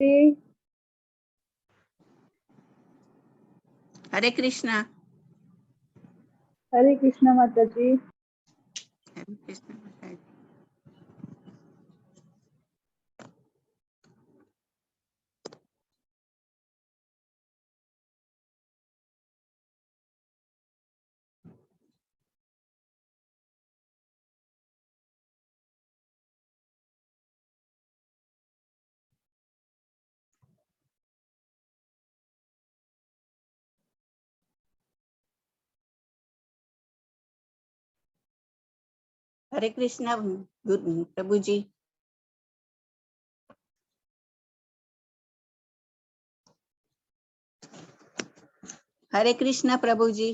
जी, हरे कृष्णा। हरे कृष्णा माता जी। हरे कृष्णा माता जी। हरे कृष्णा प्रभु जी। हरे कृष्णा प्रभु जी।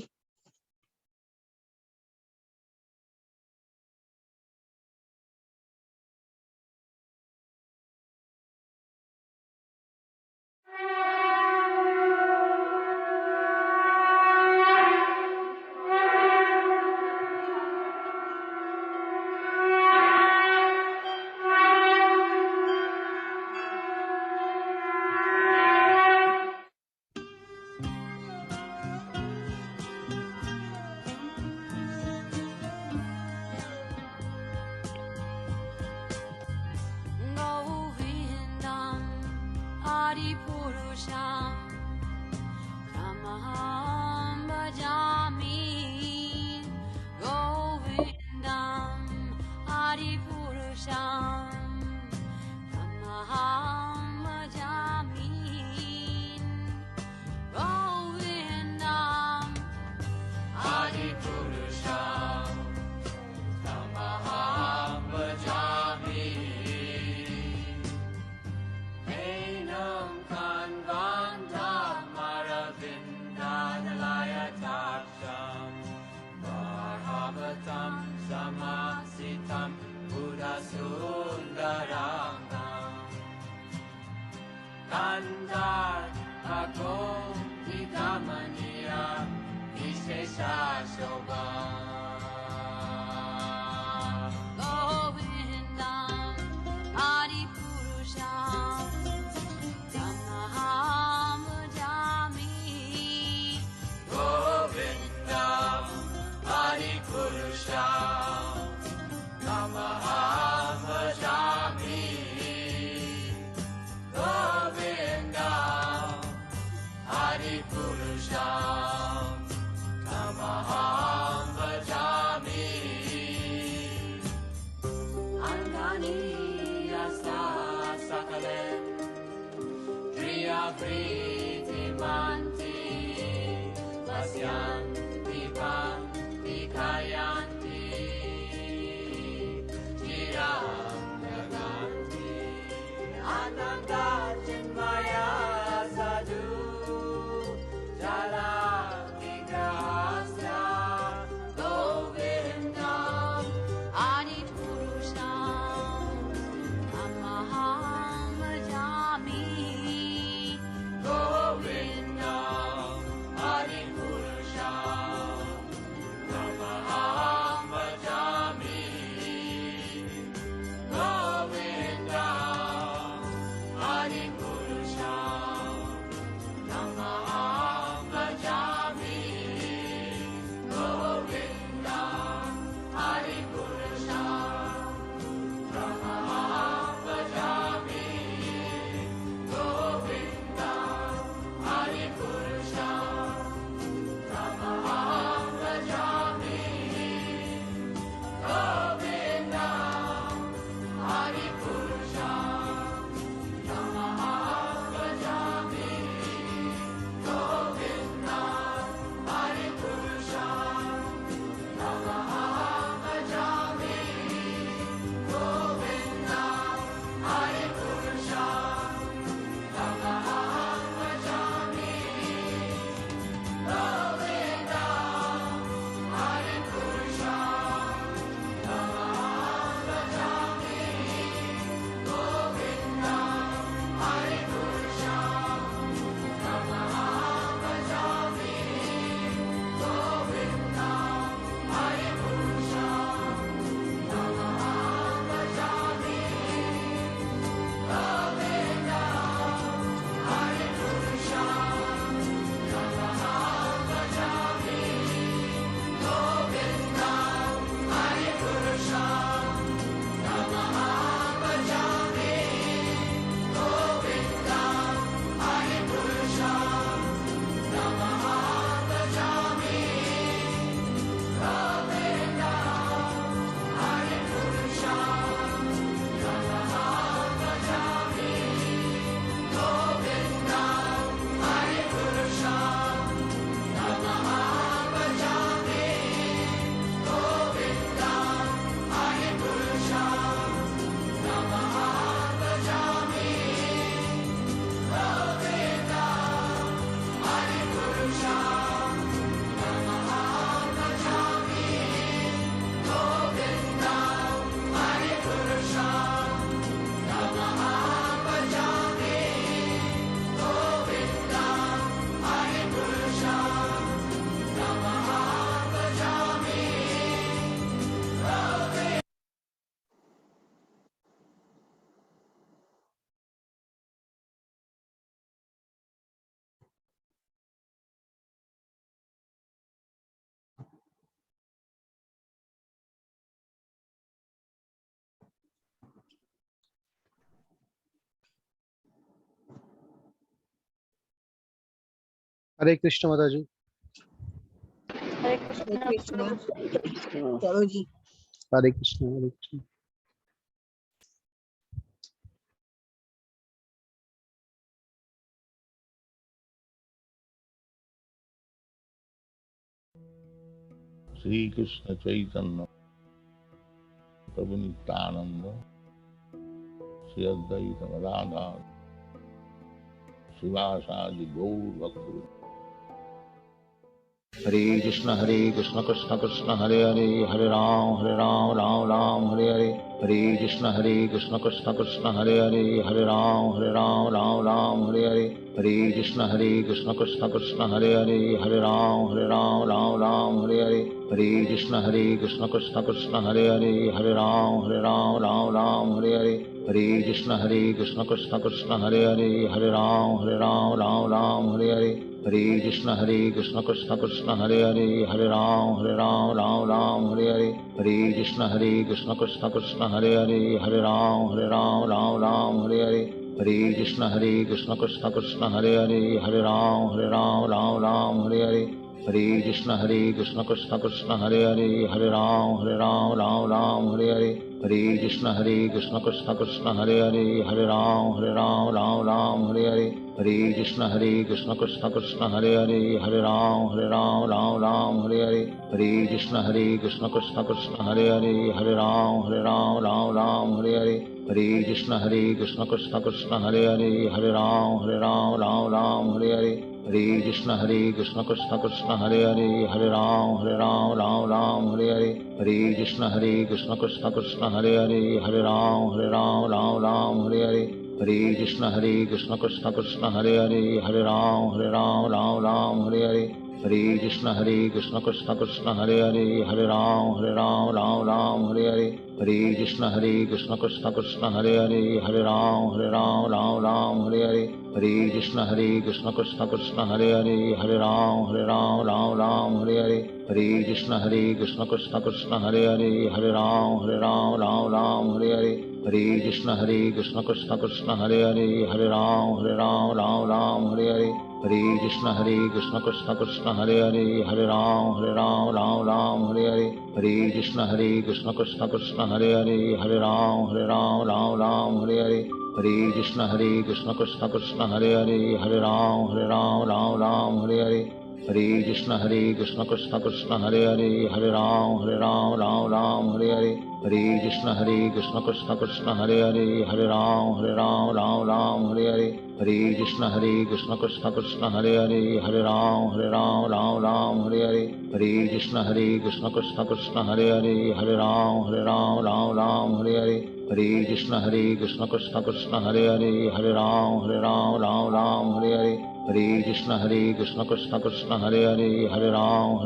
Govindam Adipurusham Tamaham Bhajami. Govindam Adipurusham Tamaham Bhajami. Govindam Adipurusham Tamaham Bhajami. Enam Kanvantam Aravindanalayatacham Bharavatam Samasitam Buddhasundarangam Kandar Bhagom Vikamaniya Vishesha Shobham. Govindam Adipurusham Tamaham Bhajami. Govindam Adipurusham Tamaham Bhajami. Govindam Adipurusham Tamaham Bhajami. Angani Yasa Sakale Priya Priti Manti Vasyanti Panti Kayanti Chiram Naganti Ananda Chinmaya Sadhu Jala Vigrahasya Govindam Adipurusham Tamaham Bhajami. Govindam Adipurusham Tamaham Bhajami. Govindam Adipurusham Tamaham Bhajami. Govindam Adipurusham Tamaham Bhajami. Govindam Adipurusham Tamaham Bhajami. Govindam Adipurusham Tamaham Bhajami. हरे कृष्ण माता जी। हरे हरे कृष्ण कृष्णा प्रभु जी। हरे कृष्ण हरे कृष्ण। श्री कृष्ण चैतन्य प्रभु नित्यानंद श्री अद्वैत गदाधर शिवासादि गौर भक्त। हरे कृष्ण कृष्ण कृष्ण हरे हरे, हरे राम राम राम हरे हरे। हरे कृष्ण कृष्ण कृष्ण हरे हरे, हरे राम राम राम हरे हरे। हरे कृष्ण कृष्ण कृष्ण हरे हरे, हरे राम राम हरे हरे। हरे कृष्ण कृष्ण कृष्ण हरे हरे, हरे राम राम हरे हरे। हरे कृष्ण कृष्ण कृष्ण हरे हरे, हरे राम हरे हरे। हरे कृष्ण कृष्ण कृष्ण हरे हरे, हरे राम हरे हरे। हरे कृष्ण कृष्ण कृष्ण हरे हरे, हरे राम हरे हरे। हरे कृष्ण कृष्ण कृष्ण हरे हरे, हरे राम हरे हरे। हरे कृष्ण कृष्ण कृष्ण हरे हरे, हरे राम हरे हरे। हरे कृष्ण कृष्ण कृष्ण हरे हरे, हरे राम हरे हरे। हरे कृष्ण कृष्ण कृष्ण हरे हरे, हरे राम हरे हरे। हरे कृष्ण कृष्ण कृष्ण हरे हरे, हरे राम हरे हरे। हरे कृष्ण कृष्ण कृष्ण हरे हरे, हरे राम हरे हरे। हरे कृष्ण कृष्ण कृष्ण हरे हरे, हरे राम हरे हरे। हरे कृष्ण कृष्ण कृष्ण हरे हरे, हरे राम हरे हरे। हरे कृष्ण कृष्ण कृष्ण हरे हरे, हरे राम हरे हरे। हरे कृष्ण कृष्ण कृष्ण हरे हरे, हरे राम हरे हरे। हरे कृष्ण कृष्ण कृष्ण हरे हरे, हरे राम हरे हरे। हरे कृष्ण कृष्ण कृष्ण हरे हरे, हरे राम हरे हरे। हरे कृष्ण कृष्ण कृष्ण हरे हरे, हरे राम हरे हरे। हरे कृष्ण कृष्ण कृष्ण हरे हरे, हरे राम हरे हरे। हरे कृष्ण कृष्ण कृष्ण हरे हरे, हरे राम हरे हरे। हरे कृष्ण कृष्ण कृष्ण हरे हरे, हरे राम हरे हरे। हरे कृष्ण कृष्ण कृष्ण हरे हरे, हरे राम हरे हरे। हरे कृष्ण कृष्ण कृष्ण हरे हरे, हरे राम हरे हरे। हरे कृष्ण कृष्ण कृष्ण हरे हरे, हरे राम हरे हरे। हरे कृष्ण कृष्ण कृष्ण हरे हरे, हरे राम हरे हरे। हरे कृष्ण कृष्ण कृष्ण हरे हरे, हरे राम हरे हरे। हरे कृष्ण कृष्ण कृष्ण हरे हरे, हरे राम हरे हरे। हरे कृष्ण कृष्ण कृष्ण हरे हरे, हरे राम हरे हरे। हरे कृष्ण कृष्ण कृष्ण हरे हरे, हरे राम हरे हरे। हरे कृष्ण कृष्ण कृष्ण हरे हरे, हरे राम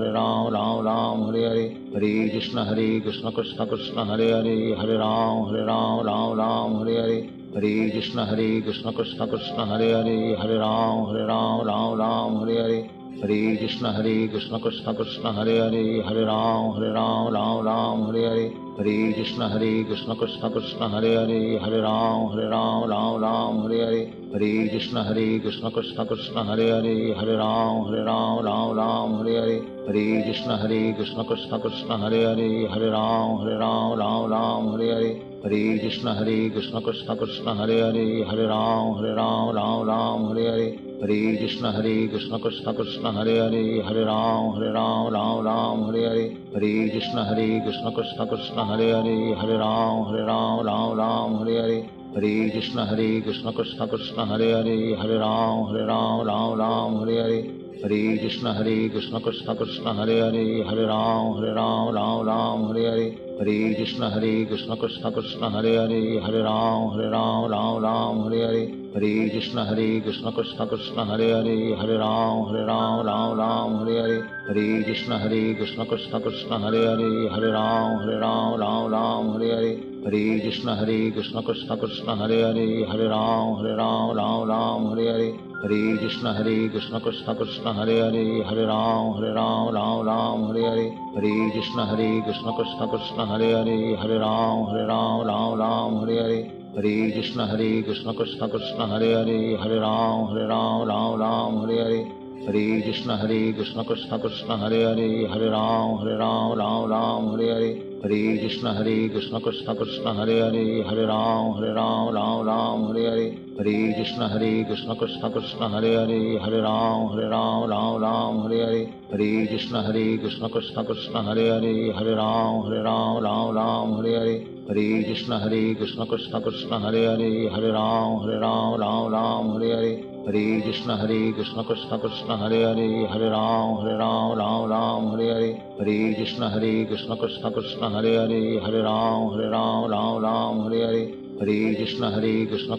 हरे हरे। हरे कृष्ण कृष्ण कृष्ण हरे हरे, हरे राम हरे हरे। हरे कृष्ण कृष्ण कृष्ण हरे हरे, हरे राम हरे हरे। हरे कृष्ण कृष्ण कृष्ण हरे हरे, हरे राम हरे हरे। हरे कृष्ण कृष्ण कृष्ण हरे हरे, हरे राम हरे हरे। हरे कृष्ण कृष्ण कृष्ण हरे हरे, हरे राम हरे हरे। हरे कृष्ण कृष्ण कृष्ण हरे हरे, हरे राम हरे हरे। हरे कृष्ण कृष्ण कृष्ण हरे हरे, हरे राम हरे हरे। हरे कृष्ण कृष्ण कृष्ण हरे हरे, हरे राम हरे हरे। हरे कृष्ण कृष्ण कृष्ण हरे हरे, हरे राम हरे हरे। हरे कृष्ण कृष्ण कृष्ण हरे हरे, हरे राम हरे हरे। हरे कृष्ण कृष्ण कृष्ण हरे हरे, हरे राम हरे हरे। हरे कृष्ण कृष्ण कृष्ण हरे हरे, हरे राम हरे हरे। हरे कृष्ण कृष्ण कृष्ण हरे हरे, हरे राम हरे हरे। हरे कृष्ण कृष्ण कृष्ण हरे हरे, हरे राम हरे हरे। हरे कृष्ण कृष्ण कृष्ण हरे हरे, हरे राम हरे हरे। हरे कृष्ण कृष्ण कृष्ण हरे हरे, हरे राम हरे हरे। हरे कृष्ण कृष्ण कृष्ण हरे हरे, हरे राम राम राम हरे हरे, हरे कृष्ण कृष्ण कृष्ण हरे हरे, हरे राम राम हरे हरे, हरे कृष्ण कृष्ण कृष्ण हरे हरे, हरे राम राम हरे हरे, हरे कृष्ण कृष्ण कृष्ण हरे हरे, हरे राम राम हरे हरे, हरे कृष्ण कृष्ण कृष्ण हरे हरे, हरे राम राम हरे हरे, हरे कृष्ण कृष्ण कृष्ण हरे हरे, हरे राम हरे हरे, हरे कृष्ण कृष्ण कृष्ण हरे हरे, हरे राम हरे हरे, हरे कृष्ण कृष्ण कृष्ण हरे हरे, हरे राम हरे हरे, हरे कृष्ण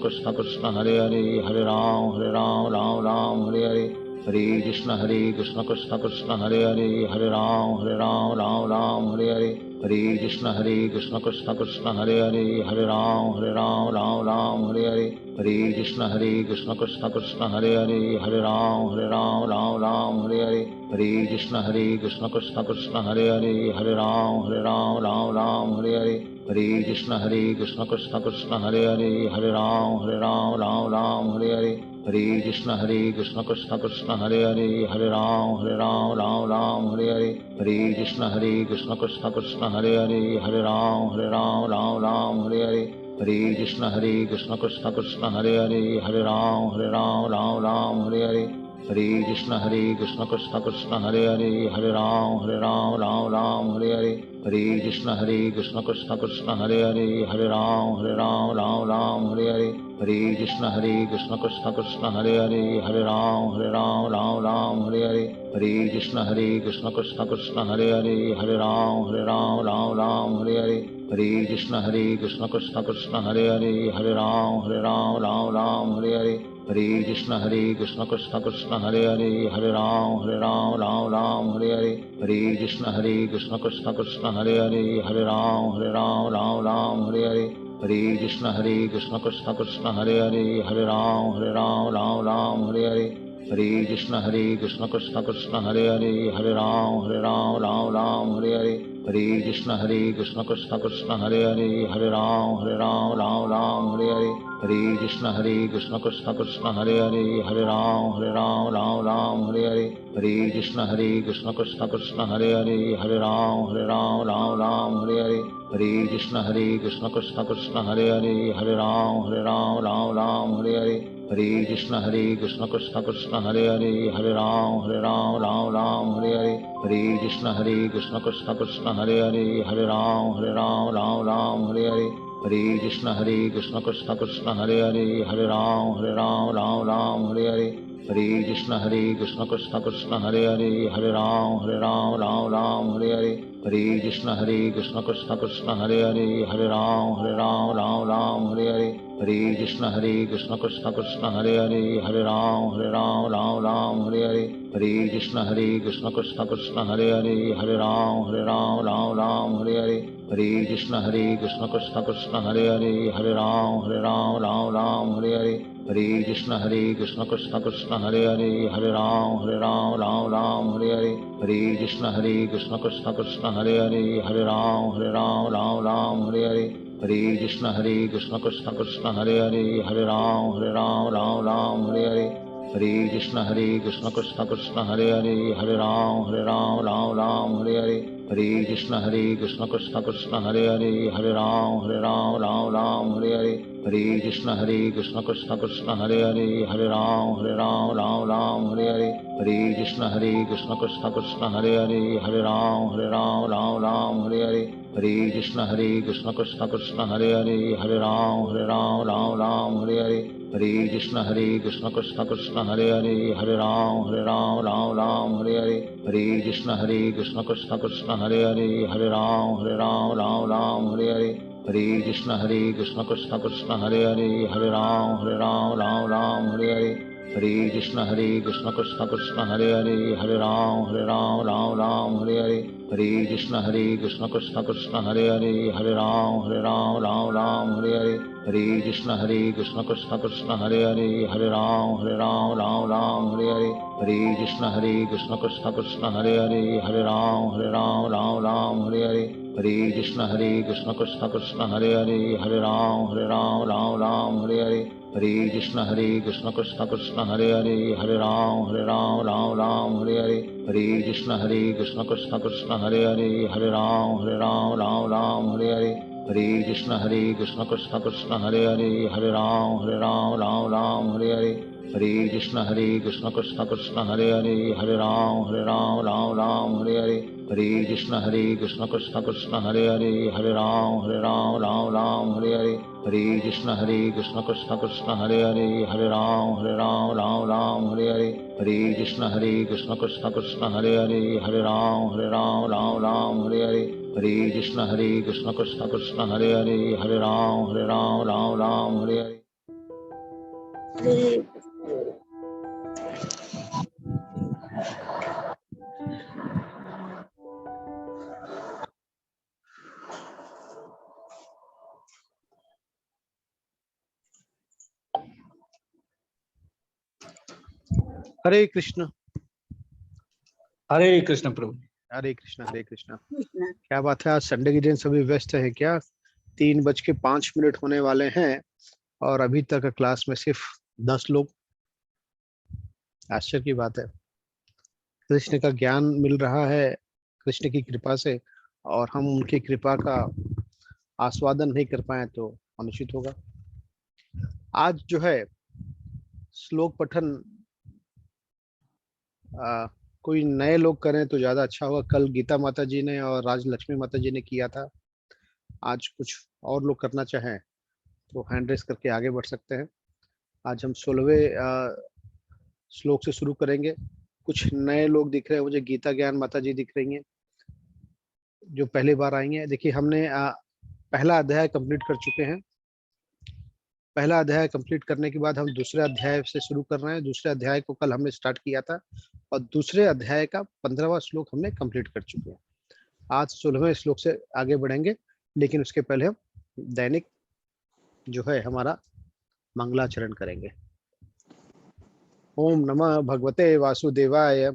कृष्ण कृष्ण हरे हरे, हरे राम हरे हरे, हरे कृष्ण कृष्ण कृष्ण हरे हरे, हरे राम हरे हरे, हरे कृष्ण कृष्ण कृष्ण हरे हरे, हरे राम हरे हरे, हरे कृष्ण कृष्ण कृष्ण हरे हरे, हरे राम हरे हरे, हरे कृष्ण कृष्ण कृष्ण हरे हरे, हरे राम हरे हरे, हरे कृष्ण कृष्ण कृष्ण हरे हरे, हरे राम हरे हरे, हरे कृष्ण कृष्ण कृष्ण हरे हरे, हरे राम हरे हरे, हरे कृष्ण कृष्ण कृष्ण हरे हरे, हरे राम हरे हरे, हरे कृष्ण कृष्ण कृष्ण हरे हरे, हरे राम हरे हरे, हरे कृष्ण कृष्ण कृष्ण हरे हरे, हरे राम हरे हरे, हरे कृष्ण कृष्ण कृष्ण हरे हरे, हरे राम हरे हरे, हरे कृष्ण कृष्ण कृष्ण हरे हरे, हरे राम हरे हरे, हरे कृष्ण कृष्ण कृष्ण हरे हरे, हरे राम हरे हरे, हरे कृष्ण कृष्ण कृष्ण हरे हरे, हरे राम हरे हरे, हरे कृष्ण कृष्ण कृष्ण हरे हरे, हरे राम हरे हरे, हरे कृष्ण कृष्ण कृष्ण हरे हरे, हरे राम हरे हरे, हरे कृष्ण कृष्ण कृष्ण हरे हरे, हरे राम हरे हरे, हरे कृष्ण कृष्ण कृष्ण हरे हरे, हरे राम हरे हरे, हरे कृष्ण कृष्ण कृष्ण हरे हरे, हरे राम हरे हरे, हरे कृष्ण कृष्ण कृष्ण हरे हरे, हरे राम हरे हरे, हरे कृष्ण कृष्ण कृष्ण हरे हरे, हरे राम हरे हरे, हरे कृष्ण कृष्ण कृष्ण हरे हरे, हरे राम हरे हरे, हरे कृष्ण कृष्ण कृष्ण हरे हरे, हरे राम हरे हरे, हरे कृष्ण कृष्ण कृष्ण हरे हरे, हरे राम हरे हरे, हरे कृष्ण कृष्ण कृष्ण हरे हरे, हरे राम हरे हरे, हरे कृष्ण कृष्ण कृष्ण हरे हरे, हरे राम हरे हरे, हरे कृष्ण कृष्ण कृष्ण हरे हरे, हरे राम हरे हरे, हरे कृष्ण कृष्ण कृष्ण हरे हरे, हरे राम हरे हरे, हरे कृष्ण कृष्ण कृष्ण हरे हरे, हरे राम हरे हरे, हरे कृष्ण कृष्ण कृष्ण हरे हरे, हरे राम हरे हरे, हरे कृष्ण कृष्ण कृष्ण हरे हरे, हरे राम हरे हरे, हरे कृष्ण कृष्ण कृष्ण हरे हरे, हरे राम हरे हरे, हरे कृष्ण कृष्ण कृष्ण हरे हरे, हरे राम हरे हरे, हरे कृष्ण कृष्ण कृष्ण हरे हरे, हरे राम हरे हरे, हरे कृष्ण कृष्ण कृष्ण हरे हरे, हरे राम हरे हरे, हरे कृष्ण कृष्ण कृष्ण हरे हरे, हरे राम हरे हरे, हरे कृष्ण कृष्ण कृष्ण हरे हरे, हरे राम हरे हरे, हरे कृष्ण कृष्ण कृष्ण हरे हरे, हरे राम हरे हरे, हरे कृष्ण कृष्ण कृष्ण हरे हरे, हरे राम हरे हरे, हरे कृष्ण कृष्ण कृष्ण हरे हरे, हरे राम हरे हरे, हरे कृष्ण कृष्ण कृष्ण हरे हरे, हरे राम हरे हरे, हरे कृष्ण कृष्ण कृष्ण हरे हरे, हरे राम हरे हरे, हरे कृष्ण कृष्ण कृष्ण हरे हरे, हरे राम हरे हरे, हरे कृष्ण कृष्ण कृष्ण हरे हरे, हरे राम हरे हरे, हरे कृष्ण कृष्ण कृष्ण हरे हरे, हरे राम हरे हरे, हरे कृष्ण कृष्ण कृष्ण हरे हरे, हरे राम राम राम हरे हरे, हरे कृष्ण कृष्ण कृष्ण हरे हरे, हरे राम राम हरे हरे, हरे कृष्ण कृष्ण कृष्ण हरे हरे, हरे राम राम हरे हरे, हरे कृष्ण कृष्ण कृष्ण हरे हरे, हरे राम राम हरे हरे, हरे कृष्ण कृष्ण कृष्ण हरे हरे, हरे राम हरे हरे, हरे कृष्ण कृष्ण कृष्ण हरे हरे, हरे राम हरे हरे, हरे कृष्ण कृष्ण कृष्ण हरे हरे, हरे राम हरे हरे, हरे कृष्ण कृष्ण कृष्ण हरे हरे, हरे राम हरे हरे। हरे कृष्ण हरे कृष्ण प्रभु। हरे कृष्ण हरे कृष्ण। कृष्ण। क्या बात है, आज Sunday के दिन सभी व्यस्त है क्या? 3:05 होने वाले हैं और अभी तक क्लास में सिर्फ 10 लोग। आश्चर्य की बात है। कृष्ण का ज्ञान मिल रहा है कृष्ण की कृपा से, और हम उनकी कृपा का आस्वादन नहीं कर पाए तो अनुचित होगा। आज जो है श्लोक पठन कोई नए लोग करें तो ज्यादा अच्छा होगा। कल गीता माता जी ने और राजलक्ष्मी माता जी ने किया था। आज कुछ और लोग करना चाहें तो हैंड रेस करके आगे बढ़ सकते हैं। आज हम 16वें श्लोक से शुरू करेंगे। कुछ नए लोग दिख रहे हैं मुझे, गीता ज्ञान माता जी दिख रही हैं जो पहली बार आई हैं। देखिए, हमने पहला अध्याय कंप्लीट कर चुके हैं। पहला अध्याय कंप्लीट करने के बाद हम दूसरे अध्याय से शुरू कर रहे हैं। दूसरे अध्याय को कल हमने स्टार्ट किया था और दूसरे अध्याय का 15वां श्लोक हमने कंप्लीट कर चुके हैं। आज 16वें श्लोक से आगे बढ़ेंगे, लेकिन उसके पहले हम दैनिक जो है हमारा मंगलाचरण करेंगे। ओम नमः भगवते वासुदेवाय,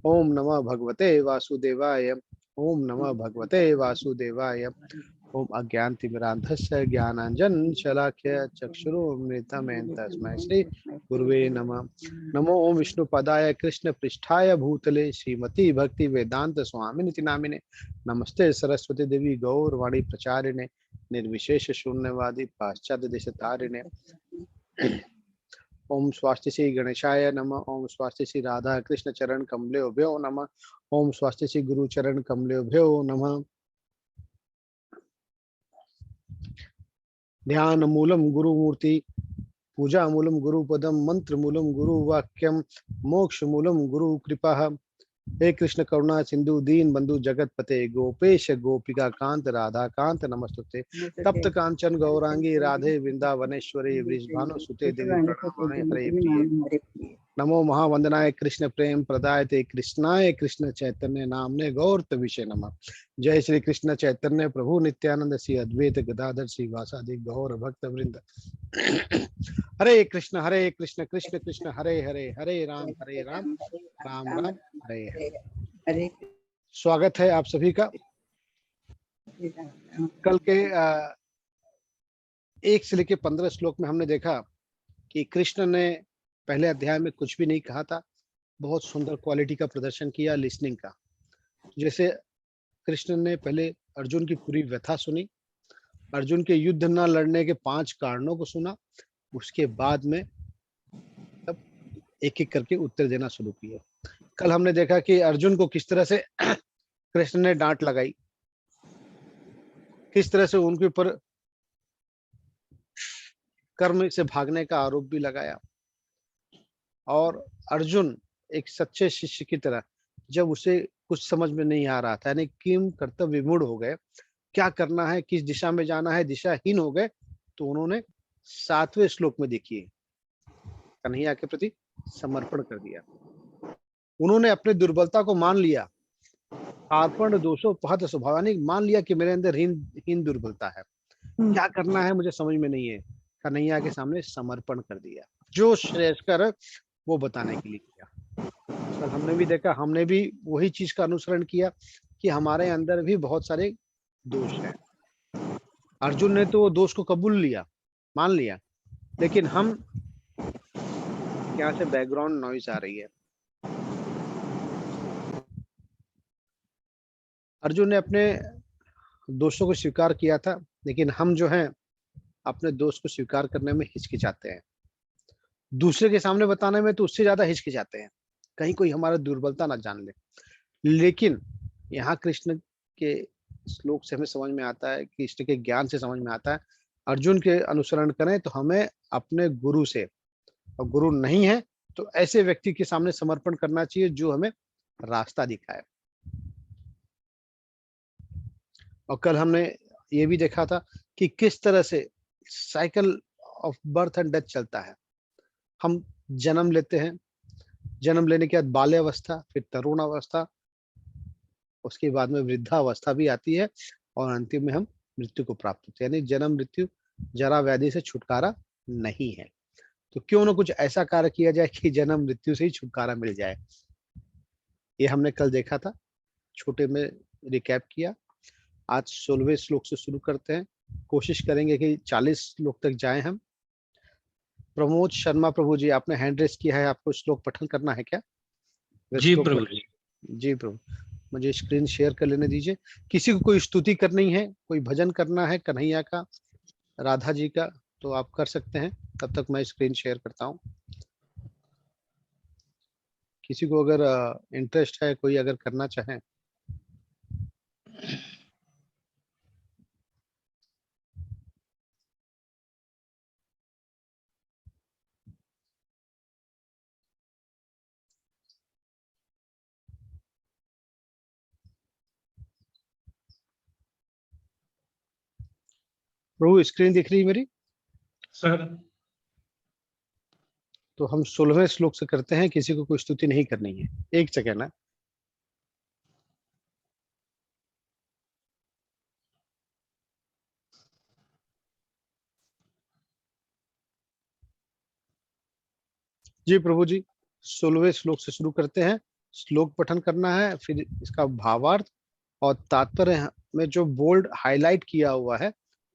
ओम नमः भगवते वासुदेवाय, ओम नमः भगवते वासुदेवाय। ओम अज्ञानतिमिरान्धस्य ज्ञानाञ्जन शलाख्य चक्षुरुन्मिलितं तस्मै श्री गुरुवे नमः। नमो ओम विष्णुपदाय कृष्ण पृष्ठाय भूतले श्रीमती भक्ति वेदांत स्वामिनिति नामिने, नमस्ते सरस्वती देवी गौरवाणी प्रचारिणे, निर्विशेष शून्यवादी पाश्चात्य देशतारिणे। ओम स्वास्ति श्री गणेशाय नमः। ओम स्वास्ति श्री राधा कृष्ण चरण कमलेभ्यो नमः। ओम स्वास्ति श्री गुरु चरण कमलेभ्यो नमः। ध्यान मूलम गुरु मूर्ति, पूजा मूलम गुरु पदम, मंत्र मूलम गुरु वाक्यम, मोक्ष मूलम गुरु कृपा। हे कृष्ण करुणा सिंधु दीन बंधु जगत पते, गोपेश गोपिका कांत राधा कांत नमस्तुते। तप्त कांचन गौरांगी राधे वृंदावनेश्वरी, वृषभानु सुते देवी प्रणमामि हरे प्रिय। नमो महावंदनाय कृष्ण प्रेम प्रदायते, कृष्णाय कृष्ण चैतन्य नामने गौरत विषय नमः। जय श्री कृष्ण चैतन्य प्रभु नित्यानंद श्री अद्वैत गदाधर श्री वासादि गौर भक्त वृंद। हरे कृष्ण कृष्ण कृष्ण हरे हरे, हरे राम राम राम हरे हरे। हरे स्वागत है आप सभी का। कल के 1 से लेकर 15 श्लोक में हमने देखा कि कृष्ण ने पहले अध्याय में कुछ भी नहीं कहा था। बहुत सुंदर क्वालिटी का प्रदर्शन किया लिसनिंग का। जैसे कृष्ण ने पहले अर्जुन की पूरी व्यथा सुनी, अर्जुन के युद्ध न लड़ने के 5 कारणों को सुना, उसके बाद में तब एक एक करके उत्तर देना शुरू किया। कल हमने देखा कि अर्जुन को किस तरह से कृष्ण ने डांट लगाई, किस तरह से उनके ऊपर कर्म से भागने का आरोप भी लगाया, और अर्जुन एक सच्चे शिष्य की तरह जब उसे कुछ समझ में नहीं आ रहा था, यानी किम कर्तव्य विमूढ़ हो गए, क्या करना है, किस दिशा में जाना है, दिशाहीन हो गए, तो उन्होंने 7वें श्लोक में देखिए कन्हैया के प्रति समर्पण कर दिया। उन्होंने अपनी दुर्बलता को मान लिया, अर्पण दोषों पहत स्वभाव, यानी मान लिया कि मेरे अंदर हीन दुर्बलता है, क्या करना है मुझे समझ में नहीं है। कन्हैया के सामने समर्पण कर दिया, जो श्रेयस्कर वो बताने के लिए किया। कल हमने भी देखा, हमने भी वही चीज का अनुसरण किया कि हमारे अंदर भी बहुत सारे दोष हैं। अर्जुन ने तो वो दोष को कबूल लिया, मान लिया, लेकिन हम यहाँ से बैकग्राउंड नॉइज आ रही है। अर्जुन ने अपने दोस्तों को स्वीकार किया था, लेकिन हम जो हैं अपने दोस्त को स्वीकार करने में हिचकिचाते हैं, दूसरे के सामने बताने में तो उससे ज्यादा हिचकिचाते हैं, कहीं कोई हमारा दुर्बलता ना जान ले। लेकिन यहाँ कृष्ण के श्लोक से हमें समझ में आता है, कृष्ण के ज्ञान से समझ में आता है, अर्जुन के अनुसरण करें तो हमें अपने गुरु से, और गुरु नहीं है तो ऐसे व्यक्ति के सामने समर्पण करना चाहिए जो हमें रास्ता दिखाए। और कल हमने ये भी देखा था कि किस तरह से cycle of birth and death चलता है। हम जन्म लेते हैं, जन्म लेने के बाद बाल्यावस्था, फिर तरुणावस्था, उसके बाद में वृद्धावस्था भी आती है, और अंतिम में हम मृत्यु को प्राप्त होते हैं। यानी जन्म मृत्यु जरा व्याधि से छुटकारा नहीं है। तो क्यों ना कुछ ऐसा कार्य किया जाए कि जन्म मृत्यु से ही छुटकारा मिल जाए। ये हमने कल देखा था, छोटे में रिकैप किया। आज 16वें श्लोक से शुरू करते हैं, कोशिश करेंगे कि 40 श्लोक तक जाएं हम। प्रमोद शर्मा प्रभु जी, आपने हैंड रेस किया है, आपको श्लोक पठन करना है क्या? जी प्रभु जी। जी प्रभु, मुझे स्क्रीन शेयर कर लेने दीजिए। किसी को कोई स्तुति करनी है, कोई भजन करना है कन्हैया का, राधा जी का, तो आप कर सकते हैं। तब तक मैं स्क्रीन शेयर करता हूँ। किसी को अगर इंटरेस्ट है, कोई अगर करना चाहे। प्रभु स्क्रीन दिख रही है मेरी? सर तो हम 16वें श्लोक से करते हैं, किसी को कोई स्तुति नहीं करनी है। एक सेकेंड है। जी प्रभु जी, 16वें श्लोक से शुरू करते हैं। श्लोक पठन करना है, फिर इसका भावार्थ और तात्पर्य में जो बोल्ड हाईलाइट किया हुआ है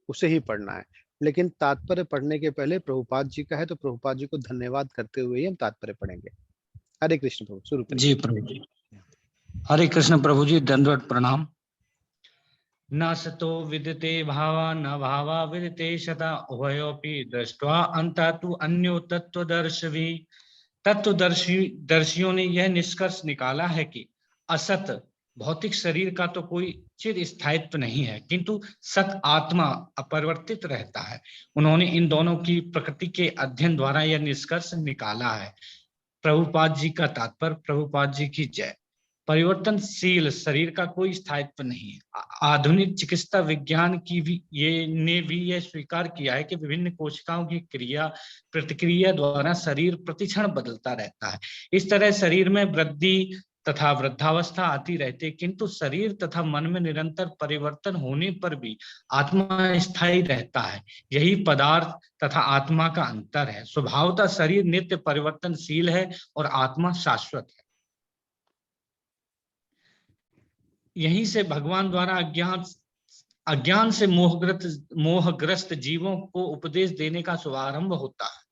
उसे ही पढ़ना है। लेकिन तात्पर्य पढ़ने के पहले प्रभुपाद जी का है, तो प्रभुपाद जी को धन्यवाद करते हुए ही हम तात्पर्य पढ़ेंगे। हरे कृष्ण प्रभु, शुरू करिए। जी प्रभु जी। हरे कृष्ण प्रभु जी, दंडवत प्रणाम। न सतो विदते भावा न भावा विदते शता उभयोपि दृष्ट्वा अंता तु अन्यो तत्वदर्शी। तत्वदर्शियों ने यह निष्कर्ष निकाला है कि असत भौतिक शरीर का तो कोई चिर स्थायित्व नहीं है, किंतु सत आत्मा अपरिवर्तित रहता है। उन्होंने इन दोनों की प्रकृति के अध्ययन द्वारा यह निष्कर्ष निकाला है। प्रभुपाद जी का तात्पर्य। प्रभुपाद जी की जय। परिवर्तनशील शरीर का कोई स्थायित्व नहीं है। आधुनिक चिकित्सा विज्ञान की भी यह स्वीकार किया है कि विभिन्न कोशिकाओं की क्रिया प्रतिक्रिया द्वारा शरीर प्रतिक्षण बदलता रहता है। इस तरह शरीर में वृद्धि तथा वृद्धावस्था आती रहती है, किंतु शरीर तथा मन में निरंतर परिवर्तन होने पर भी आत्मा स्थायी रहता है। यही पदार्थ तथा आत्मा का अंतर है। स्वभावतः शरीर नित्य परिवर्तनशील है और आत्मा शाश्वत है। यहीं से भगवान द्वारा अज्ञान से मोहग्रस्त जीवों को उपदेश देने का शुभारंभ होता है।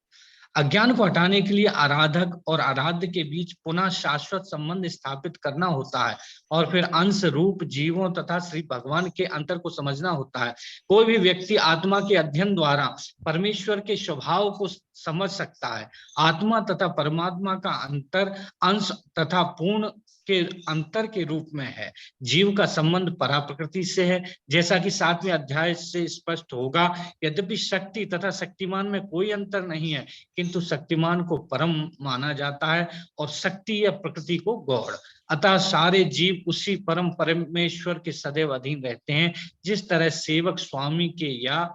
अज्ञान को हटाने के लिए आराधक और आराध्य के बीच पुनः शाश्वत संबंध स्थापित करना होता है, और फिर अंश रूप जीवों तथा श्री भगवान के अंतर को समझना होता है। कोई भी व्यक्ति आत्मा के अध्ययन द्वारा परमेश्वर के स्वभाव को समझ सकता है। आत्मा तथा परमात्मा का अंतर अंश तथा पूर्ण के अंतर के रूप में है। जीव का संबंध पराप्रकृति से है, जैसा कि 7वें अध्याय से स्पष्ट होगा। यद्यपि शक्ति तथा शक्तिमान में कोई अंतर नहीं है, किंतु शक्तिमान को परम माना जाता है और शक्ति या प्रकृति को गौड़। अतः सारे जीव उसी परम परमेश्वर के सदैव अधीन रहते हैं। जिस तरह सेवक स्वामी के या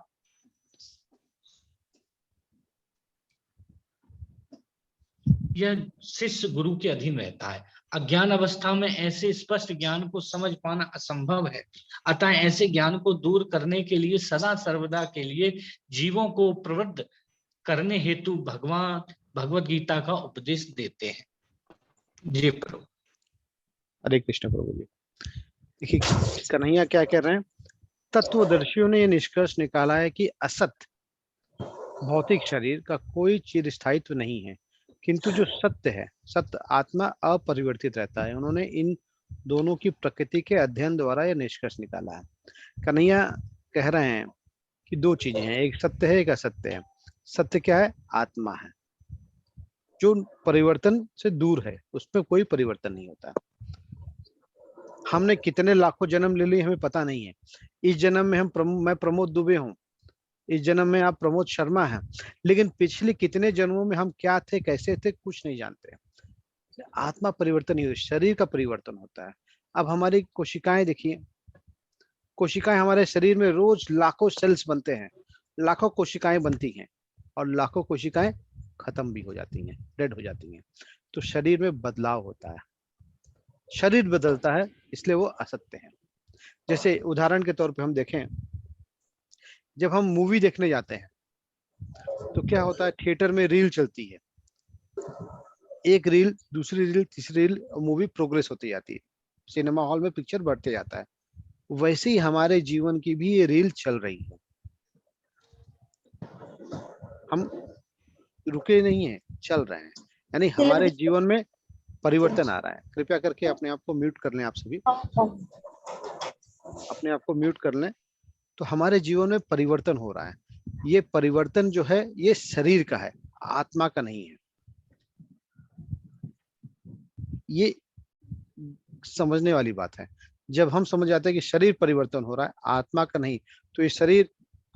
शिष्य गुरु के अधीन रहता है। अज्ञान अवस्था में ऐसे स्पष्ट ज्ञान को समझ पाना असंभव है। अतः ऐसे ज्ञान को दूर करने के लिए सदा सर्वदा के लिए जीवों को प्रवृत्त करने हेतु भगवान भगवत गीता का उपदेश देते हैं। जी प्रभु। हरे कृष्ण प्रभु जी। देखिए कन्हैया क्या कह रहे हैं, तत्वदर्शियों ने यह निष्कर्ष निकाला है कि असत भौतिक शरीर का कोई चिरस्थायित्व नहीं है, किंतु जो सत्य है, सत्य आत्मा अपरिवर्तित रहता है। उन्होंने इन दोनों की प्रकृति के अध्ययन द्वारा यह निष्कर्ष निकाला है। कन्हैया कह रहे हैं कि दो चीजें हैं, एक सत्य है, एक असत्य है। सत्य क्या है? आत्मा है, जो परिवर्तन से दूर है, उसमें कोई परिवर्तन नहीं होता। हमने कितने लाखों जन्म ले लिए हमें पता नहीं है। इस जन्म में मैं प्रमोद दुबे हूँ, इस जन्म में आप प्रमोद शर्मा हैं, लेकिन पिछले कितने जन्मों में हम क्या थे, कैसे थे, कुछ नहीं जानते। आत्मा परिवर्तन नहीं होता, शरीर का परिवर्तन होता है। अब हमारी कोशिकाएं देखिए, कोशिकाएं हमारे शरीर में रोज लाखों सेल्स बनते हैं, लाखों कोशिकाएं बनती हैं और लाखों कोशिकाएं खत्म भी हो जाती हैं, डेड हो जाती हैं। तो शरीर में बदलाव होता है, शरीर बदलता है, इसलिए वो असत्य है। जैसे उदाहरण के तौर पे हम देखें, जब हम मूवी देखने जाते हैं तो क्या होता है, थिएटर में रील चलती है, एक रील, दूसरी रील, तीसरी रील, मूवी प्रोग्रेस होती जाती है, सिनेमा हॉल में पिक्चर बढ़ते जाता है। वैसे ही हमारे जीवन की भी ये रील चल रही है, हम रुके नहीं हैं, चल रहे हैं। यानी हमारे जीवन में परिवर्तन आ रहा है। कृपया करके अपने आप को म्यूट कर लें, आप सभी अपने आप को म्यूट कर लें। तो हमारे जीवन में परिवर्तन हो रहा है। ये परिवर्तन जो है ये शरीर का है, आत्मा का नहीं है। ये समझने वाली बात है। जब हम समझ जाते हैं कि शरीर परिवर्तन हो रहा है, आत्मा का नहीं, तो इस शरीर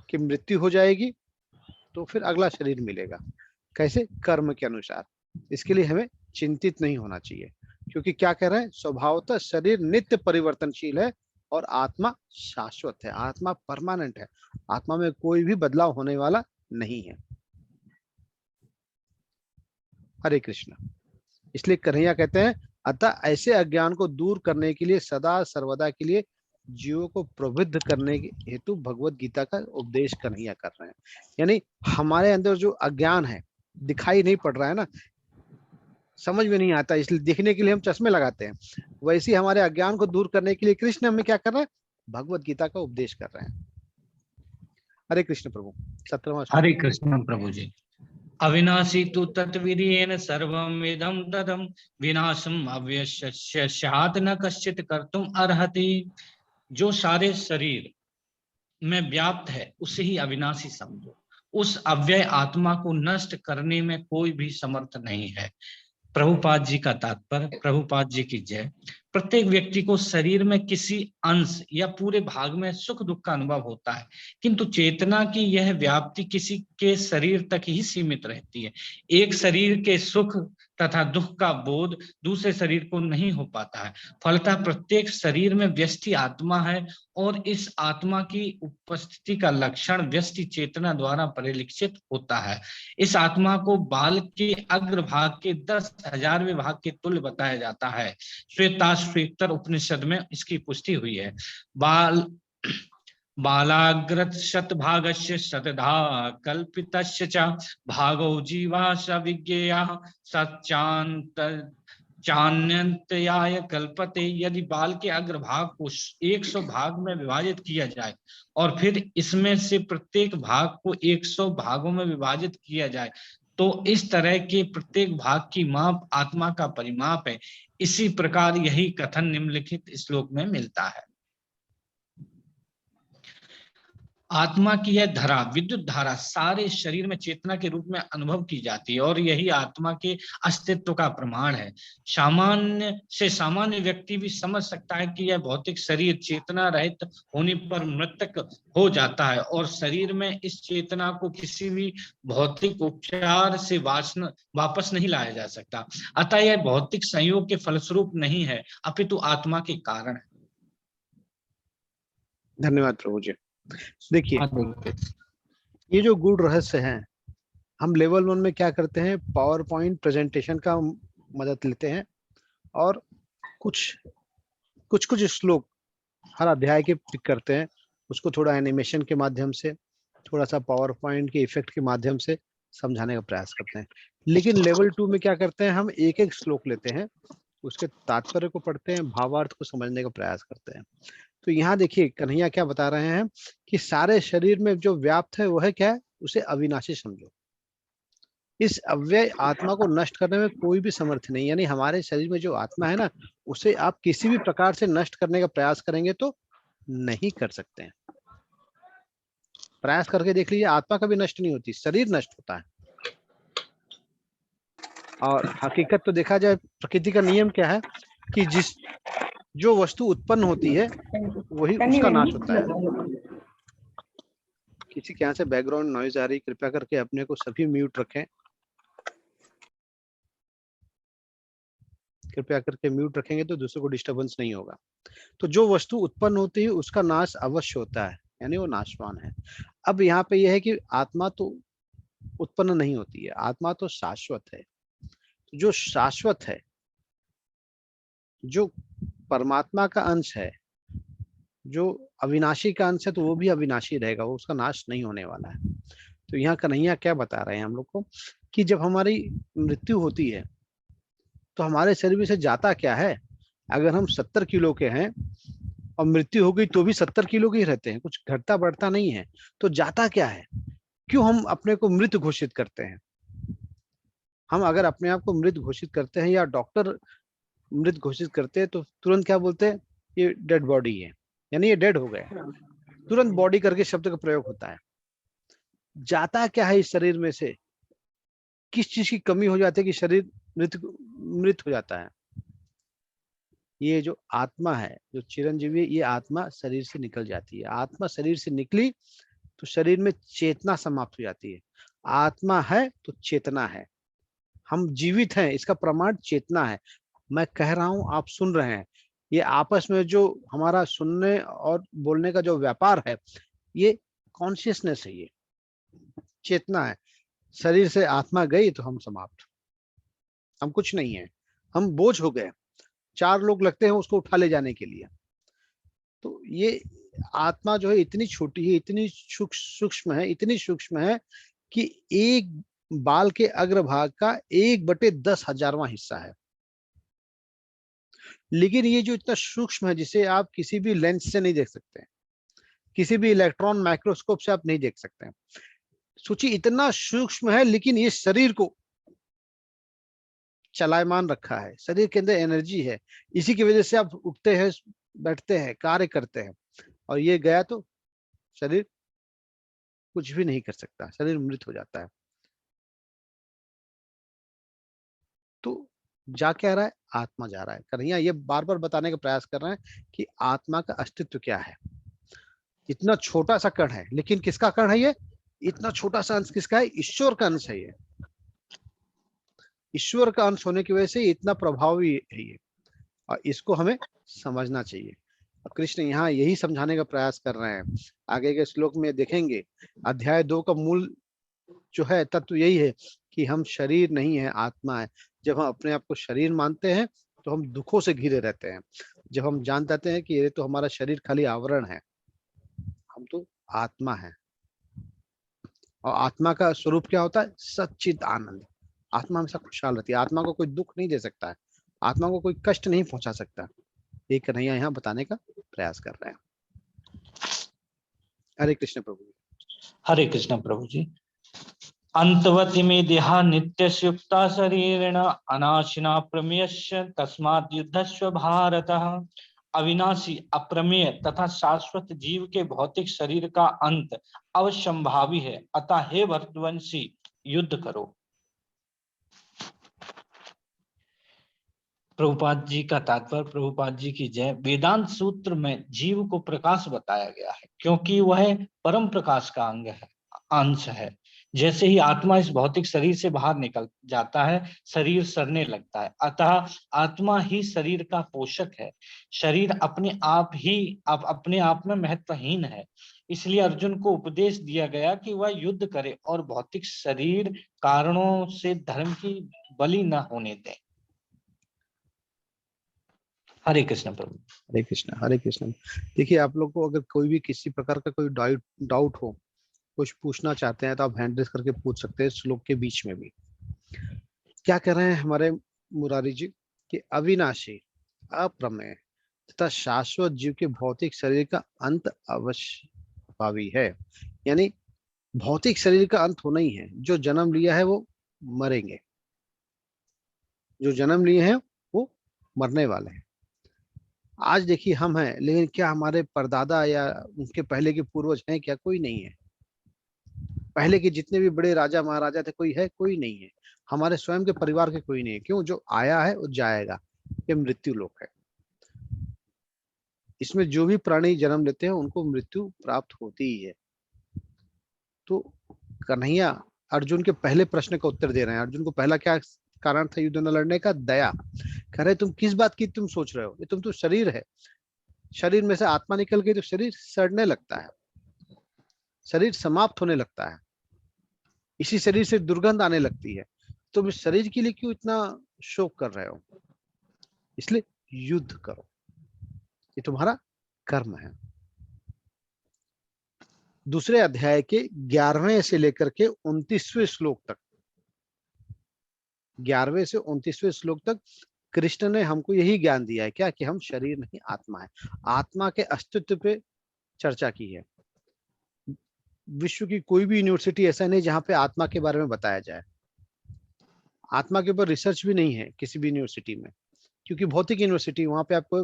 की मृत्यु हो जाएगी, तो फिर अगला शरीर मिलेगा। कैसे? कर्म के अनुसार। इसके लिए हमें चिंतित नहीं होना चाहिए, क्योंकि क्या कह रहे हैं, स्वभावतः शरीर नित्य परिवर्तनशील है और आत्मा शाश्वत है, आत्मा परमानेंट है, आत्मा में कोई भी बदलाव होने वाला नहीं है। हरे कृष्ण। इसलिए कन्हैया कहते हैं, अतः ऐसे अज्ञान को दूर करने के लिए सदा सर्वदा के लिए जीवों को प्रबुद्ध करने के हेतु भगवत गीता का उपदेश कन्हैया कर रहे हैं। यानी हमारे अंदर जो अज्ञान है, दिखाई नहीं पड़ रहा है ना, समझ में नहीं आता, इसलिए देखने के लिए हम चश्मे लगाते हैं। वैसे ही हमारे अज्ञान को दूर करने के लिए कृष्ण हमें क्या कर रहे हैं, भगवत गीता का उपदेश कर रहे हैं। हरे कृष्ण प्रभु। 17वां श्लोक। हरे कृष्ण प्रभु जी। अविनाशी तु तत्वीर्येण सर्वं इदं तदं विनाशम अव्यश्य स्यात् न कश्चित् कर्तुम अर्हति। जो सारे शरीर में व्याप्त है उसे ही अविनाशी समझो, उस अव्यय आत्मा को नष्ट करने में कोई भी समर्थ नहीं है। प्रभुपाद जी का तात्पर्य, प्रभुपाद जी की जय। प्रत्येक व्यक्ति को शरीर में किसी अंश या पूरे भाग में सुख दुख का अनुभव होता है, किंतु चेतना की यह व्याप्ति किसी के शरीर तक ही सीमित रहती है। एक शरीर के सुख तथा दुख का बोध दूसरे शरीर को नहीं हो पाता है। फलतः प्रत्येक शरीर में व्यष्टि आत्मा है और इस आत्मा की उपस्थिति का लक्षण व्यष्टि चेतना द्वारा परिलक्षित होता है। इस आत्मा को बाल के अग्रभाग के 10,000वें भाग के तुल्य बताया जाता है। श्वेताश्वेतर उपनिषद में इसकी पुष्टि हुई है। बालाग्रत शतभागस्य शतधा कल्पितस्य च भागो जीवा स विज्ञेयः सच्चान्त चान्यंतयाय कल्पते। यदि बाल के अग्रभाग को 100 भाग में विभाजित किया जाए और फिर इसमें से प्रत्येक भाग को 100 भागों में विभाजित किया जाए, तो इस तरह के प्रत्येक भाग की माप आत्मा का परिमाप है। इसी प्रकार यही कथन निम्नलिखित श्लोक में मिलता है। आत्मा की यह धारा, विद्युत धारा, सारे शरीर में चेतना के रूप में अनुभव की जाती है और यही आत्मा के अस्तित्व का प्रमाण है। सामान्य से सामान्य व्यक्ति भी समझ सकता है कि यह भौतिक शरीर चेतना रहित होने पर मृतक हो जाता है और शरीर में इस चेतना को किसी भी भौतिक उपचार से वापस नहीं लाया जा सकता। अतः यह भौतिक संयोग के फलस्वरूप नहीं है, अपितु आत्मा के कारण है। धन्यवाद प्रभु जी। देखिए, ये जो गूढ़ रहस्य है, हम लेवल 1 में क्या करते हैं, पावर पॉइंट प्रेजेंटेशन का मदद लेते हैं और कुछ श्लोक हर अध्याय के पिक करते हैं, उसको थोड़ा एनिमेशन के माध्यम से, थोड़ा सा पावर पॉइंट के इफेक्ट के माध्यम से समझाने का प्रयास करते हैं। लेकिन लेवल 2 में क्या करते हैं, हम एक एक श्लोक लेते हैं, उसके तात्पर्य को पढ़ते हैं, भावार्थ को समझने का प्रयास करते हैं। तो यहाँ देखिए कन्हैया क्या बता रहे हैं कि सारे शरीर में जो व्याप्त है वो है क्या है, उसे अविनाशी समझो। इस अव्यय आत्मा को नष्ट करने में कोई भी समर्थ नहीं, यानी हमारे शरीर में जो आत्मा है ना, उसे आप किसी भी प्रकार से नष्ट करने का प्रयास करेंगे तो नहीं कर सकते हैं। प्रयास करके देख लीजिए, आत्मा कभी नष्ट नहीं होती, शरीर नष्ट होता है। और हकीकत तो देखा जाए, प्रकृति का नियम क्या है कि जो वस्तु उत्पन्न होती है वही उसका नाश होता है। किसी के यहाँ से बैकग्राउंड नॉइज आ रही, कृपया करके अपने को सभी म्यूट रखें, कृपया करके म्यूट रखेंगे तो दूसरों को डिस्टरबेंस नहीं होगा। तो जो वस्तु उत्पन्न होती है उसका नाश अवश्य होता है, यानी वो नाशवान है। अब यहाँ पे यह है कि आत्मा तो उत्पन्न नहीं होती है, आत्मा तो शाश्वत है। जो शाश्वत है, जो परमात्मा का अंश है, जो अविनाशी का अंश है, तो वो भी अविनाशी रहेगा, वो उसका नाश नहीं होने वाला है। तो यहाँ कन्हैया क्या बता रहे हैं हम लोग को कि जब हमारी मृत्यु होती है तो हमारे शरीर में से जाता क्या है। अगर हम 70 किलो के हैं और मृत्यु हो गई तो भी 70 किलो के ही रहते हैं, कुछ घटता बढ़ता नहीं है। तो जाता क्या है, क्यों हम अपने को मृत घोषित करते हैं। हम अगर अपने आप को मृत घोषित करते हैं या डॉक्टर मृत घोषित करते हैं तो तुरंत क्या बोलते हैं, ये डेड बॉडी है, यानी ये डेड हो गए। तुरंत बॉडी करके शब्द का प्रयोग होता है। जाता क्या है इस शरीर में से, किस चीज की कमी हो जाती है कि शरीर मृत हो जाता है। ये जो आत्मा है, जो चिरंजीवी, ये आत्मा शरीर से निकल जाती है। आत्मा शरीर से निकली तो शरीर में चेतना समाप्त हो जाती है। आत्मा है तो चेतना है, हम जीवित हैं, इसका प्रमाण चेतना है। मैं कह रहा हूं, आप सुन रहे हैं। ये आपस में जो हमारा सुनने और बोलने का जो व्यापार है, ये कॉन्शियसनेस है, ये चेतना है। शरीर से आत्मा गई तो हम समाप्त, हम कुछ नहीं है, हम बोझ हो गए। 4 लोग लगते हैं उसको उठा ले जाने के लिए। तो ये आत्मा जो है इतनी छोटी है, इतनी सूक्ष्म है, इतनी सूक्ष्म है कि एक बाल के अग्रभाग का 1/10,000वां हिस्सा है। लेकिन ये जो इतना सूक्ष्म है, जिसे आप किसी भी लेंस से नहीं देख सकते, किसी भी इलेक्ट्रॉन माइक्रोस्कोप से आप नहीं देख सकते। सोचिए इतना सूक्ष्म है, लेकिन ये शरीर को चलायमान रखा है। शरीर के अंदर एनर्जी है, इसी की वजह से आप उठते हैं, बैठते हैं, कार्य करते हैं। और ये गया तो शरीर कुछ भी नहीं कर सकता, शरीर मृत हो जाता है। तो जा क्या रहा है, आत्मा जा रहा है। कन्हैया ये बार बार बताने का प्रयास कर रहे हैं कि आत्मा का अस्तित्व क्या है। इतना छोटा सा कण है, लेकिन किसका कण है ये, इतना छोटा सा अंश किसका है, ईश्वर का अंश है ये। ईश्वर का अंश होने की वजह से इतना प्रभावी है ये, और इसको हमें समझना चाहिए। कृष्ण यहाँ यही समझाने का प्रयास कर रहे हैं। आगे के श्लोक में देखेंगे, अध्याय 2 का मूल जो है तत्व यही है कि हम शरीर नहीं है, आत्मा है। जब हम अपने आप को शरीर मानते हैं तो हम दुखों से घिरे रहते हैं। जब हम जान जाते हैं कि ये तो हमारा शरीर खाली आवरण है, हम तो आत्मा है। और आत्मा का स्वरूप क्या होता है, सच्चिद आनंद। आत्मा हमेशा खुशहाल रहती है, आत्मा को कोई दुख नहीं दे सकता है, आत्मा को कोई कष्ट नहीं पहुंचा सकता। ये कन्हैया यहाँ बताने का प्रयास कर रहे हैं। हरे कृष्ण प्रभु। हरे कृष्ण प्रभु जी। अंतवति में देहा नित्यस्युक्ता शरीरेण अनाशिना प्रमेयस्य तस्मात् युद्धस्व भारतः। अविनाशी, अप्रमेय तथा शाश्वत जीव के भौतिक शरीर का अंत अवश्यंभावी है, अतः हे भरतवंशी युद्ध करो। प्रभुपाद जी का तात्पर्य, प्रभुपाद जी की जय। वेदांत सूत्र में जीव को प्रकाश बताया गया है, क्योंकि वह परम प्रकाश का अंग है, अंश है। जैसे ही आत्मा इस भौतिक शरीर से बाहर निकल जाता है, शरीर सड़ने लगता है, अतः आत्मा ही शरीर का पोषक है। शरीर अपने आप में महत्वहीन है। इसलिए अर्जुन को उपदेश दिया गया कि वह युद्ध करे और भौतिक शरीर कारणों से धर्म की बलि न होने दे। हरे कृष्ण प्रभु। हरे कृष्ण, हरे कृष्ण। देखिए, आप लोग को अगर कोई भी किसी प्रकार का कोई डाउट हो, कुछ पूछना चाहते हैं, तो आप हैंड रेस करके पूछ सकते हैं श्लोक के बीच में भी। क्या कह रहे हैं हमारे मुरारी जी कि अविनाशी, अप्रमेय तथा शाश्वत जीव के भौतिक शरीर का अंत अवश्यभावी है। यानी भौतिक शरीर का अंत होना ही है। जो जन्म लिया है वो मरेंगे, जो जन्म लिए हैं वो मरने वाले हैं। आज देखिए हम हैं, लेकिन क्या हमारे परदादा या उनके पहले के पूर्वज हैं? क्या? कोई नहीं है। पहले के जितने भी बड़े राजा महाराजा थे, कोई है? कोई नहीं है। हमारे स्वयं के परिवार के कोई नहीं है। क्यों? जो आया है वो जाएगा, ये मृत्यु लोक है। इसमें जो भी प्राणी जन्म लेते हैं उनको मृत्यु प्राप्त होती ही है। तो कन्हैया अर्जुन के पहले प्रश्न का उत्तर दे रहे हैं। अर्जुन को पहला क्या कारण था युद्ध न लड़ने का? दया। कह रहे तुम किस बात की तुम सोच रहे हो? ये तुम तो शरीर है, शरीर में से आत्मा निकल गई तो शरीर सड़ने लगता है, शरीर समाप्त होने लगता है, इसी शरीर से दुर्गंध आने लगती है। तुम इस शरीर के लिए क्यों इतना शोक कर रहे हो? इसलिए युद्ध करो, ये तुम्हारा कर्म है। दूसरे अध्याय के 11वें से लेकर के 29वें श्लोक तक, 11वें से 29वें श्लोक तक कृष्ण ने हमको यही ज्ञान दिया है। क्या? कि हम शरीर नहीं, आत्मा है। आत्मा के अस्तित्व पे चर्चा की है। विश्व की कोई भी यूनिवर्सिटी ऐसा नहीं जहां पे आत्मा के बारे में बताया जाए। आत्मा के ऊपर रिसर्च भी नहीं है किसी भी यूनिवर्सिटी में, क्योंकि भौतिक यूनिवर्सिटी, वहां पे आपको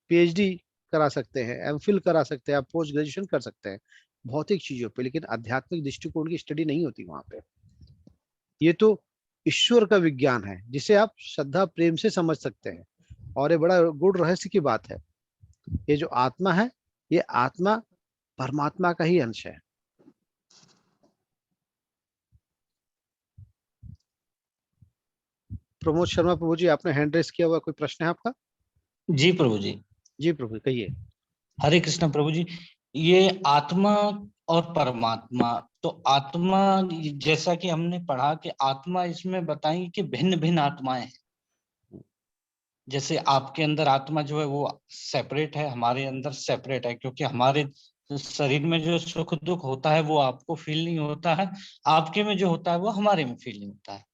पीएचडी करा सकते हैं, एमफिल करा सकते हैं, आप पोस्ट ग्रेजुएशन कर सकते हैं भौतिक चीजों पे, लेकिन आध्यात्मिक दृष्टिकोण की स्टडी नहीं होती वहां पे। ये तो ईश्वर का विज्ञान है जिसे आप श्रद्धा प्रेम से समझ सकते हैं, और ये बड़ा गुड़ रहस्य की बात है। ये जो आत्मा है, ये आत्मा परमात्मा का ही अंश है। प्रमोद शर्मा प्रभु जी, आपने हैंड रेस किया हुआ, कोई प्रश्न है आपका? जी प्रभु जी। जी प्रभु कहिए। हरे कृष्ण प्रभु जी। ये आत्मा और परमात्मा, तो आत्मा जैसा कि हमने पढ़ा कि आत्मा इसमें बताएंगे कि भिन्न भिन्न आत्माएं हैं। जैसे आपके अंदर आत्मा जो है वो सेपरेट है, हमारे अंदर सेपरेट है, क्योंकि हमारे शरीर में जो सुख दुख होता है वो आपको फील नहीं होता है, आपके में जो होता है वो हमारे में फील नहीं होता है।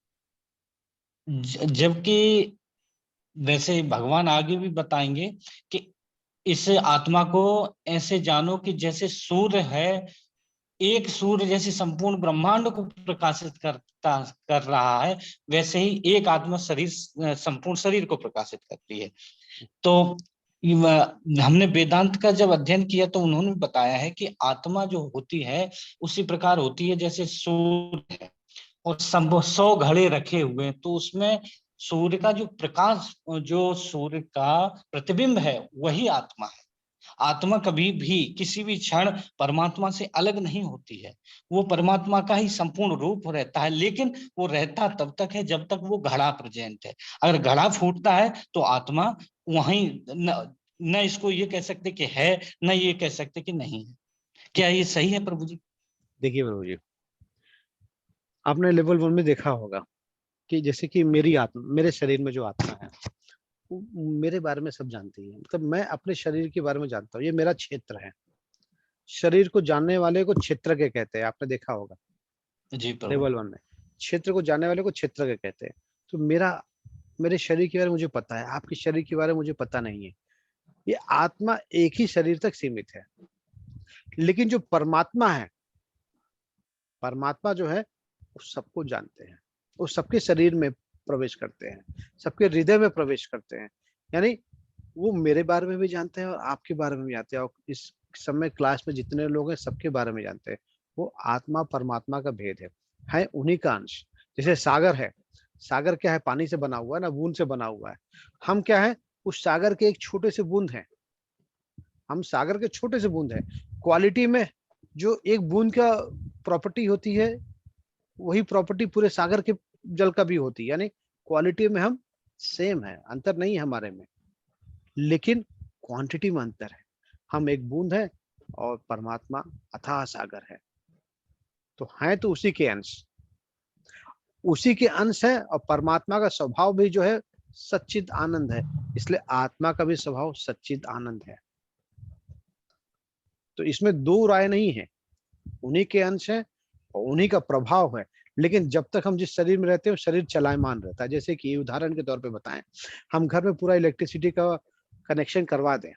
जबकि वैसे भगवान आगे भी बताएंगे कि इस आत्मा को ऐसे जानो कि जैसे सूर्य है, एक सूर्य जैसे संपूर्ण ब्रह्मांड को प्रकाशित कर रहा है, वैसे ही एक आत्मा शरीर संपूर्ण शरीर को प्रकाशित करती है। तो हमने वेदांत का जब अध्ययन किया तो उन्होंने बताया है कि आत्मा जो होती है उसी प्रकार होती है जैसे सूर्य है और 100 घड़े रखे हुए हैं, तो उसमें सूर्य का जो प्रकाश, जो सूर्य का प्रतिबिंब है वही आत्मा है। आत्मा कभी भी किसी भी क्षण परमात्मा से अलग नहीं होती है, वो परमात्मा का ही संपूर्ण रूप रहता है, लेकिन वो रहता तब तक है जब तक वो घड़ा प्रेजेंट है। अगर घड़ा फूटता है तो आत्मा वहीं न इसको ये कह सकते कि है, न ये कह सकते कि नहीं है। क्या ये सही है प्रभु जी? देखिए प्रभु जी, आपने लेवल 1 में देखा होगा कि जैसे कि मेरी आत्मा, मेरे शरीर में जो आत्मा है वो मेरे बारे में सब जानती है। मतलब मैं अपने शरीर के बारे में जानता हूँ, ये मेरा क्षेत्र है। शरीर को जानने वाले को क्षेत्र के कहते हैं, आपने देखा होगा जी प्रभु। लेवल 1 में। क्षेत्र को जानने वाले को क्षेत्र के कहते हैं। तो मेरे शरीर के बारे में मुझे पता है, आपके शरीर के बारे में मुझे पता नहीं है। ये आत्मा एक ही शरीर तक सीमित है। लेकिन जो परमात्मा है, परमात्मा जो है वो सबको जानते हैं, वो सबके शरीर में प्रवेश करते हैं, सबके हृदय में प्रवेश करते हैं। यानी वो मेरे बारे में भी जानते हैं और आपके बारे में भी जानते हैं, और इस समय क्लास में जितने लोग हैं सबके बारे में जानते हैं। वो आत्मा परमात्मा का भेद है उन्हीं का अंश। जैसे सागर है, सागर क्या है? पानी से बना हुआ है ना, बूंद से बना हुआ है। हम क्या है? उस सागर के एक छोटे से बूंद है। हम सागर के छोटे से बूंद है। क्वालिटी में जो एक बूंद का प्रॉपर्टी होती है, वही प्रॉपर्टी पूरे सागर के जल का भी होती है। यानी क्वालिटी में हम सेम है, अंतर नहीं है हमारे में, लेकिन क्वांटिटी में अंतर है। हम एक बूंद है और परमात्मा अथाह सागर है। तो हैं तो उसी के अंश, उसी के अंश है। और परमात्मा का स्वभाव भी जो है सच्चिद आनंद है, इसलिए आत्मा का भी स्वभाव सच्चिद आनंद है। तो इसमें दो राय नहीं है, उन्हीं के अंश है और उन्हीं का प्रभाव है। लेकिन जब तक हम जिस शरीर में रहते हैं शरीर चलायमान रहता है। जैसे कि उदाहरण के तौर पे बताएं, हम घर में पूरा इलेक्ट्रिसिटी का कनेक्शन करवा दें,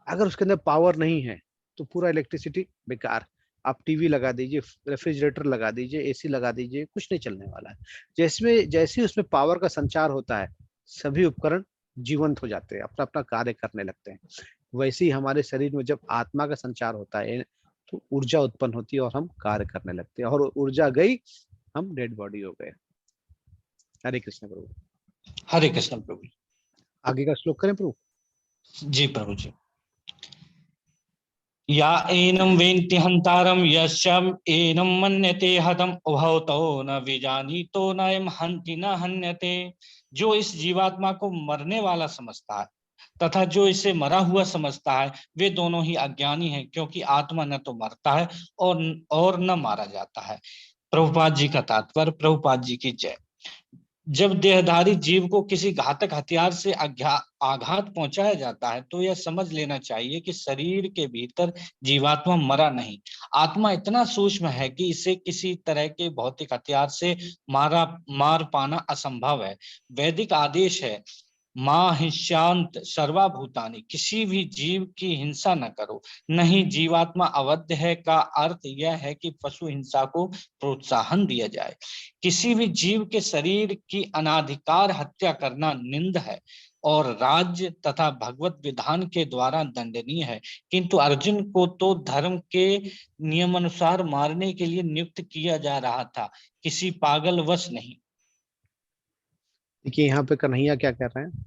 अगर उसके अंदर पावर नहीं है तो पूरा इलेक्ट्रिसिटी बेकार। आप टीवी लगा दीजिए, रेफ्रिजरेटर लगा दीजिए, एसी लगा दीजिए, कुछ नहीं चलने वाला है। जैसे उसमें पावर का संचार होता है, सभी उपकरण जीवंत हो जाते हैं, अपना अपना कार्य करने लगते हैं। वैसे ही हमारे शरीर में जब आत्मा का संचार होता है तो ऊर्जा उत्पन्न होती है और हम कार्य करने लगते हैं, और ऊर्जा गई, हम डेड बॉडी हो गए। हरे कृष्ण प्रभु। हरे कृष्ण प्रभु। आगे का श्लोक करें प्रभु। जी प्रभु जी। या एनम वेन्ति हंतारम यशम एनम मन्यते हतम उभौ तो न विजानीतो नयम हंति न हन्यते। जो इस जीवात्मा को मरने वाला समझता है तथा जो इसे मरा हुआ समझता है, वे दोनों ही अज्ञानी हैं, क्योंकि आत्मा न तो मरता है और न मारा जाता है। प्रभुपाद जी का तात्पर्य। प्रभुपाद जी की जय। जब देहधारी जीव को किसी घातक हथियार से आघात पहुंचाया जाता है तो यह समझ लेना चाहिए कि शरीर के भीतर जीवात्मा मरा नहीं। आत्मा इतना सूक्ष्म है कि इसे किसी तरह के भौतिक हथियार से मार पाना असंभव है। वैदिक आदेश है, मां हिंसांत सर्वाभूतानि, किसी भी जीव की हिंसा न करो। नहीं जीवात्मा अवध्य है का अर्थ यह है कि पशु हिंसा को प्रोत्साहन दिया जाए। किसी भी जीव के शरीर की अनाधिकार हत्या करना निंद है और राज्य तथा भगवत विधान के द्वारा दंडनीय है। किंतु अर्जुन को तो धर्म के नियमानुसार मारने के लिए नियुक्त किया जा रहा था, किसी पागलवश नहीं। देखिए यहाँ पे कन्हैया क्या कह रहे हैं,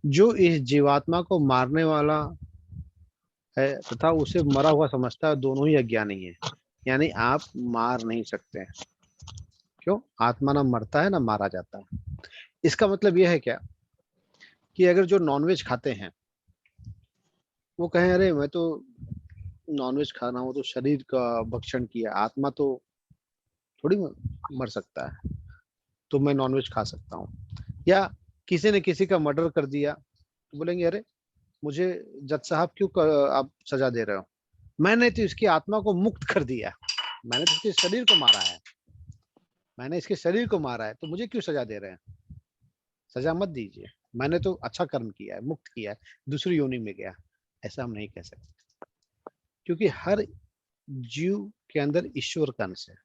जो इस जीवात्मा को मारने वाला है तथा उसे मरा हुआ समझता है, दोनों ही अज्ञानी है। यानी आप मार नहीं सकते हैं। क्यों? आत्मा ना मरता है ना मारा जाता है। इसका मतलब यह है क्या कि अगर जो नॉनवेज खाते हैं वो कहें अरे मैं तो नॉनवेज खा रहा हूँ तो शरीर का भक्षण किया, आत्मा तो थोड़ी मर सकता है, तो मैं नॉनवेज खा सकता हूँ। या किसी ने किसी का मर्डर कर दिया तो बोलेंगे अरे मुझे जज साहब क्यों आप सजा दे रहे हो, मैंने तो इसकी आत्मा को मुक्त कर दिया, मैंने तो इसके शरीर को मारा है, मैंने इसके शरीर को मारा है, तो मुझे क्यों सजा दे रहे हैं? सजा मत दीजिए, मैंने तो अच्छा कर्म किया है, मुक्त किया है, दूसरी योनि में गया। ऐसा हम नहीं कह सकते, क्योंकि हर जीव के अंदर ईश्वर का अंश है,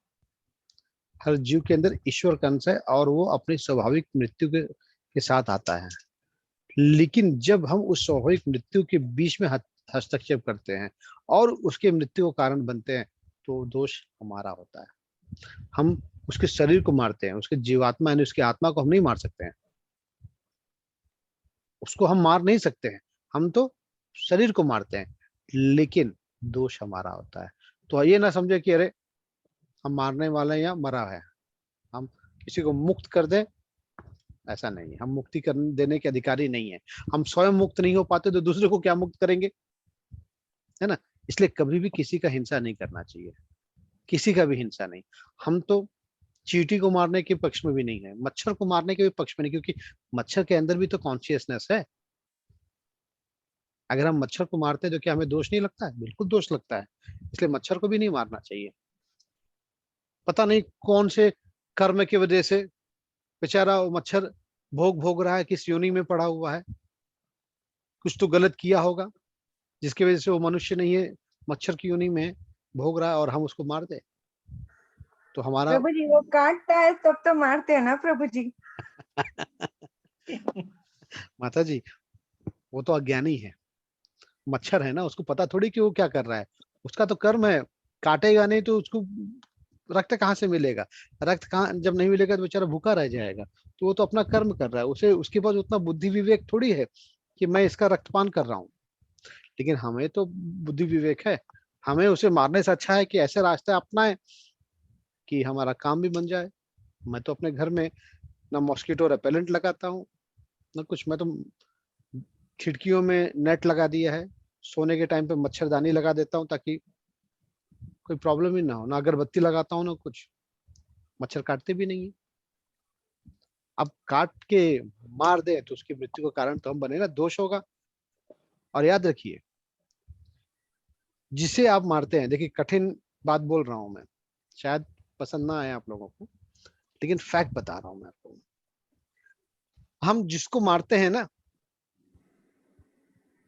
हर जीव के अंदर ईश्वर का अंश है और वो अपनी स्वाभाविक मृत्यु के साथ आता है। लेकिन जब हम उस स्वाभाविक मृत्यु के बीच में हस्तक्षेप करते हैं और उसके मृत्यु का कारण बनते हैं तो दोष हमारा होता है। हम उसके शरीर को मारते हैं, उसके जीवात्मा यानी उसकी आत्मा को हम नहीं मार सकते हैं, उसको हम मार नहीं सकते हैं, हम तो शरीर को मारते हैं, लेकिन दोष हमारा होता है। तो ये ना समझे कि अरे हम मारने वाले या मरा है, हम किसी को मुक्त कर दें, ऐसा नहीं है। हम मुक्ति करने देने के अधिकारी नहीं है। हम स्वयं मुक्त नहीं हो पाते तो दूसरे को क्या मुक्त करेंगे, है ना? इसलिए कभी भी किसी का हिंसा नहीं करना चाहिए, किसी का भी हिंसा नहीं। हम तो चींटी को मारने के पक्ष में भी नहीं है, मच्छर को मारने के भी पक्ष में नहीं, क्योंकि मच्छर के अंदर भी तो कॉन्शियसनेस है। अगर हम मच्छर को मारते हैं तो क्या हमें दोष नहीं लगता है? बिल्कुल दोष लगता है। इसलिए मच्छर को भी नहीं मारना चाहिए। पता नहीं कौन से कर्म की वजह से बेचारा वो मच्छर भोग रहा है, किस योनि में पड़ा हुआ है, कुछ तो गलत किया होगा जिसकी वजह से वो मनुष्य नहीं है, मच्छर की योनि में भोग रहा है और हम उसको मार दे तो हमारा प्रभु जी वो काटता है तब तो मारते हैं ना प्रभु जी। माता जी वो तो अज्ञानी है, मच्छर है ना, उसको पता थोड़ी कि वो क्या कर रहा है, उसका तो कर्म है, काटेगा नहीं तो उसको रक्त कहाँ से मिलेगा, रक्त कहाँ जब नहीं मिलेगा तो बेचारा भूखा रह जाएगा। तो वो तो अपना कर्म कर रहा है, उसे उसके पास उतना बुद्धि विवेक थोड़ी है कि मैं इसका रक्तपान कर रहा हूँ। लेकिन हमें तो बुद्धि विवेक है, हमें उसे मारने से अच्छा है कि ऐसे रास्ते अपनाएं कि हमारा काम भी बन जाए। मैं तो अपने घर में ना मॉस्किटो रेपेलेंट लगाता हूँ ना कुछ, मैं तो खिड़कियों में नेट लगा दिया है, सोने के टाइम पे मच्छरदानी लगा देता हूँ ताकि कोई प्रॉब्लम ही ना हो, ना अगरबत्ती लगाता हूँ ना कुछ, मच्छर काटते भी नहीं है। अब काट के मार दे तो उसकी मृत्यु का कारण तो हम बने ना, दोष होगा। और याद रखिए जिसे आप मारते हैं, देखिए कठिन बात बोल रहा हूं मैं, शायद पसंद ना आए आप लोगों को, लेकिन फैक्ट बता रहा हूं मैं आपको। हम जिसको मारते हैं ना,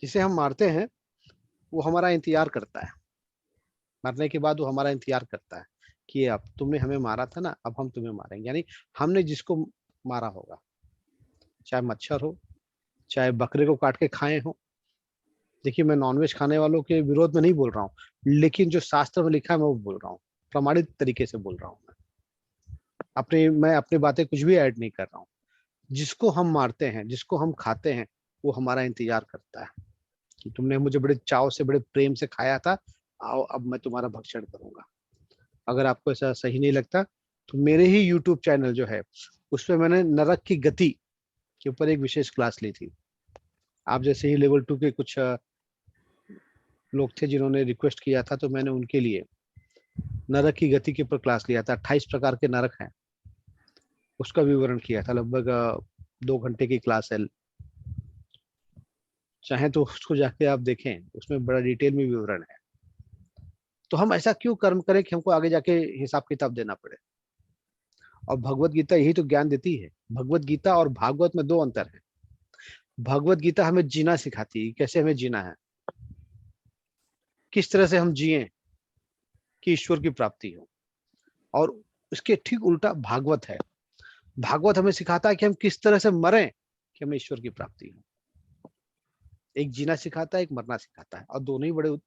जिसे हम मारते हैं वो हमारा इंतजार करता है, मरने के बाद वो हमारा इंतजार करता है कि अब तुमने हमें मारा था ना, अब हम तुम्हें मारेंगे। यानी हमने जिसको मारा होगा, चाहे मच्छर हो, चाहे बकरे को काट के खाए हो। देखिए, मैं नॉनवेज खाने वालों के विरोध में नहीं बोल रहा हूँ, लेकिन जो शास्त्र में लिखा है मैं वो बोल रहा हूँ, प्रमाणित तरीके से बोल रहा हूँ। मैं अपनी बातें कुछ भी ऐड नहीं कर रहा हूँ। जिसको हम मारते हैं, जिसको हम खाते हैं, वो हमारा इंतजार करता है कि तुमने मुझे बड़े चाव से, बड़े प्रेम से खाया था, आओ अब मैं तुम्हारा भक्षण करूंगा। अगर आपको ऐसा सही नहीं लगता तो मेरे ही YouTube चैनल जो है उसमें मैंने नरक की गति के ऊपर एक विशेष क्लास ली थी। आप जैसे ही लेवल 2 के कुछ लोग थे जिन्होंने रिक्वेस्ट किया था, तो मैंने उनके लिए नरक की गति के ऊपर क्लास लिया था। 28 प्रकार के नरक हैं, उसका विवरण किया था। लगभग 2 घंटे की क्लास है। चाहे तो उसको जाके आप देखें, उसमें बड़ा डिटेल में विवरण है। तो हम ऐसा क्यों कर्म करें कि हमको आगे जाके हिसाब किताब देना पड़े? और भगवत गीता यही तो ज्ञान देती है। भगवत गीता और भागवत में 2 अंतर है। भगवत गीता हमें जीना सिखाती है, कैसे हमें जीना है, किस तरह से हम जिए कि ईश्वर की प्राप्ति हो। और उसके ठीक उल्टा भागवत है। भागवत हमें सिखाता है कि हम किस तरह से मरें कि हमें ईश्वर की प्राप्ति हो। एक जीना सिखाता है, एक मरना सिखाता है, और दोनों ही बड़े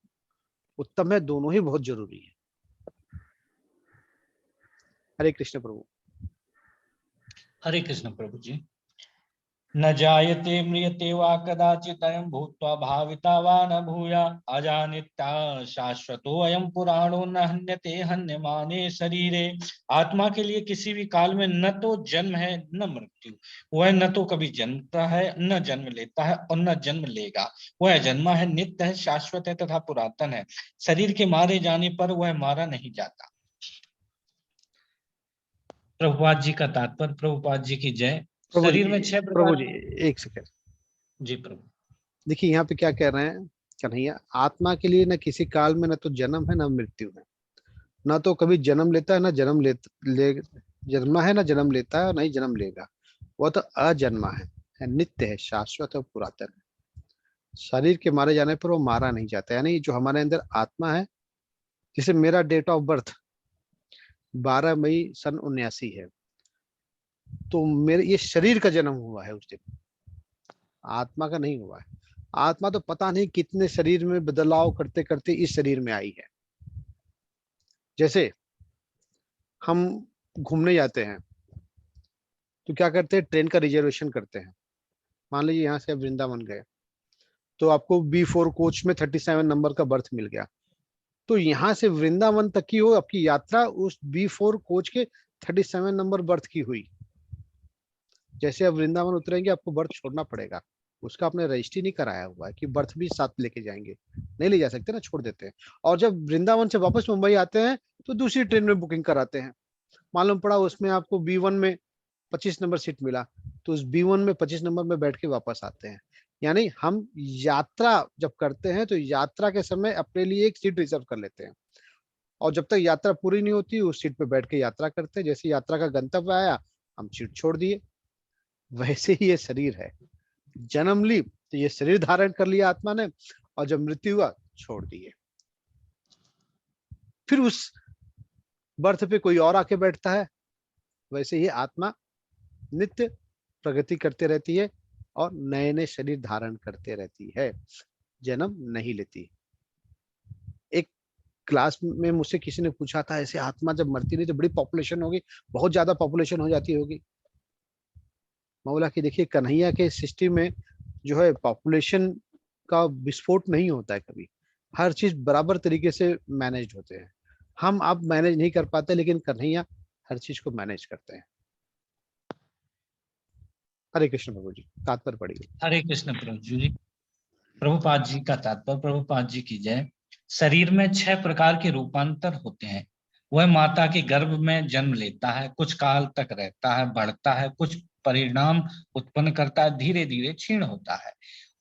उत्तम है, दोनों ही बहुत जरूरी है। हरे कृष्ण प्रभु। हरे कृष्ण प्रभु जी। न जायते म्रियते वा कदाचित् अयं भूत्वा भाविता वा न भूया अजानित्या शाश्वतो अयं पुराणो न हन्यते हन्यमाने शरीरे। आत्मा के लिए किसी भी काल में न तो जन्म है न मृत्यु। वह न तो कभी जन्मता है न जन्म लेता है और न जन्म लेगा। वह जन्मा है, नित्य है, शाश्वत है तथा पुरातन है। शरीर के मारे जाने पर वह मारा नहीं जाता। प्रभुपाद जी का तात्पर्य। प्रभुपाद जी की जय। शरीर में 6 प्रभु प्रकार। जी एक सेकंड। जी प्रभु। देखिए यहाँ पे क्या कह रहे हैं कन्हैया, आत्मा के लिए न किसी काल में न तो जन्म है न मृत्यु है। न तो कभी जन्म लेता है, न जन्म जन्मा है, न जन्म लेता है और न ही जन्म लेगा। वह तो अजन्मा है, नित्य है, शाश्वत और पुरातन है। शरीर के मारे जाने पर वो मारा नहीं जाता। यानी जो हमारे अंदर आत्मा है, जैसे मेरा डेट ऑफ बर्थ 12 मई सन 79 है, तो मेरे ये शरीर का जन्म हुआ है उस दिन, आत्मा का नहीं हुआ है। आत्मा तो पता नहीं कितने शरीर में बदलाव करते करते इस शरीर में आई है। जैसे हम घूमने जाते हैं तो क्या करते हैं, ट्रेन का रिजर्वेशन करते हैं। मान लीजिए यहाँ से आप वृंदावन गए, तो आपको B4 कोच में 37 नंबर का बर्थ मिल गया। तो यहाँ से वृंदावन तक की हो आपकी यात्रा उस B4 कोच के 37 नंबर बर्थ की हुई। जैसे आप वृंदावन उतरेंगे आपको बर्थ छोड़ना पड़ेगा। उसका आपने रजिस्ट्री नहीं कराया हुआ है कि बर्थ भी साथ लेके जाएंगे, नहीं ले जा सकते ना, छोड़ देते हैं। और जब वृंदावन से वापस मुंबई आते हैं तो दूसरी ट्रेन में बुकिंग कराते हैं। मालूम पड़ा उसमें आपको B1 में 25 नंबर सीट मिला, तो उस B1 में 25 नंबर में बैठ के वापस आते हैं। यानी हम यात्रा जब करते हैं तो यात्रा के समय अपने लिए एक सीट रिजर्व कर लेते हैं, और जब तक यात्रा पूरी नहीं होती उस सीट पे बैठ के यात्रा करते हैं। जैसे यात्रा का गंतव्य आया हम सीट छोड़ दिए। वैसे ही ये शरीर है, जन्म ली तो ये शरीर धारण कर लिया आत्मा ने, और जब मृत्यु हुआ छोड़ दिए। फिर उस बर्थ पे कोई और आके बैठता है। वैसे ही आत्मा नित्य प्रगति करते रहती है और नए नए शरीर धारण करते रहती है, जन्म नहीं लेती। एक क्लास में मुझसे किसी ने पूछा था, ऐसे आत्मा जब मरती नहीं तो बड़ी पॉपुलेशन होगी, बहुत ज्यादा पॉपुलेशन हो जाती होगी। मौला की देखिए, कन्हैया के सिस्टम में जो है पॉपुलेशन का विस्फोट नहीं होता है कभी। हर चीज बराबर तरीके से मैनेज होते हैं। हम आप मैनेज नहीं कर पाते, लेकिन कन्हैया हर चीज को मैनेज करते हैं। हरे कृष्ण प्रभु जी, तात्पर्य पढ़िए। हरे कृष्ण प्रभु जी। प्रभुपाद जी का तात्पर्य। प्रभुपाद जी की जय। शरीर में 6 प्रकार के रूपांतर होते हैं। वह माता के गर्भ में जन्म लेता है, कुछ काल तक रहता है, बढ़ता है, कुछ परिणाम उत्पन्न करता है, धीरे धीरे क्षीण होता है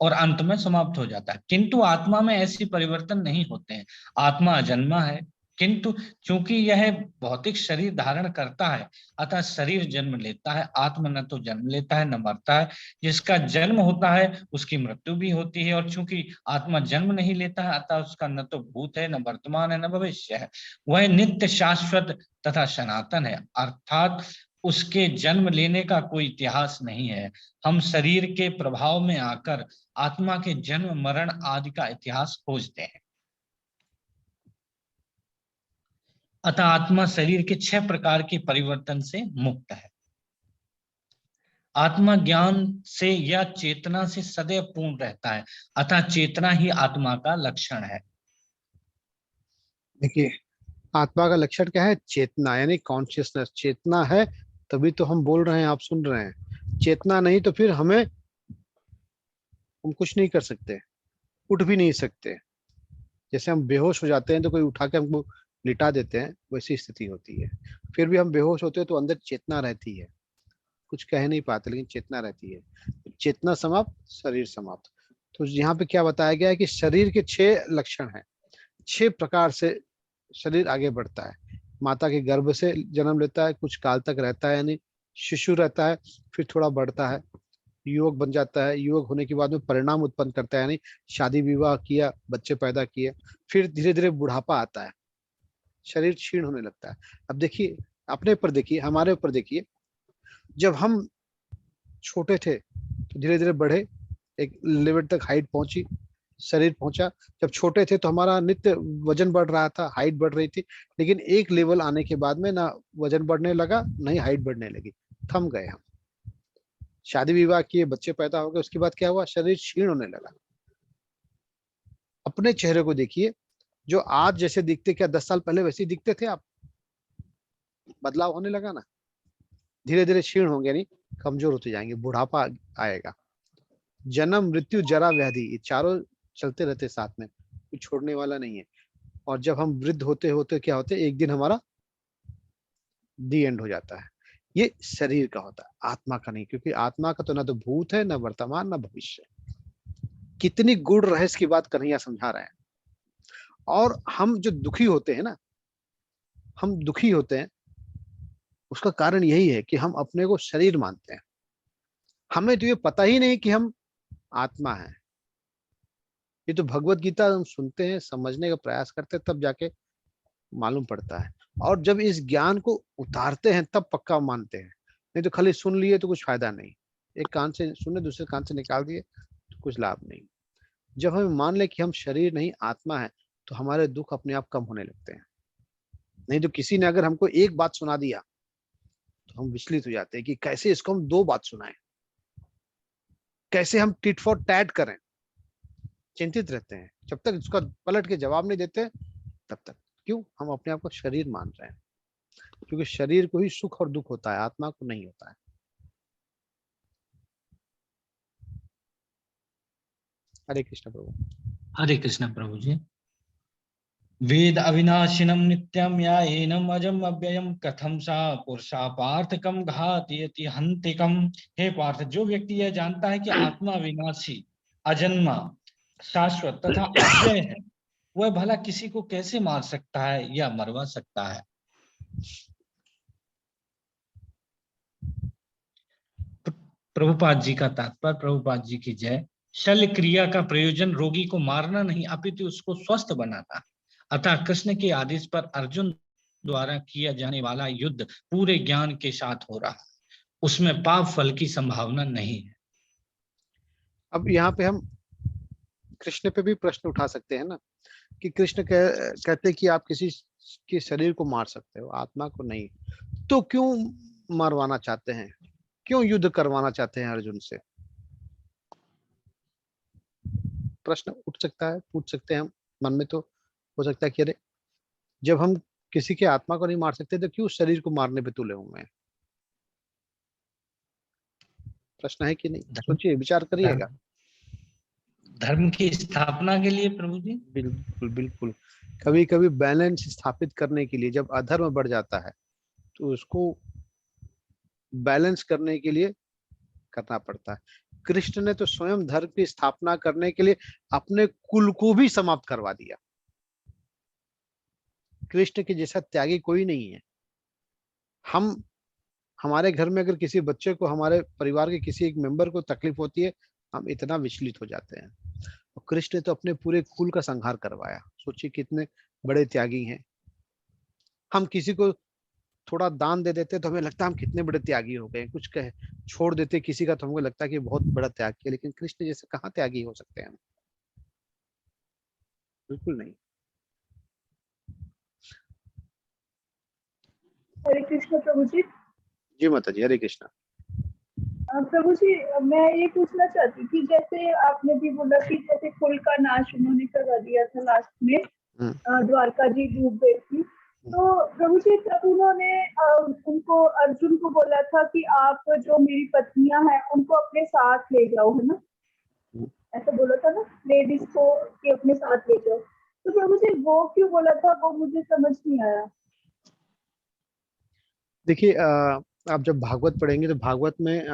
और अंत में समाप्त हो जाता है। किंतु आत्मा में ऐसी परिवर्तन नहीं होते हैं। आत्मा अजन्मा है, किंतु चूंकि यह भौतिक शरीर धारण करता है, अतः शरीर जन्म लेता है, आत्मा न तो जन्म लेता है न मरता है। जिसका जन्म होता है उसकी मृत्यु भी होती है, और चूंकि आत्मा जन्म नहीं लेता है, अतः उसका न तो भूत है, न वर्तमान है, न भविष्य है। वह नित्य, शाश्वत तथा सनातन है, अर्थात उसके जन्म लेने का कोई इतिहास नहीं है। हम शरीर के प्रभाव में आकर आत्मा के जन्म मरण आदि का इतिहास खोजते हैं। अतः आत्मा शरीर के 6 प्रकार के परिवर्तन से मुक्त है। आत्मा ज्ञान से या चेतना से सदैव पूर्ण रहता है, अतः चेतना ही आत्मा का लक्षण है। देखिए, आत्मा का लक्षण क्या है? चेतना, यानी कॉन्शियसनेस। चेतना है तभी तो हम बोल रहे हैं, आप सुन रहे हैं। चेतना नहीं तो फिर हम कुछ नहीं कर सकते, उठ भी नहीं सकते। जैसे हम बेहोश हो जाते हैं तो कोई उठा के हमको लिटा देते हैं, वैसी स्थिति होती है। फिर भी हम बेहोश होते हैं तो अंदर चेतना रहती है, कुछ कह नहीं पाते लेकिन चेतना रहती है। चेतना समाप्त, शरीर समाप्त। तो यहाँ पे क्या बताया गया है कि शरीर के 6 लक्षण हैं, 6 प्रकार से शरीर आगे बढ़ता है। माता के गर्भ से जन्म लेता है, कुछ काल तक रहता है, यानी शिशु रहता है, फिर थोड़ा बढ़ता है, युवक बन जाता है। युवक होने के बाद में परिणाम उत्पन्न करता है, यानी शादी विवाह किया, बच्चे पैदा किए, फिर धीरे धीरे बुढ़ापा आता है, शरीर क्षीण होने लगता है। अब देखिए, अपने ऊपर देखिए, हमारे ऊपर देखिए, जब हम छोटे थे तो धीरे धीरे बढ़े, एक लेवल तक हाइट पहुंची, शरीर पहुंचा। जब छोटे थे तो हमारा नित्य वजन बढ़ रहा था, हाइट बढ़ रही थी, लेकिन एक लेवल आने के बाद में ना वजन बढ़ने लगा, ना ही हाइट बढ़ने लगी, थम गए हम। शादी विवाह किए, बच्चे पैदा हो गए, उसके बाद क्या हुआ? शरीर क्षीण होने लगा। अपने चेहरे को देखिए, जो आज जैसे दिखते, क्या 10 साल पहले वैसे दिखते थे आप? बदलाव होने लगा ना। धीरे धीरे क्षीण होंगे, यानी कमजोर होते जाएंगे, बुढ़ापा आएगा। जन्म, मृत्यु, जरा, व्याधि, ये चारों चलते रहते साथ में, कुछ छोड़ने वाला नहीं है। और जब हम वृद्ध होते होते क्या होते, एक दिन हमारा दी एंड हो जाता है। ये शरीर का होता है, आत्मा का नहीं, क्योंकि आत्मा का तो ना तो भूत है, ना वर्तमान, ना भविष्य। कितनी गूढ़ रहस्य की बात कन्हैया समझा रहे हैं। और हम जो दुखी होते हैं ना, हम दुखी होते हैं, उसका कारण यही है कि हम अपने को शरीर मानते हैं। हमें तो ये पता ही नहीं कि हम आत्मा है। ये तो भगवत गीता हम सुनते हैं, समझने का प्रयास करते हैं, तब जाके मालूम पड़ता है। और जब इस ज्ञान को उतारते हैं तब पक्का मानते हैं, नहीं तो खाली सुन लिए तो कुछ फायदा नहीं। एक कान से सुने, दूसरे कान से निकाल दिए तो कुछ लाभ नहीं। जब हम मान ले कि हम शरीर नहीं आत्मा है, तो हमारे दुख अपने आप कम होने लगते हैं। नहीं तो किसी ने अगर हमको एक बात सुना दिया तो हम विचलित हो जाते हैं कि कैसे इसको हम 2 बात सुनाएं, कैसे हम टिट फॉर टैट करें, चिंतित रहते हैं। जब तक उसका पलट के जवाब नहीं देते तब तक। क्यों? हम अपने आप को शरीर मान रहे हैं, क्योंकि शरीर को ही सुख और दुख होता है, आत्मा को नहीं होता है। हरे कृष्ण प्रभु। हरे कृष्ण प्रभु जी। वेद अविनाशिनम नित्यम या एनम अजम अव्ययम कथम सा पुरुषा पार्थकम घातयति हंतिकम। हे पार्थ, जो व्यक्ति यह जानता है कि आत्मा विनाशी, अजन्मा, शाश्वत तथा अव्यय है, वह भला किसी को कैसे मार सकता है या मरवा सकता है? प्रभुपाद जी का तात्पर्य, प्रभुपाद जी की जय। शल्य क्रिया का प्रयोजन रोगी को मारना नहीं, अपितु उसको स्वस्थ बनाना। अतः कृष्ण के आदेश पर अर्जुन द्वारा किया जाने वाला युद्ध पूरे ज्ञान के साथ हो रहा है, उसमें पाप फल की संभावना नहीं है। अब यहाँ पे हम कृष्ण पे भी प्रश्न उठा सकते हैं ना, कि कृष्ण कहते कि आप किसी के शरीर को मार सकते हो, आत्मा को नहीं, तो क्यों मारवाना चाहते हैं? क्यों युद्ध करवाना चाहते हैं अर्जुन से? प्रश्न उठ सकता है, पूछ सकते हैं हम मन में। तो हो सकता है कि अरे, जब हम किसी के आत्मा को नहीं मार सकते तो क्यों शरीर को मारने पे तुले हुए हैं? प्रश्न है कि नहीं? सोचिए, विचार करिएगा। धर्म की स्थापना के लिए प्रभु जी। बिल्कुल बिल्कुल। कभी कभी बैलेंस स्थापित करने के लिए, जब अधर्म बढ़ जाता है तो उसको बैलेंस करने के लिए करना पड़ता है। कृष्ण ने तो स्वयं धर्म की स्थापना करने के लिए अपने कुल को भी समाप्त करवा दिया। कृष्ण के जैसा त्यागी कोई नहीं है। हम हमारे घर में अगर किसी बच्चे को, हमारे परिवार के किसी एक मेंबर को तकलीफ होती है, हम इतना विचलित हो जाते हैं। और कृष्ण ने तो अपने पूरे कुल का संहार करवाया। सोचिए कितने बड़े त्यागी हैं। हम किसी को थोड़ा दान दे देते तो हमें लगता है हम कितने बड़े त्यागी हो गए। कुछ कहे छोड़ देते किसी का तो हमको लगता है कि बहुत बड़ा त्याग किया। लेकिन कृष्ण जैसे कहाँ त्यागी हो सकते हैं हम? बिल्कुल नहीं। हरे कृष्ण प्रभु जी। जी माता जी, हरे कृष्णा। प्रभु जी, मैं ये पूछना चाहती थी, जैसे आपने भी बोला कि जैसे कुल का नाश उन्होंने करवा दिया था लास्ट में, द्वारका जी डूब गई थी, तो प्रभु जी तब उन्होंने उनको, अर्जुन को बोला था कि आप जो मेरी पत्नियां हैं उनको अपने साथ ले जाओ, है ना? ऐसा बोला था ना, लेडीज को कि अपने साथ ले जाओ। तो प्रभु जी वो क्यों बोला था, वो मुझे समझ नहीं आया। देखिए, आप जब भागवत पढ़ेंगे तो भागवत में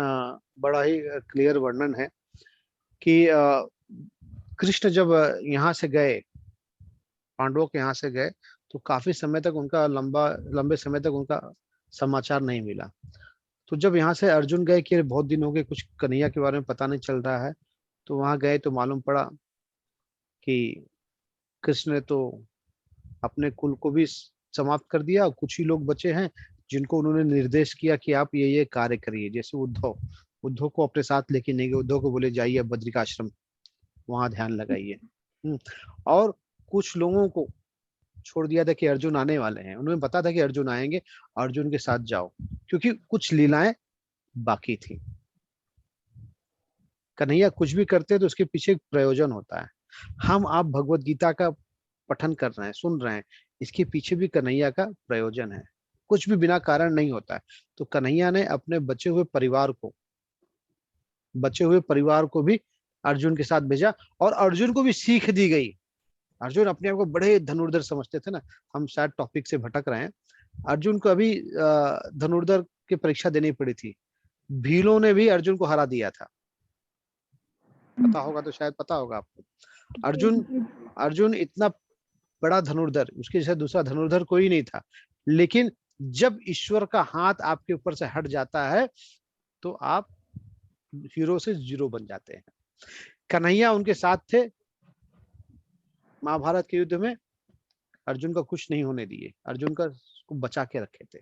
बड़ा ही क्लियर वर्णन है कि कृष्ण जब यहाँ से गए, पांडवों के यहाँ से गए, तो काफी समय तक उनका लंबे समय तक उनका समाचार नहीं मिला। तो जब यहाँ से अर्जुन गए कि बहुत दिन हो गए, कुछ कन्हैया के बारे में पता नहीं चल रहा है, तो वहां गए तो मालूम पड़ा कि कृष्ण ने तो अपने कुल को भी समाप्त कर दिया। और कुछ ही लोग बचे हैं जिनको उन्होंने निर्देश किया कि आप ये कार्य करिए। जैसे उद्धव को अपने साथ लेके नहीं गए। उद्धव को बोले जाइए बद्रिकाश्रम, वहां ध्यान लगाइए। और कुछ लोगों को छोड़ दिया था कि अर्जुन आने वाले हैं। उन्हें पता था कि अर्जुन आएंगे, अर्जुन के साथ जाओ, क्योंकि कुछ लीलाएं बाकी थी। कन्हैया कुछ भी करते हैं तो उसके पीछे एक प्रयोजन होता है। हम आप भगवत गीता का पठन कर रहे हैं, सुन रहे हैं, इसके पीछे भी कन्हैया का प्रयोजन है। कुछ भी बिना कारण नहीं होता है। तो कन्हैया ने अपने बचे हुए परिवार को भी अर्जुन के साथ भेजा, और अर्जुन को भी सीख दी गई। अर्जुन अपने आप को बड़े धनुर्धर समझते थे ना। हम शायद टॉपिक से भटक रहे हैं। अर्जुन को अभी धनुर्धर की परीक्षा देनी पड़ी थी। भीलों ने भी अर्जुन को हरा दिया था। पता होगा तो शायद पता होगा आपको। अर्जुन इतना बड़ा धनुर्धर, उसके जैसा दूसरा धनुर्धर कोई नहीं था। लेकिन जब ईश्वर का हाथ आपके ऊपर से हट जाता है तो आप हीरो से जीरो बन जाते हैं। कन्हैया उनके साथ थे महाभारत के युद्ध में। अर्जुन का कुछ नहीं होने दिए, अर्जुन का को बचा के रखे थे।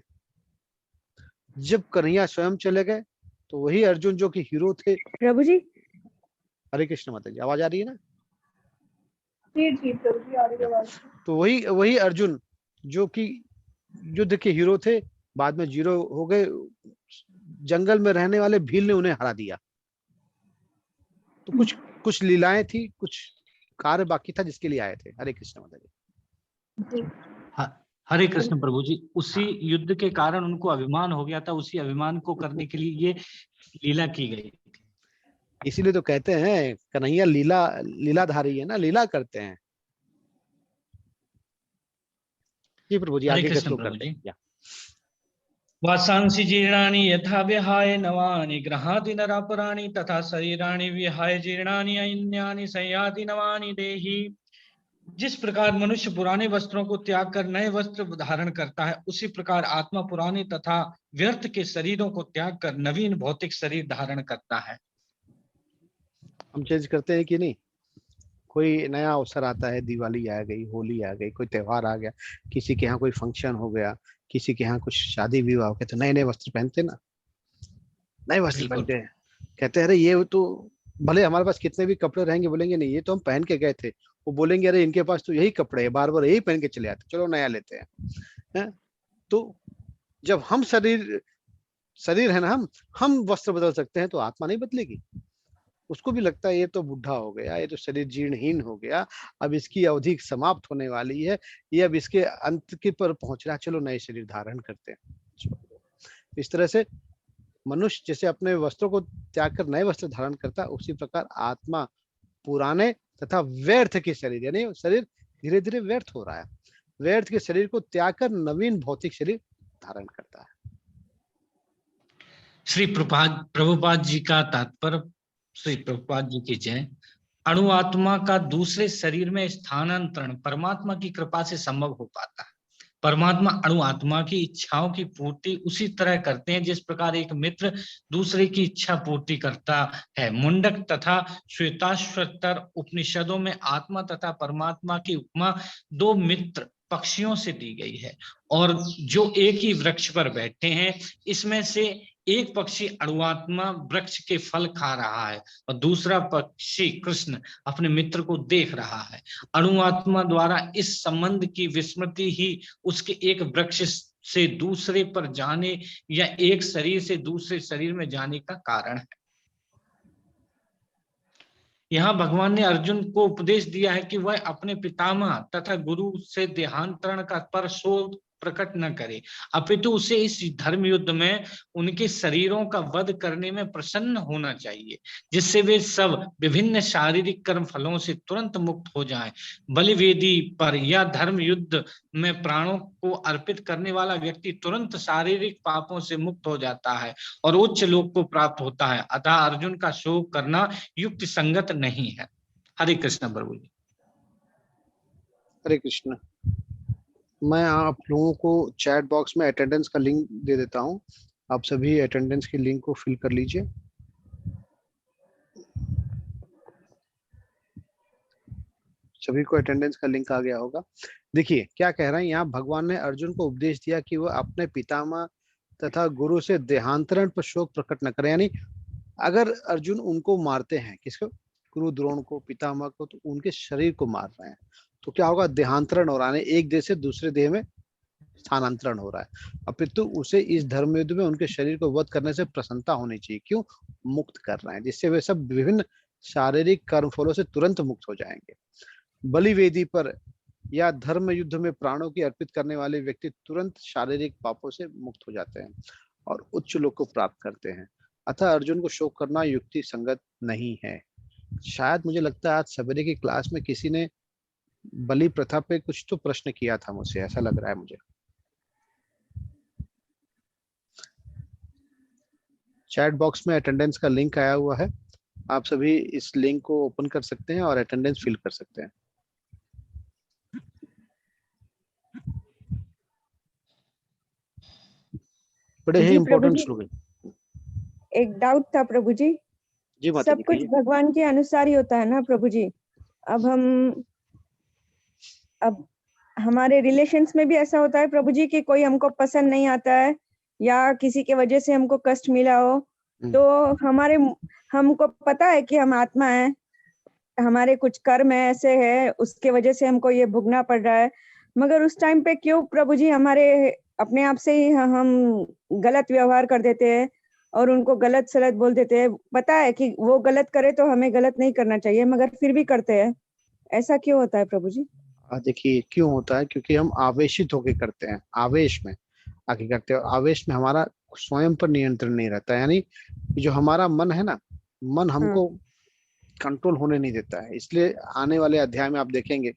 जब कन्हैया स्वयं चले गए तो वही अर्जुन जो कि हीरो थे। प्रभु जी, हरे कृष्ण माता जी, आवाज आ रही है ना? जी जी प्रभु जी, आ रही आवाज। तो वही अर्जुन जो कि युद्ध के हीरो थे, बाद में जीरो हो गए। जंगल में रहने वाले भील ने उन्हें हरा दिया। तो कुछ लीलाएं थी, कुछ कार्य बाकी था जिसके लिए आए थे। हरे कृष्ण माता जी। हरे कृष्ण प्रभु जी। उसी युद्ध के कारण उनको अभिमान हो गया था, उसी अभिमान को करने के लिए ये लीला की गई। इसीलिए तो कहते हैं कन्हैया लीलाधारी है ना, लीला करते हैं। जी प्रभु जी, आगे कृष्ण शुरू प्रभु करते हैं। वासांसि जीर्णानि यथा विहाय नवानि गृहाति नरापराणि तथा शरीराणि विहाय जीर्णानि अन्यानि संयाति नवानि देहि। जिस प्रकार मनुष्य पुराने वस्त्रों को त्याग कर नए वस्त्र धारण करता है, उसी प्रकार आत्मा पुराने तथा व्यर्थ के शरीरों को त्याग कर नवीन भौतिक शरीर धारण करता है। हम चेंज करते हैं कि नहीं? कोई नया अवसर आता है, दिवाली आ गई, होली आ गई, कोई त्योहार आ गया, किसी के यहाँ कोई फंक्शन हो गया, किसी के यहाँ कुछ शादी विवाह हो गया, तो नए नए वस्त्र पहनते ना, नए वस्त्र पहनते हैं। कहते हैं अरे ये तो, भले हमारे पास कितने भी कपड़े रहेंगे, बोलेंगे नहीं ये तो हम पहन के गए थे। वो बोलेंगे अरे इनके पास तो यही कपड़े हैं, बार बार यही पहन के चले आते, चलो नया लेते हैं। तो जब हम शरीर है ना, हम वस्त्र बदल सकते हैं, तो आत्मा नहीं बदलेगी? उसको भी लगता है ये तो बुढ़ा हो गया, ये तो शरीर जीर्णहीन हो गया, अब इसकी अवधि समाप्त होने वाली है, ये अब इसके अंत के पर पहुंच रहा है, चलो नए शरीर धारण करते हैं। इस तरह से मनुष्य जैसे अपने वस्त्रों को त्याग कर नए वस्त्र धारण करता है, उसी प्रकार आत्मा पुराने तथा व्यर्थ के शरीर, यानी शरीर धीरे धीरे व्यर्थ हो रहा है, व्यर्थ के शरीर को त्याग कर नवीन भौतिक शरीर धारण करता है। श्री प्रभुपाद जी का तात्पर्य, श्री प्रभुपाद जी की जय। अणु आत्मा का दूसरे शरीर में स्थानांतरण परमात्मा की कृपा से संभव हो पाता है। परमात्मा अणु आत्मा की इच्छाओं की पूर्ति उसी तरह करते हैं जिस प्रकार एक मित्र दूसरे की इच्छा पूर्ति करता है। मुंडक तथा श्वेताश्वतर उपनिषदों में आत्मा तथा परमात्मा की उपमा दो मित्र पक्षियों से दी गई है, और जो एक ही वृक्ष पर बैठे हैं, इसमें से एक पक्षी अणुआत्मा वृक्ष के फल खा रहा है और दूसरा पक्षी कृष्ण अपने मित्र को देख रहा है। अणुआत्मा द्वारा इस संबंध की विस्मृति ही उसके एक वृक्ष से दूसरे पर जाने या एक शरीर से दूसरे शरीर में जाने का कारण है। यहाँ भगवान ने अर्जुन को उपदेश दिया है कि वह अपने पितामह तथा गुरु से देहांतरण का पर शोक प्रकट न करे, अपितु उसे इस धर्म युद्ध में उनके शरीरों का वध करने में प्रसन्न होना चाहिए, जिससे वे सब विभिन्न शारीरिक कर्म फलों से तुरंत मुक्त हो जाएं। बलिवेदी पर या धर्म युद्ध में प्राणों को अर्पित करने वाला व्यक्ति तुरंत शारीरिक पापों से मुक्त हो जाता है और उच्च लोक को प्राप्त होता है। अतः अर्जुन का शोक करना युक्ति संगत नहीं है। हरे कृष्ण प्रभु जी। हरे कृष्ण। मैं आप लोगों को चैट बॉक्स में अटेंडेंस का लिंक दे देता हूं, आप सभी अटेंडेंस के लिंक को फिल कर लीजिए। सभी को अटेंडेंस का लिंक आ गया होगा। देखिए क्या कह रहे हैं यहाँ, भगवान ने अर्जुन को उपदेश दिया कि वह अपने पितामह तथा गुरु से देहांतरण पर शोक प्रकट न करे। यानी अगर अर्जुन उनको मारते हैं, किसको, गुरु द्रोण को, पितामह को, तो उनके शरीर को मार रहे हैं, तो क्या होगा, देहांतरण हो रहा है, एक देह से दूसरे देह में स्थानांतरण हो रहा है। अपितु उसे इस धर्म युद्ध में उनके शरीर को वध करने से प्रसन्नता होनी चाहिए। क्यों? मुक्त कर रहे हैं, जिससे वे सब विभिन्न शारीरिक कर्मफलों से तुरंत मुक्त हो जाएंगे। बलिवेदी पर या धर्म युद्ध में प्राणों की अर्पित करने वाले व्यक्ति तुरंत शारीरिक पापों से मुक्त हो जाते हैं और उच्च लोक को प्राप्त करते हैं। अतः अर्जुन को शोक करना युक्ति संगत नहीं है। शायद मुझे लगता है आज सवेरे की क्लास में किसी ने बलि प्रथा पे कुछ तो प्रश्न किया था मुझसे, ऐसा लग रहा है मुझे। चैट बॉक्स में अटेंडेंस का लिंक आया हुआ है, आप सभी इस लिंक को ओपन कर सकते हैं और अटेंडेंस फिल कर सकते हैं। बड़े ही इम्पोर्टेंट श्लोक है। एक डाउट था प्रभु जी। जी माता जी, सब कुछ भगवान के अनुसार ही होता है ना प्रभु जी। अब हमारे रिलेशंस में भी ऐसा होता है प्रभु जी कि कोई हमको पसंद नहीं आता है या किसी के वजह से हमको कष्ट मिला हो, तो हमको पता है कि हम आत्मा है, हमारे कुछ कर्म है ऐसे है, उसके वजह से हमको ये भुगतना पड़ रहा है, मगर उस टाइम पे क्यों प्रभु जी हमारे अपने आप से ही हम गलत व्यवहार कर देते हैं और उनको गलत सलत बोल देते हैं। पता है कि वो गलत करे तो हमें गलत नहीं करना चाहिए, मगर फिर भी करते हैं। ऐसा क्यों होता है प्रभु जी? देखिए क्यों होता है, क्योंकि हम आवेशित होके करते हैं, आवेश में आके करते हैं। आवेश में हमारा स्वयं पर नियंत्रण नहीं रहता है। यानी जो हमारा मन है ना, मन हमको कंट्रोल होने नहीं देता है। इसलिए आने वाले अध्याय में आप देखेंगे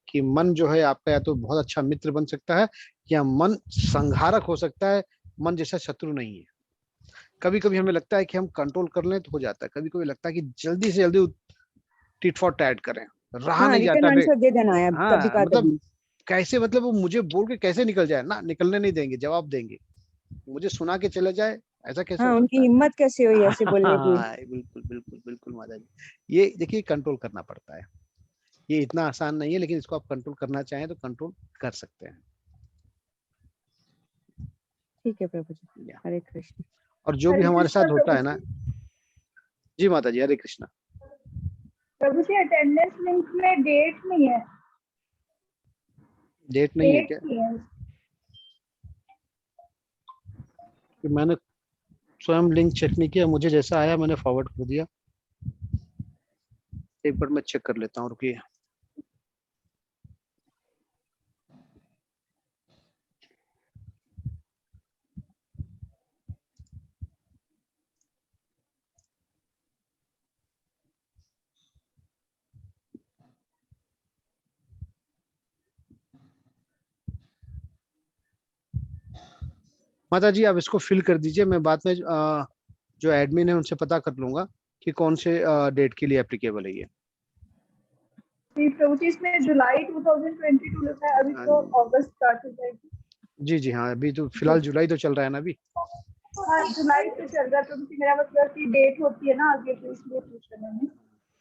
कि मन जो है आपका या तो बहुत अच्छा मित्र बन सकता है या मन संहारक हो सकता है, मन जैसा शत्रु नहीं है। कभी कभी हमें लगता है कि हम कंट्रोल कर लें तो हो जाता है, कभी कभी लगता है कि जल्दी से जल्दी टिट फॉर टैट करें, रहा नहीं जाता। दे देना है कभी मतलब कैसे, मतलब वो मुझे बोल के कैसे निकल जाए ना, निकलने नहीं देंगे, जवाब देंगे, मुझे सुना के चले जाए, ऐसा कैसे? हाँ, उनकी हिम्मत कैसे हुई ऐसे बोलने की? बिल्कुल बिल्कुल बिल्कुल माता जी, ये देखिए कंट्रोल करना पड़ता है। ये इतना आसान नहीं है, लेकिन इसको आप कंट्रोल करना चाहें तो कंट्रोल कर सकते हैं। ठीक है प्रभु जी, हरे कृष्ण। और जो भी हमारे साथ होता है ना, जी माता जी, हरे कृष्णा। प्रभु जी अटेंडेंस लिंक में डेट नहीं है। डेट नहीं है क्या? कि मैंने स्वयं लिंक चेक नहीं किया, मुझे जैसा आया मैंने फॉरवर्ड कर दिया। एक बार मैं चेक कर लेता हूँ, रुकिए। माता जी आप इसको फिल कर दीजिए, मैं बाद में जो एडमिन है उनसे पता कर लूंगा कि कौन से डेट के लिए एप्लीकेबल है ये। जी प्रभु जी, इसमें जुलाई 2022 लिखा है, अभी तो अगस्त स्टार्ट हो जाएगी। जी जी हाँ, अभी तो फिलहाल जुलाई तो चल रहा है ना अभी। हाँ जुलाई से चल रहा है प्रभु जी, मेरा मतलब कि डेट होती है ना आगे, तो इसलिए पूछा मैंने।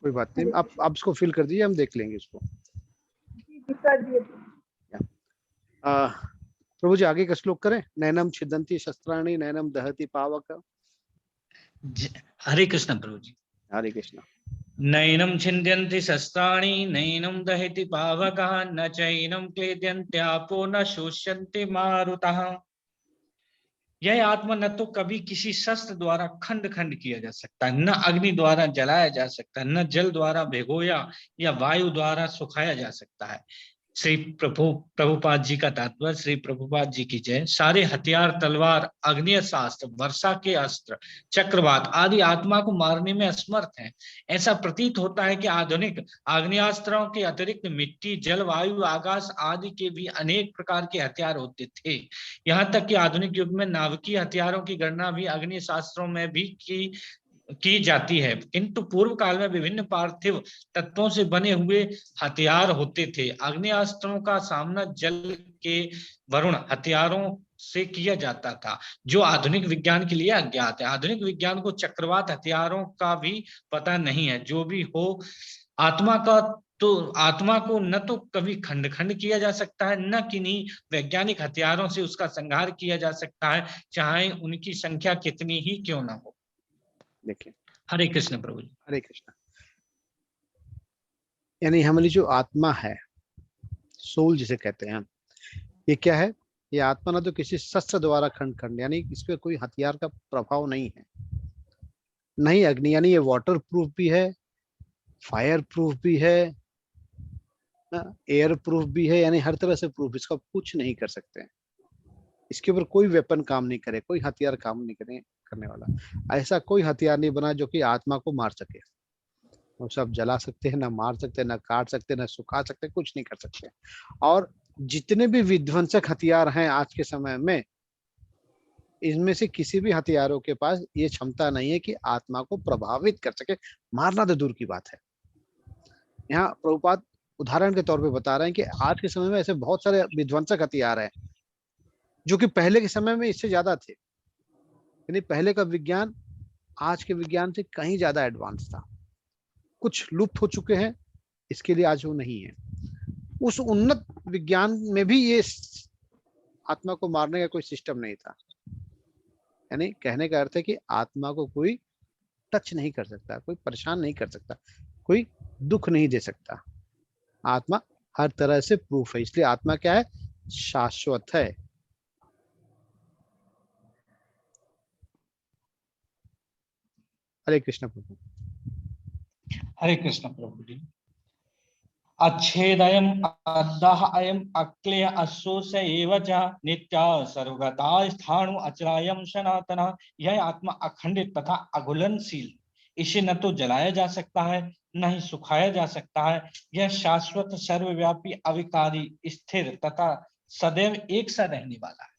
कोई बात नहीं, आप इसको फिल कर दीजिए, हम देख लेंगे इसको। जी जी कर दिए। प्रभु जी आगे का श्लोक करें। नैनम छिदंती शस्त्राणि नैनम दहति पावक। हरे कृष्ण प्रभु जी। हरे कृष्ण। नैनम छिन्द्यन्ति शस्त्राणि नैनम दहति पावकः न चैनम क्लेद्यन्त्यापो न शोष्यन्ति मारुतः। यह आत्मा न तो कभी किसी शस्त्र द्वारा खंड खंड किया जा सकता, न अग्नि द्वारा जलाया जा सकता, न जल द्वारा भिगोया या वायु द्वारा सुखाया जा सकता है। श्री प्रभुपाद जी का तात्पर्य। श्री प्रभुपाद जी की जय। सारे हथियार, तलवार, अग्नि शास्त्र, वर्षा के अस्त्र, चक्रवात आदि आत्मा को मारने में असमर्थ हैं। ऐसा प्रतीत होता है कि आधुनिक आग्नेयास्त्रों के अतिरिक्त मिट्टी, जल, वायु, आकाश आदि के भी अनेक प्रकार के हथियार होते थे। यहाँ तक कि आधुनिक युग में नाभिकीय हथियारों की गणना भी अग्नि शास्त्रों में भी की जाती है, किंतु पूर्व काल में विभिन्न पार्थिव तत्वों से बने हुए हथियार होते थे। आग्नेयास्त्रों का सामना जल के वरुण हथियारों से किया जाता था, जो आधुनिक विज्ञान के लिए अज्ञात है। आधुनिक विज्ञान को चक्रवात हथियारों का भी पता नहीं है। जो भी हो, आत्मा को न तो कभी खंड खंड किया जा सकता है, न किन्हीं वैज्ञानिक हथियारों से उसका संहार किया जा सकता है, चाहे उनकी संख्या कितनी ही क्यों ना हो। देखिए। हरे कृष्ण प्रभु जी। हरे कृष्ण। यानी हमारी जो आत्मा है, सोल जिसे कहते हैं, ये क्या है? ये आत्मा ना तो किसी शस्त्र द्वारा खंड यानी इस पे कोई हथियार का प्रभाव नहीं है, नहीं अग्नि, यानी ये वाटर प्रूफ भी है, फायर प्रूफ भी है, एयर प्रूफ भी है, यानी हर तरह से प्रूफ, इसका कुछ नहीं कर सकते हैं। इसके ऊपर कोई वेपन काम नहीं करे, कोई हथियार काम नहीं करने वाला। ऐसा कोई हथियार नहीं बना जो कि आत्मा को मार सके। वो सब जला सकते हैं, ना मार सकते, ना काट सकते, ना सुखा सकते, कुछ नहीं कर सकते। और जितने भी विध्वंसक हथियार हैं आज के समय में, इनमें से किसी भी हथियारों के पास ये क्षमता नहीं है कि आत्मा को प्रभावित कर सके, मारना तो दूर की बात है। यहाँ प्रभुपाद उदाहरण के तौर पे बता रहे हैं कि आज के समय में ऐसे बहुत सारे विध्वंसक हथियार हैं जो कि पहले के समय में इससे ज्यादा थे। यानी पहले का विज्ञान आज के विज्ञान से कहीं ज्यादा एडवांस था। कुछ लुप्त हो चुके हैं, इसके लिए आज वो नहीं है। उस उन्नत विज्ञान में भी ये आत्मा को मारने का कोई सिस्टम नहीं था। यानी कहने का अर्थ है कि आत्मा को कोई टच नहीं कर सकता, कोई परेशान नहीं कर सकता, कोई दुख नहीं दे सकता। आत्मा हर तरह से प्रूफ है, इसलिए आत्मा क्या है? शाश्वत है। हरे कृष्ण प्रभु। हरे कृष्ण प्रभु जी। अच्छेदयम अद्दाह अयम अक्लेय अशोष एव च नित्या सर्वगता स्थाणु अचरायम सनातना। यह आत्मा अखंडित तथा अघुलनशील, इसे न तो जलाया जा सकता है, न ही सुखाया जा सकता है। यह शाश्वत, सर्वव्यापी, अविकारी, स्थिर तथा सदैव एक सा रहने वाला है।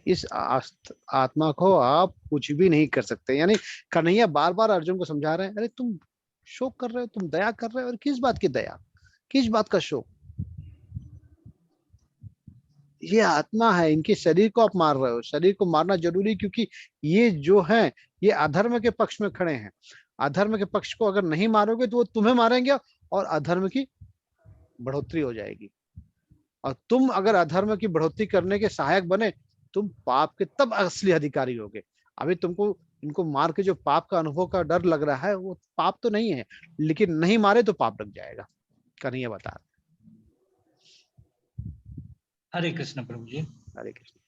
इस आत्मा को आप कुछ भी नहीं कर सकते। यानी कन्हैया बार बार अर्जुन को समझा रहे हैं, अरे तुम शोक कर रहे हो, तुम दया कर रहे हो, और किस बात की दया, किस बात का शोक? ये आत्मा है, इनके शरीर को आप मार रहे हो। शरीर को मारना जरूरी, क्योंकि ये जो है ये अधर्म के पक्ष में खड़े हैं। अधर्म के पक्ष को अगर नहीं मारोगे तो वो तुम्हें मारेंगे और अधर्म की बढ़ोतरी हो जाएगी। और तुम अगर अधर्म की बढ़ोतरी करने के सहायक बने, तुम पाप के तब असली अधिकारी होगे। अभी तुमको इनको मार के जो पाप का अनुभव का डर लग रहा है, वो पाप तो नहीं है, लेकिन नहीं मारे तो पाप लग जाएगा। कन्हैया बता रहे। हरे कृष्ण प्रभु जी। हरे कृष्ण।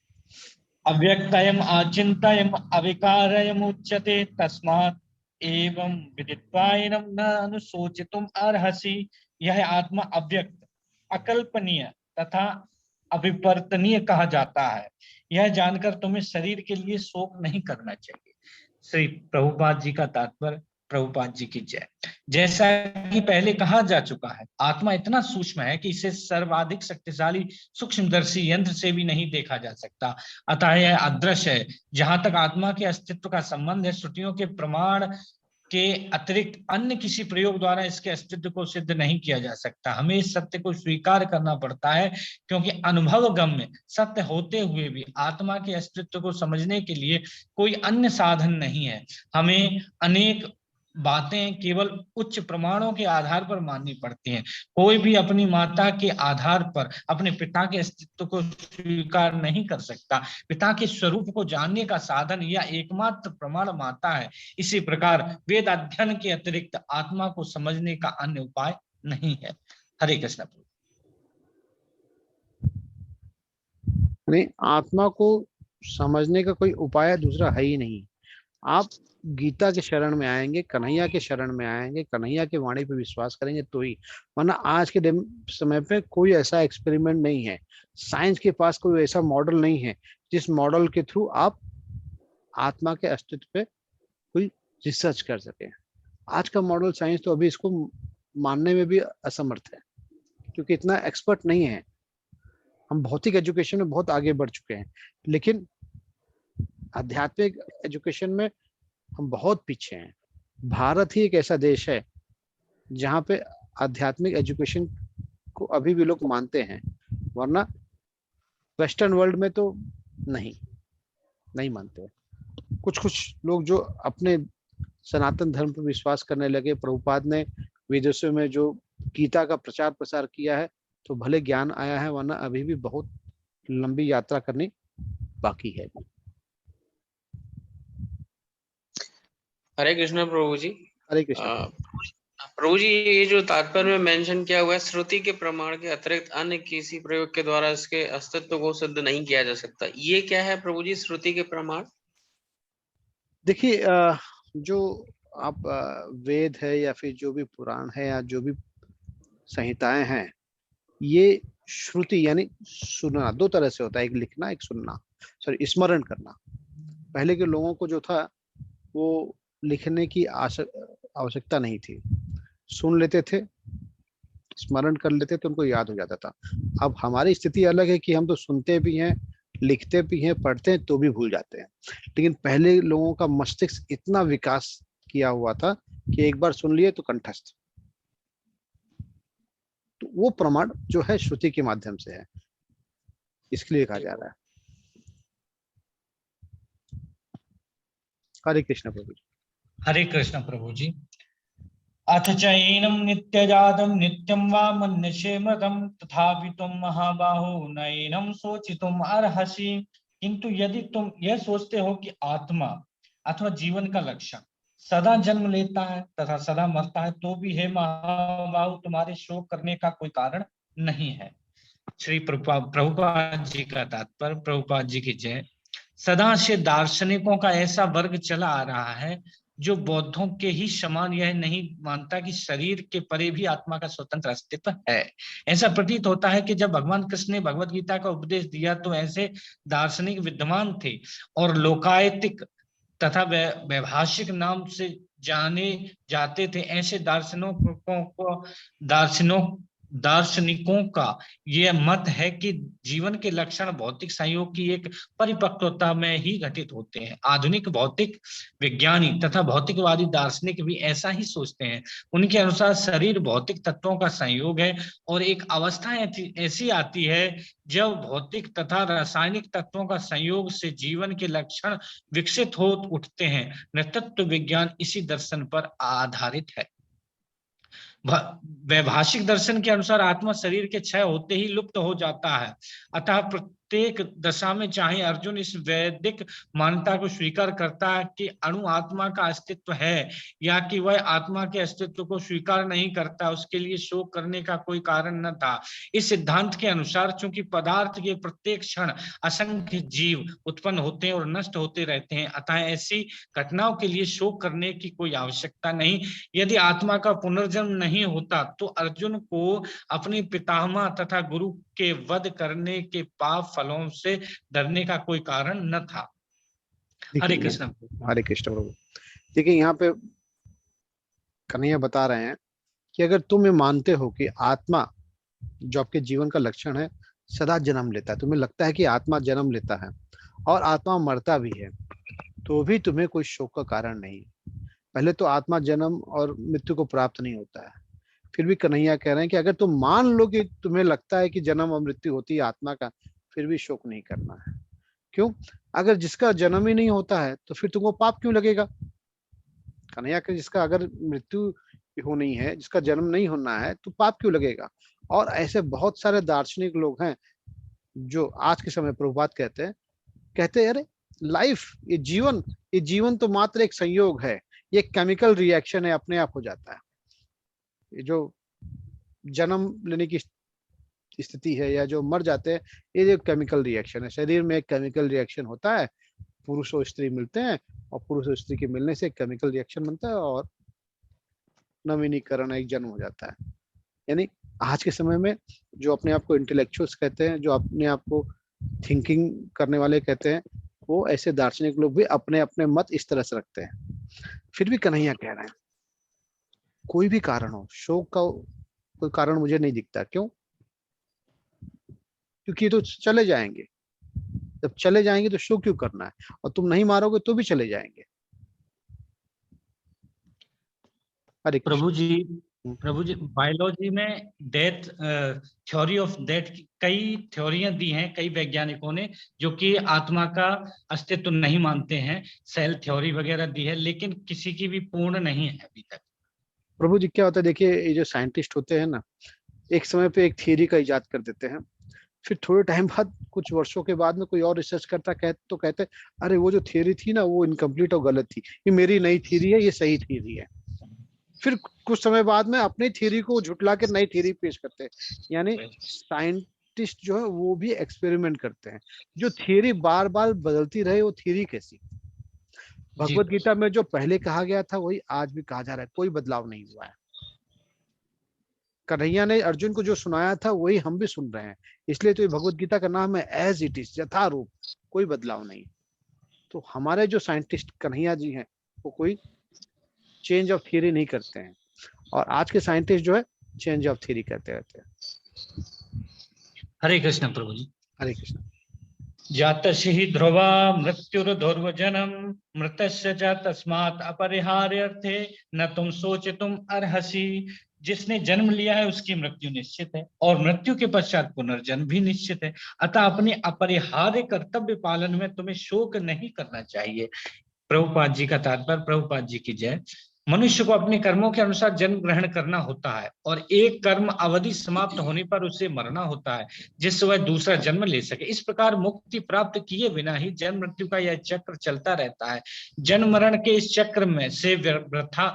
अव्यक्तयम अचिंतयम अविकारयम उच्यते तस्मात् एवं विदित्वायनम न अनुशोचितुम अर्हसि। यह आत्मा अव्यक्त, अकल्पनीय तथा अविवर्तनीय कहा जाता है। यह जानकर तुम्हें शरीर के लिए शोक नहीं करना चाहिए। श्री प्रभुपाद जी का तात्पर्य। प्रभुपाद जी की जय। जैसा कि पहले कहा जा चुका है, आत्मा इतना सूक्ष्म है कि इसे सर्वाधिक शक्तिशाली सूक्ष्मदर्शी यंत्र से भी नहीं देखा जा सकता। अतः यह अदृश्य है। जहां तक आत्मा के अस्तित्व का संबंध है, श्रुतियों के प्रमाण के अतिरिक्त अन्य किसी प्रयोग द्वारा इसके अस्तित्व को सिद्ध नहीं किया जा सकता। हमें इस सत्य को स्वीकार करना पड़ता है, क्योंकि अनुभवगम्य सत्य होते हुए भी आत्मा के अस्तित्व को समझने के लिए कोई अन्य साधन नहीं है। हमें अनेक बातें केवल उच्च प्रमाणों के आधार पर माननी पड़ती हैं। कोई भी अपनी माता के आधार पर अपने पिता के अस्तित्व को स्वीकार नहीं कर सकता। पिता के स्वरूप को जानने का साधन या एकमात्र प्रमाण माता है। इसी प्रकार वेद अध्ययन के अतिरिक्त आत्मा को समझने का अन्य उपाय नहीं है। हरे कृष्ण। नहीं, आत्मा को समझने का कोई उपाय दूसरा है ही नहीं। आप गीता के शरण में आएंगे, कन्हैया के शरण में आएंगे, कन्हैया के वाणी पे विश्वास करेंगे तो ही, वरना आज के समय पे कोई ऐसा एक्सपेरिमेंट नहीं है, साइंस के पास कोई ऐसा मॉडल नहीं है जिस मॉडल के थ्रू आप आत्मा के अस्तित्व पे कोई रिसर्च कर सके। आज का मॉडल साइंस तो अभी इसको मानने में भी असमर्थ है, क्योंकि इतना एक्सपर्ट नहीं है। हम भौतिक एजुकेशन में बहुत आगे बढ़ चुके हैं, लेकिन आध्यात्मिक एजुकेशन में हम बहुत पीछे हैं। भारत ही एक ऐसा देश है जहाँ पे आध्यात्मिक एजुकेशन को अभी भी लोग मानते हैं, वरना वेस्टर्न वर्ल्ड में तो नहीं मानते। कुछ लोग जो अपने सनातन धर्म पर विश्वास करने लगे, प्रभुपाद ने विदेशों में जो गीता का प्रचार प्रसार किया है तो भले ज्ञान आया है, वरना अभी भी बहुत लंबी यात्रा करनी बाकी है। हरे कृष्ण प्रभु जी। हरे कृष्ण प्रभु जी, ये जो तात्पर्य में मेंशन किया हुआ है, श्रुति के प्रमाण के अतिरिक्त अन्य किसी प्रयोग के द्वारा इसके अस्तित्व को सिद्ध नहीं किया जा सकता, ये क्या है प्रभु जी श्रुति के प्रमाण? देखिए, जो आप वेद है या फिर जो भी पुराण है या जो भी संहिताएं हैं, ये श्रुति यानी सुनना दो तरह से होता है, एक लिखना, एक सुनना, सॉरी स्मरण करना। पहले के लोगों को जो था वो लिखने की आवश्यकता नहीं थी, सुन लेते थे, स्मरण कर लेते थे, उनको याद हो जाता था। अब हमारी स्थिति अलग है कि हम तो सुनते भी हैं, लिखते भी हैं, पढ़ते हैं तो भी भूल जाते हैं। लेकिन पहले लोगों का मस्तिष्क इतना विकास किया हुआ था कि एक बार सुन लिए तो कंठस्थ। तो वो प्रमाण जो है श्रुति के माध्यम से है, इसके लिए कहा जा रहा है। हरे कृष्ण प्रभु जी। हरे कृष्ण प्रभु जी। अथ चैनम नित्यजातम नित्यं वा मन्यसे मृतं तथापि तुम महाबाहो नैनम सोचितुम अर्हसि। किंतु यदि तुम यह सोचते हो कि आत्मा अथवा जीवन का लक्षण सदा जन्म लेता है तथा सदा मरता है, तो भी हे महाबाहो तुम्हारे शोक करने का कोई कारण नहीं है। श्री प्रभुपाद जी का तात्पर्य। प्रभुपाद जी की जय। सदा से दार्शनिकों का ऐसा वर्ग चला आ रहा है जो बौद्धों के ही समान यह नहीं मानता कि शरीर के परे भी आत्मा का स्वतंत्र अस्तित्व है। ऐसा प्रतीत होता है कि जब भगवान कृष्ण ने भगवत गीता का उपदेश दिया तो ऐसे दार्शनिक विद्वान थे और लोकायतिक तथा वैभाषिक नाम से जाने जाते थे। ऐसे दार्शनिकों का यह मत है कि जीवन के लक्षण भौतिक संयोग की एक परिपक्वता में ही घटित होते हैं। आधुनिक भौतिक विज्ञानी तथा भौतिकवादी दार्शनिक भी ऐसा ही सोचते हैं। उनके अनुसार शरीर भौतिक तत्वों का संयोग है और एक अवस्था ऐसी आती है जब भौतिक तथा रासायनिक तत्वों का संयोग से जीवन के लक्षण विकसित हो उठते हैं। नृतत्व विज्ञान इसी दर्शन पर आधारित है। वैभाषिक दर्शन के अनुसार आत्मा शरीर के क्षय होते ही लुप्त हो जाता है। अतः प्रत्येक दशा में चाहे अर्जुन इस वैदिक मान्यता को स्वीकार करता है कि अणु आत्मा का अस्तित्व है या कि वह आत्मा के अस्तित्व को स्वीकार नहीं करता, उसके लिए शोक करने का कोई कारण न था। इस सिद्धांत के अनुसार चूंकि पदार्थ के प्रत्येक क्षण असंख्य जीव उत्पन्न होते हैं और नष्ट होते रहते हैं, अतः ऐसी घटनाओं के लिए शोक करने की कोई आवश्यकता नहीं। यदि आत्मा का पुनर्जन्म नहीं होता तो अर्जुन को अपने पितामह तथा गुरु के वध करने के पाप फलों से डरने का कोई कारण न था। हरे कृष्ण। हरे कृष्ण प्रभु। देखिए, यहाँ पे कन्हैया बता रहे हैं कि अगर तुम ये मानते हो कि आत्मा जो आपके जीवन का लक्षण है सदा जन्म लेता है, तुम्हें लगता है कि आत्मा जन्म लेता है और आत्मा मरता भी है, तो भी तुम्हें कोई शोक का कारण नहीं। पहले तो आत्मा जन्म और मृत्यु को प्राप्त नहीं होता है। फिर भी कन्हैया कह रहे हैं कि अगर तुम मान लो कि तुम्हें लगता है कि जन्म और मृत्यु होती है आत्मा का, फिर भी शोक नहीं करना है। क्यों? अगर जिसका जन्म ही नहीं होता है तो फिर तुमको पाप क्यों लगेगा? कन्हैया के जिसका अगर मृत्यु होनी है, जिसका जन्म नहीं होना है, तो पाप क्यों लगेगा? और ऐसे बहुत सारे दार्शनिक लोग हैं जो आज के समय प्रभुपाद कहते हैं अरे लाइफ, ये जीवन तो मात्र एक संयोग है, ये केमिकल रिएक्शन है, अपने आप हो जाता है। ये जो जन्म लेने की स्थिति है या जो मर जाते हैं, ये जो केमिकल रिएक्शन है, शरीर में एक केमिकल रिएक्शन होता है, पुरुष और स्त्री मिलते हैं और पुरुष और स्त्री के मिलने से केमिकल रिएक्शन बनता है और नवीनीकरण, एक जन्म हो जाता है। यानी आज के समय में जो अपने आप को इंटेलेक्चुअल्स कहते हैं, जो अपने आप को थिंकिंग करने वाले कहते हैं, वो ऐसे दार्शनिक लोग भी अपने अपने मत इस तरह से रखते हैं। फिर भी कन्हैया कह रहे हैं कोई भी कारण हो, शोक का कोई कारण मुझे नहीं दिखता। क्यों? क्योंकि ये तो चले जाएंगे, जब चले जाएंगे तो शोक क्यों करना है? और तुम नहीं मारोगे तो भी चले जाएंगे। अरे प्रभु जी बायोलॉजी में डेथ, थ्योरी ऑफ डेथ की कई थ्योरियां दी हैं कई वैज्ञानिकों ने, जो कि आत्मा का अस्तित्व नहीं मानते हैं। सेल थ्योरी वगैरह दी है, लेकिन किसी की भी पूर्ण नहीं है अभी तक। प्रभु जी क्या होता है, देखिए ये जो साइंटिस्ट होते हैं ना, एक समय पे एक थियरी का इजाद कर देते हैं, फिर थोड़े टाइम बाद, कुछ वर्षों के बाद में कोई और रिसर्च करता तो कहते अरे वो जो थियरी थी ना वो इनकम्प्लीट और गलत थी, ये मेरी नई थियरी है, ये सही थियरी है। फिर कुछ समय बाद में अपनी थियरी को झुटला के नई थियरी पेश करते हैं। यानी साइंटिस्ट जो है वो भी एक्सपेरिमेंट करते हैं। जो थियरी बार बार बदलती रहे वो थियरी कैसी? भगवत गीता में जो पहले कहा गया था वही आज भी कहा जा रहा है, कोई बदलाव नहीं हुआ है। कन्हैया ने अर्जुन को जो सुनाया था वही हम भी सुन रहे हैं, इसलिए तो ये भगवत गीता का नाम है एज इट इज, यथारूप, कोई बदलाव नहीं। तो हमारे जो साइंटिस्ट कन्हैया जी हैं वो कोई चेंज ऑफ थियरी नहीं करते हैं, और आज के साइंटिस्ट जो है चेंज ऑफ थियरी करते रहते हैं। हरे कृष्ण प्रभु जी। हरे कृष्ण। जातस्य हि ध्रुवा मृत्युर्ध्रुवजनम मृतस्य च तस्मात् अपरिहार्यर्थे न तुम सोचितुम अर्हसि। जिसने जन्म लिया है उसकी मृत्यु निश्चित है, और मृत्यु के पश्चात पुनर्जन्म भी निश्चित है। अतः अपने अपरिहार्य कर्तव्य पालन में तुम्हें शोक नहीं करना चाहिए। प्रभुपाद जी का तात्पर्य, प्रभुपाद जी की जय। मनुष्य को अपने कर्मों के अनुसार जन्म ग्रहण करना होता है, और एक कर्म अवधि समाप्त होने पर उसे मरना होता है, जिससे वह दूसरा जन्म ले सके। इस प्रकार मुक्ति प्राप्त किए बिना ही जन्म मृत्यु का यह चक्र चलता रहता है। जन्म मरण के इस चक्र में से वृथा,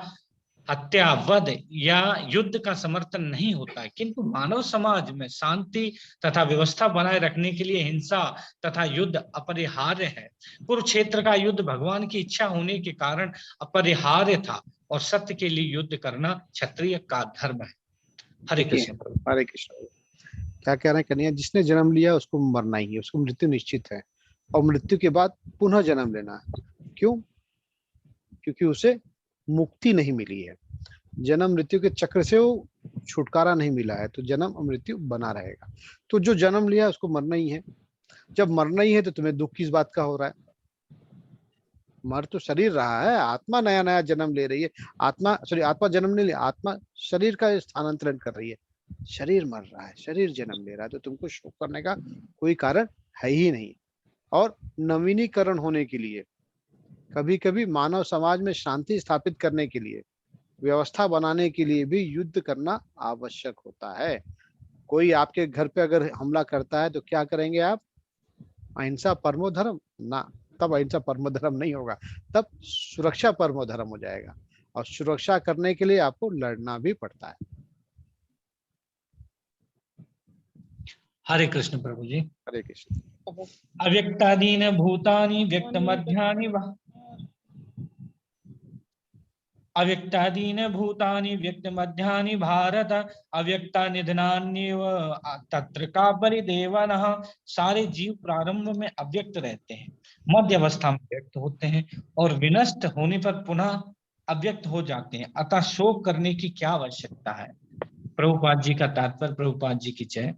हत्या, वध या युद्ध का समर्थन नहीं होता है, किंतु मानव समाज में शांति तथा व्यवस्था बनाए रखने के लिए हिंसा तथा युद्ध अपरिहार्य है। कुरुक्षेत्र का युद्ध भगवान की इच्छा होने के कारण अपरिहार्य था, और सत्य के लिए युद्ध करना क्षत्रिय का धर्म है। हरे कृष्ण। हरे कृष्ण। क्या कह रहे हैं कन्हैया? जिसने जन्म लिया उसको मरना ही है, उसको मृत्यु निश्चित है, और मृत्यु के बाद पुनः जन्म लेना है। क्यों? क्योंकि उसे मुक्ति नहीं मिली है, जन्म मृत्यु के चक्र से वो छुटकारा नहीं मिला है, तो जन्म और मृत्यु बना रहेगा। तो जो जन्म लिया उसको मरना ही है। जब मरना ही है तो तुम्हें दुख किस बात का हो रहा है? मर तो शरीर रहा है, आत्मा नया नया जन्म ले रही है। आत्मा जन्म नहीं ले, आत्मा शरीर का स्थानांतरण कर रही है। शरीर मर रहा है, शरीर जन्म ले रहा है, तो तुमको शोक करने का कोई कारण है ही नहीं। और नवीनीकरण होने के लिए, कभी कभी मानव समाज में शांति स्थापित करने के लिए, व्यवस्था बनाने के लिए भी युद्ध करना आवश्यक होता है। कोई आपके घर पे अगर हमला करता है तो क्या करेंगे आप? अहिंसा परमो धर्म ना, तब अहिंसा परमो धर्म नहीं होगा, तब सुरक्षा परमो धर्म हो जाएगा, और सुरक्षा करने के लिए आपको लड़ना भी पड़ता है। हरे कृष्ण प्रभु जी। हरे कृष्ण। अव्यक्तादीन भूतानि व्यक्तमध्यानि अव्यक्तादीन भूतानि व्यक्तमध्यानि भारत अव्यक्ता निधनान्येव तत्र का परिदेवनः। सारे जीव प्रारंभ में अव्यक्त रहते हैं, मध्य अवस्था में व्यक्त होते हैं, और विनष्ट होने पर पुनः अव्यक्त हो जाते हैं। अतः शोक करने की क्या आवश्यकता है? प्रभुपाद जी का तात्पर्य, प्रभुपाद जी की जय।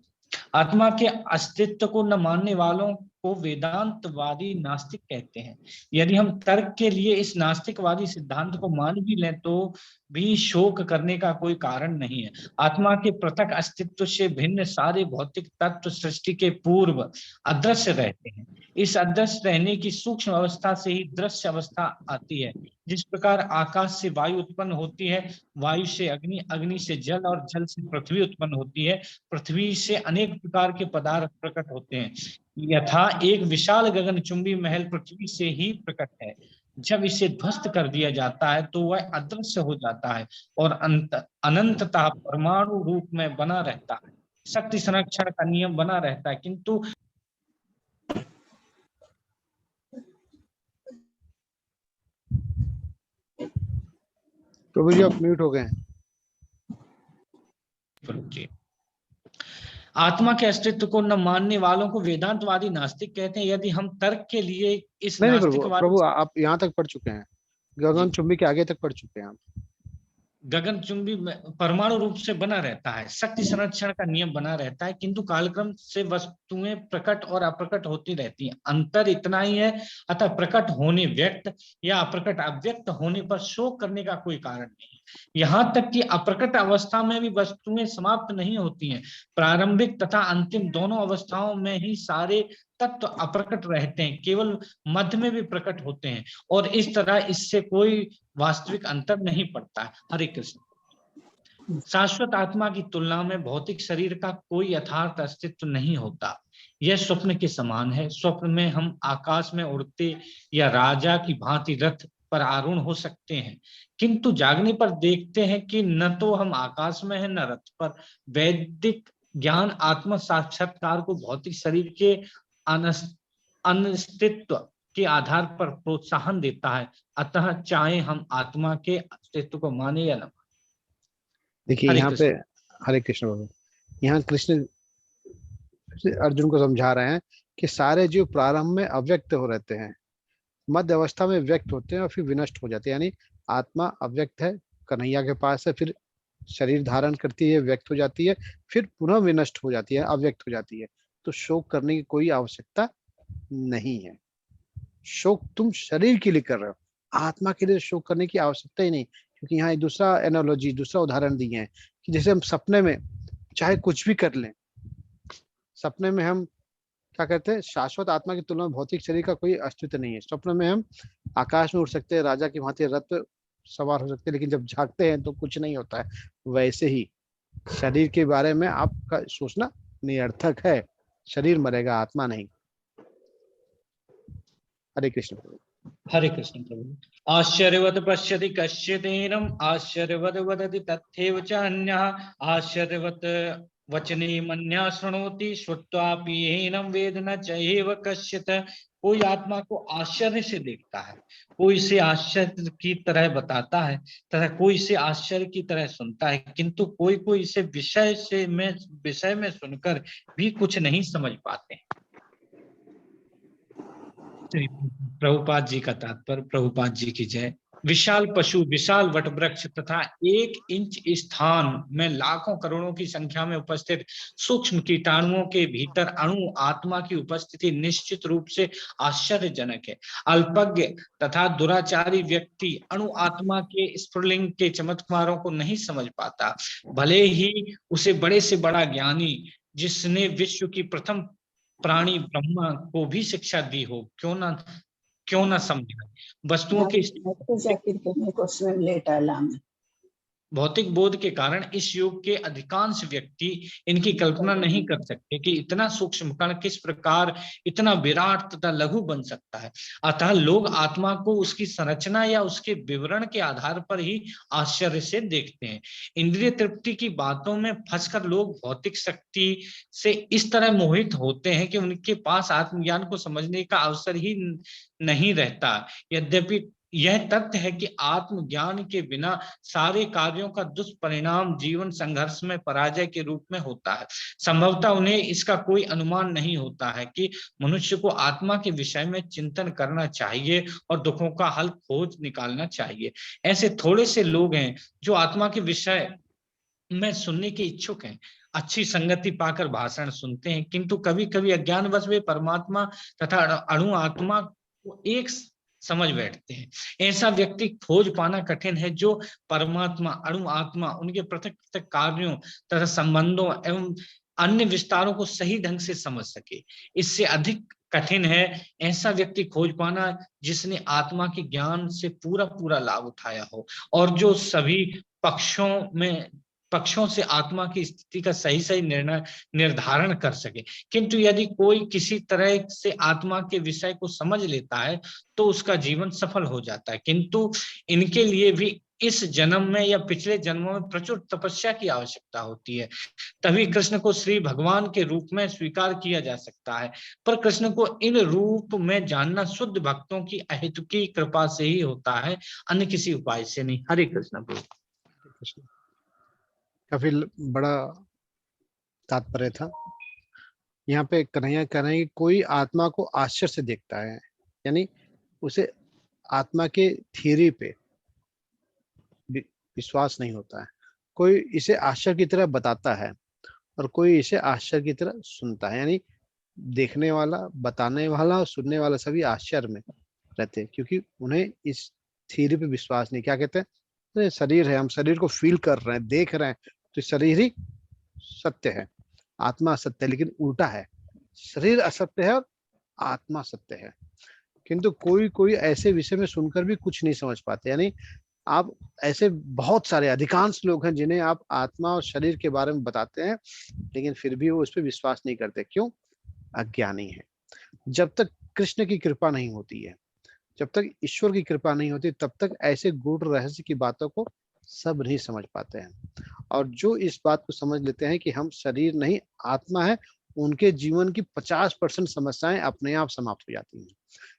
आत्मा के अस्तित्व को न मानने वालों को वेदांतवादी नास्तिक कहते हैं। यदि हम तर्क के लिए इस नास्तिकवादी सिद्धांत को मान भी लें तो भी शोक करने का कोई कारण नहीं है। आत्मा के पृथक अस्तित्व से भिन्न सारे भौतिक तत्व सृष्टि के पूर्व अदृश्य रहते हैं। इस अदृश्य रहने की सूक्ष्म अवस्था से ही दृश्य अवस्था आती है। जिस प्रकार आकाश से वायु उत्पन्न होती है, वायु से अग्नि, अग्नि से जल और जल से पृथ्वी उत्पन्न होती है, पृथ्वी से अनेक प्रकार के पदार्थ प्रकट होते हैं। यथा एक विशाल गगनचुंबी महल पृथ्वी से ही प्रकट है। जब इसे ध्वस्त कर दिया जाता है तो वह अदृश्य हो जाता है और अनंततः परमाणु रूप में बना रहता है। शक्ति संरक्षण का नियम बना रहता है, किंतु प्रभु जी आप म्यूट हो गए हैं। आत्मा के अस्तित्व को न मानने वालों को वेदांतवादी नास्तिक कहते हैं। यदि हम तर्क के लिए इस नहीं नास्तिकवादी प्रभु आप यहाँ तक पढ़ चुके हैं, गगन चुंबी के आगे तक पढ़ चुके हैं आप। गगनचुंबी परमाणु रूप से बना रहता है, शक्ति संरक्षण का नियम बना रहता है, किंतु कालक्रम से वस्तुएं प्रकट और अप्रकट होती रहती हैं। अंतर इतना ही है, अतः प्रकट होने व्यक्त या अप्रकट अव्यक्त होने पर शोक करने का कोई कारण नहीं। यहाँ तक कि अप्रकट अवस्था में भी वस्तुएं समाप्त नहीं होती हैं। प्रारंभिक तथा अंतिम दोनों अवस्थाओं में ही सारे तत्व अप्रकट रहते हैं, केवल मध्य में भी प्रकट होते हैं, और इस तरह इससे कोई वास्तविक अंतर नहीं पड़ता है। हरे कृष्ण। शाश्वत आत्मा की तुलना में भौतिक शरीर का कोई यथार्थ अस्तित्व नहीं होता। यह स्वप्न के समान है। स्वप्न में हम आकाश में उड़ते या राजा की भांति रथ पर आरूढ़ हो सकते हैं, किंतु जागने पर देखते हैं कि न तो हम आकाश में हैं न रथ पर। वैदिक ज्ञान आत्म साक्षात्कार को भौतिक शरीर के अनिश्चितत्व के आधार पर प्रोत्साहन देता है। अतः चाहे हम आत्मा के अस्तित्व को माने या न माने। देखिए यहाँ पे हरे कृष्ण बाबू, यहाँ कृष्ण अर्जुन को समझा रहे हैं कि सारे जीव प्रारंभ में अव्यक्त हो रहते हैं, मध्य अवस्था में व्यक्त होते हैं और फिर विनष्ट हो जाते हैं। यानी आत्मा अव्यक्त है, कन्हैया के पास है, फिर शरीर धारण करती है, व्यक्त हो जाती है, फिर पुनः विनष्ट हो जाती है, अव्यक्त हो जाती है। तो शोक करने की कोई आवश्यकता नहीं है। शोक तुम शरीर के लिए कर रहे हो, आत्मा के लिए शोक करने की आवश्यकता ही नहीं। क्योंकि यहाँ एक दूसरा एनालॉजी, दूसरा उदाहरण दिए हैं कि जैसे हम सपने में चाहे कुछ भी कर लें, सपने में हम क्या कहते हैं, शाश्वत आत्मा की तुलना में भौतिक शरीर का कोई अस्तित्व नहीं है। स्वप्न में हम आकाश में उड़ सकते हैं, राजा की भांति रथ पे सवार हो सकते हैं, लेकिन जब जागते हैं तो कुछ नहीं होता है। वैसे ही शरीर के बारे में आपका सोचना निरर्थक है। शरीर मरेगा, आत्मा नहीं। हरे कृष्ण। हरे कृष्ण प्रभु। आश्चर्यवत् पश्यति कश्चिदेनम् आश्चर्यवत् वदति तथैव च अन्यः आश्चर्यवत् वचने मन्यः शृणोति श्रुत्वापि येनं वेद न चैव कश्चित्। कोई आत्मा को आश्चर्य से देखता है, कोई इसे आश्चर्य की तरह बताता है तथा कोई इसे आश्चर्य की तरह सुनता है, किंतु कोई इसे विषय में सुनकर भी कुछ नहीं समझ पाते। प्रभुपाद जी का तात्पर्य। प्रभुपाद जी की जय। विशाल पशु, विशाल वटवृक्ष तथा 1 इंच स्थान में लाखों करोड़ों की संख्या में उपस्थित सूक्ष्म कीटाणुओं के भीतर अणु आत्मा की उपस्थिति निश्चित रूप से आश्चर्यजनक है। अल्पज्ञ तथा दुराचारी व्यक्ति अणु आत्मा के स्फुलिंग के चमत्कारों को नहीं समझ पाता, भले ही उसे बड़े से बड़ा ज्ञानी जिसने विश्व की प्रथम प्राणी ब्रह्मा को भी शिक्षा दी हो क्यों ना समझे। वस्तुओं के भौतिक बोध के कारण इस युग के अधिकांश व्यक्ति इनकी कल्पना नहीं कर सकते कि इतना सूक्ष्म कण किस प्रकार इतना विराट तथा लघु बन सकता है। अतः लोग आत्मा को उसकी संरचना या उसके विवरण के आधार पर ही आश्चर्य से देखते हैं। इंद्रिय तृप्ति की बातों में फंसकर लोग भौतिक शक्ति से इस तरह मोहित होते हैं कि उनके पास आत्मज्ञान को समझने का अवसर ही नहीं रहता। यद्यपि यह तथ्य है कि आत्मज्ञान के बिना सारे कार्यों का दुष्परिणाम जीवन संघर्ष में पराजय के रूप में होता है। संभवतः उन्हें इसका कोई अनुमान नहीं होता है कि मनुष्य को आत्मा के विषय में चिंतन करना चाहिए और दुखों का हल खोज निकालना चाहिए। ऐसे थोड़े से लोग हैं जो आत्मा के विषय में सुनने के इच्छुक हैं, अच्छी संगति पाकर भाषण सुनते हैं, किंतु कभी कभी अज्ञानवश वे परमात्मा तथा अणु आत्मा को एक समझ बैठते हैं। ऐसा व्यक्ति खोज पाना कठिन है जो परमात्मा, अणु आत्मा, उनके पृथक पृथक कार्यों तथा संबंधों एवं अन्य विस्तारों को सही ढंग से समझ सके। इससे अधिक कठिन है ऐसा व्यक्ति खोज पाना जिसने आत्मा के ज्ञान से पूरा पूरा लाभ उठाया हो और जो सभी पक्षों से आत्मा की स्थिति का सही सही निर्णय निर्धारण कर सके। किंतु यदि कोई किसी तरह से आत्मा के विषय को समझ लेता है तो उसका जीवन सफल हो जाता है, किंतु इनके लिए भी इस जन्म में या पिछले जन्मों में प्रचुर तपस्या की आवश्यकता होती है, तभी कृष्ण को श्री भगवान के रूप में स्वीकार किया जा सकता है। पर कृष्ण को इन रूप में जानना शुद्ध भक्तों की अहेतुकी कृपा से ही होता है, अन्य किसी उपाय से नहीं। हरे कृष्ण प्रभु। काफी बड़ा तात्पर्य था। यहाँ पे कन्हैया कह रहे हैं कि कोई आत्मा को आश्चर्य से देखता है, यानी उसे आत्मा के थ्योरी पे विश्वास नहीं होता है। कोई इसे आश्चर्य की तरह बताता है और कोई इसे आश्चर्य की तरह सुनता है, यानी देखने वाला, बताने वाला और सुनने वाला सभी आश्चर्य में रहते हैं, क्योंकि उन्हें इस थ्योरी पे विश्वास नहीं। क्या कहते हैं? तो शरीर है, हम शरीर को फील कर रहे हैं, देख रहे हैं, तो शरीर ही सत्य है, आत्मा सत्य है। लेकिन उल्टा है, शरीर असत्य है और आत्मा सत्य है। किंतु कोई कोई ऐसे विषय में सुनकर भी कुछ नहीं समझ पाते, यानी आप ऐसे बहुत सारे अधिकांश लोग हैं जिन्हें आप आत्मा और शरीर के बारे में बताते हैं, लेकिन फिर भी वो उस पर विश्वास नहीं करते। क्यों? अज्ञानी है। जब तक कृष्ण की कृपा नहीं होती है, जब तक ईश्वर की कृपा नहीं होती, तब तक ऐसे गूढ़ रहस्य की बातों को सब नहीं समझ पाते हैं। और जो इस बात को समझ लेते हैं कि हम शरीर नहीं आत्मा है, उनके जीवन की 50% समस्याएं अपने आप समाप्त हो जाती हैं,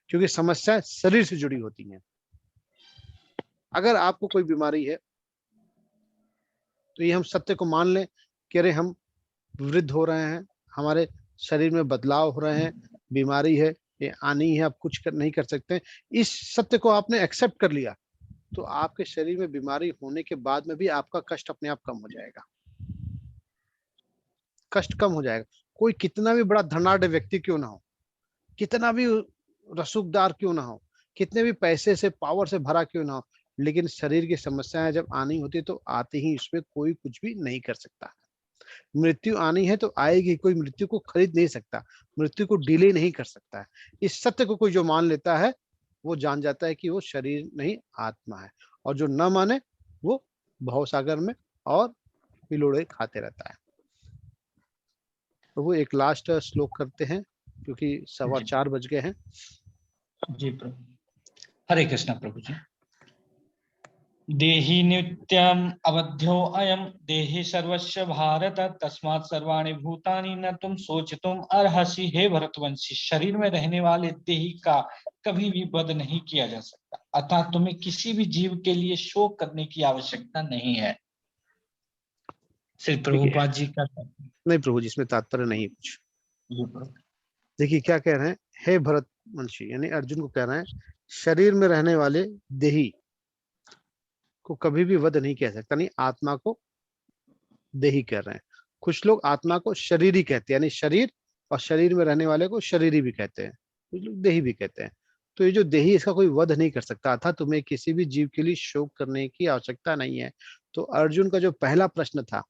क्योंकि समस्याएं शरीर से जुड़ी होती हैं। अगर आपको कोई बीमारी है तो ये हम सत्य को मान लें कि अरे हम वृद्ध हो रहे हैं, हमारे शरीर में बदलाव हो रहे हैं, बीमारी है, ये आनी है, आप कुछ नहीं कर सकते। इस सत्य को आपने एक्सेप्ट कर लिया तो आपके शरीर में बीमारी होने के बाद में भी आपका कष्ट अपने आप कम हो जाएगा, कष्ट कम हो जाएगा। कोई कितना भी बड़ा धनाढ़ व्यक्ति क्यों ना हो, कितना भी रसूखदार क्यों ना हो, कितने भी पैसे से, पावर से भरा क्यों ना हो, लेकिन शरीर की समस्याएं जब आनी होती तो आती ही, इसमें कोई कुछ भी नहीं कर सकता। मृत्यु आनी है तो आएगी, कोई मृत्यु को खरीद नहीं सकता, मृत्यु को डिले नहीं कर सकता है। इस सत्य को कोई जो मान लेता है वो जान जाता है कि वो शरीर नहीं आत्मा है, और जो न माने वो भवसागर में और पिलोड़े खाते रहता है। तो वो एक लास्ट श्लोक करते हैं क्योंकि 4:15 बज गए हैं। जी प्रभु। हरे कृष्ण प्रभु जी। देहि नित्यम अवध्यो अयम देहि सर्वस्व भारत तस्मात् सर्वाणि भूतानि न तुम सोचितुम अर्हसि। हे भरतवंशी, शरीर में रहने वाले देही का कभी भी वध नहीं किया जा सकता, अतः तुम्हें किसी भी जीव के लिए शोक करने की आवश्यकता नहीं है। श्री प्रभुपाद जी का नहीं प्रभु जी, इसमें तात्पर्य नहीं कुछ। देखिए क्या कह रहे हैं, हे भरतवंशी, यानी अर्जुन को कह रहे हैं शरीर में रहने वाले देही को कभी भी वध नहीं कह सकता, नहीं आत्मा को देही कह रहे हैं। कुछ लोग आत्मा को शरीरी कहते हैं, यानी शरीर, और शरीर में रहने वाले को शरीरी भी कहते हैं, कुछ लोग देही भी कहते हैं। तो ये जो देही, इसका कोई वध नहीं कर सकता, अर्थात तुम्हें किसी भी जीव के लिए शोक करने की आवश्यकता नहीं है। तो अर्जुन का जो पहला प्रश्न था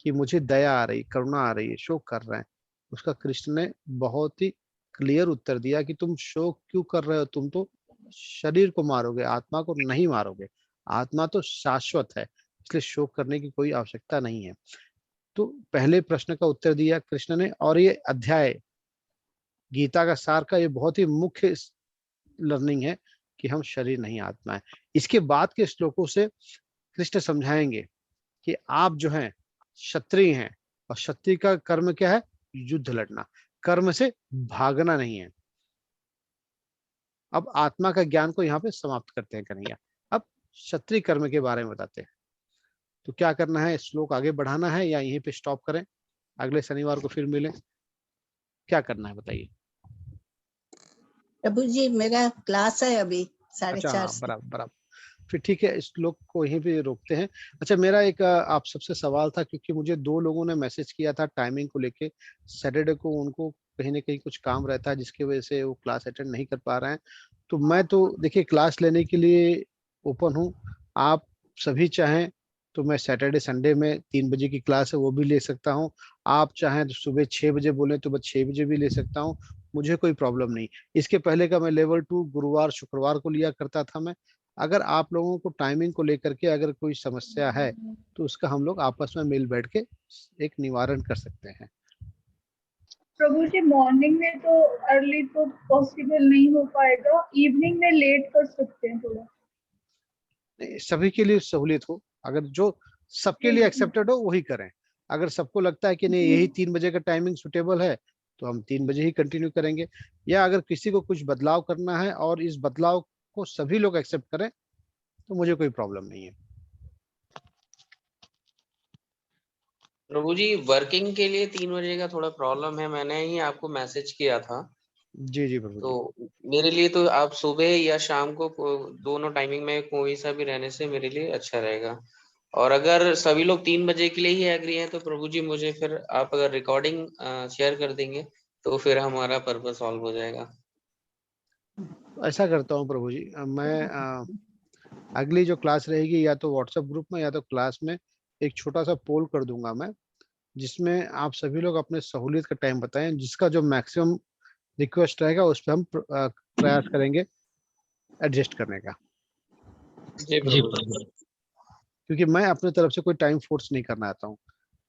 कि मुझे दया आ रही, करुणा आ रही है, शोक कर रहे हैं, उसका कृष्ण ने बहुत ही क्लियर उत्तर दिया कि तुम शोक क्यों कर रहे हो, तुम तो शरीर को मारोगे, आत्मा को नहीं मारोगे। आत्मा तो शाश्वत है, इसलिए शोक करने की कोई आवश्यकता नहीं है। तो पहले प्रश्न का उत्तर दिया कृष्ण ने, और ये अध्याय गीता का सार का ये बहुत ही मुख्य लर्निंग है कि हम शरीर नहीं आत्मा है। इसके बाद के श्लोकों से कृष्ण समझाएंगे कि आप जो हैं क्षत्रिय हैं, और क्षत्रिय का कर्म क्या है? युद्ध लड़ना, कर्म से भागना नहीं है। अब आत्मा का ज्ञान को यहाँ पे समाप्त करते हैं कन्हैया, अब क्षत्रिय कर्म के बारे में बताते हैं। तो क्या करना है, श्लोक आगे बढ़ाना है या यहीं पे स्टॉप करें, अगले शनिवार को फिर मिलें, क्या करना है बताइए। प्रभु जी मेरा क्लास है अभी 4:30 बराबर, फिर ठीक है, इस श्लोक को यहीं पे रोकते हैं। अच्छा, मेरा एक आप सबसे सवाल था, क्योंकि मुझे 2 लोगों ने मैसेज किया था टाइमिंग को लेके। सैटरडे को उनको कहीं ना कहीं कुछ काम रहता है जिसकी वजह से वो क्लास अटेंड नहीं कर पा रहे हैं। तो मैं तो देखिए क्लास लेने के लिए ओपन हूँ। आप सभी चाहें तो मैं सैटरडे संडे में 3 बजे की क्लास है वो भी ले सकता हूँ। आप चाहें तो सुबह 6 बजे बोले तो मैं 6 बजे भी ले सकता हूँ, मुझे कोई प्रॉब्लम नहीं। इसके पहले का मैं लेवल 2 गुरुवार शुक्रवार को लिया करता था मैं। अगर आप लोगों को टाइमिंग को लेकर के अगर कोई समस्या है तो उसका हम लोग आपस में मिल बैठ के एक निवारण कर सकते हैं। प्रभु जी मॉर्निंग में तो अर्ली तो पॉसिबल नहीं हो पाएगा, इवनिंग में लेट कर सकते हैं थोड़ा। नहीं, सभी के लिए सहूलियत हो, अगर जो सबके लिए एक्सेप्टेड हो वही करें। अगर सबको लगता है कि नहीं यही 3 बजे का टाइमिंग सुटेबल है तो हम 3 बजे ही कंटिन्यू करेंगे। या अगर किसी को कुछ बदलाव करना है और इस बदलाव को सभी लोग एक्सेप्ट करें तो मुझे कोई प्रॉब्लम नहीं है। प्रभु जी वर्किंग के लिए 3 बजे का थोड़ा प्रॉब्लम है, मैंने ही आपको मैसेज किया था। जी जी प्रभु जी। तो मेरे लिए तो आप सुबह या शाम को दोनों टाइमिंग में कोई सा भी रहने से मेरे लिए अच्छा रहेगा। और अगर सभी लोग 3 बजे के लिए ही एग्री हैं तो प्रभु जी मुझे फिर आप अगर रिकॉर्डिंग शेयर कर देंगे तो फिर हमारा पर्पस सॉल्व हो जाएगा। ऐसा करता हूँ प्रभु जी, मैं अगली जो क्लास रहेगी या तो व्हाट्सएप ग्रुप में या तो क्लास में एक छोटा सा पोल कर दूंगा मैं, जिसमें आप सभी लोग अपने सहूलियत का टाइम बताएं, जिसका जो मैक्सिमम रिक्वेस्ट रहेगा उस पर हम प्रयास करेंगे एडजस्ट करने का। जी प्रभु जी। क्योंकि मैं अपने तरफ से कोई टाइम फोर्स नहीं करना आता हूँ।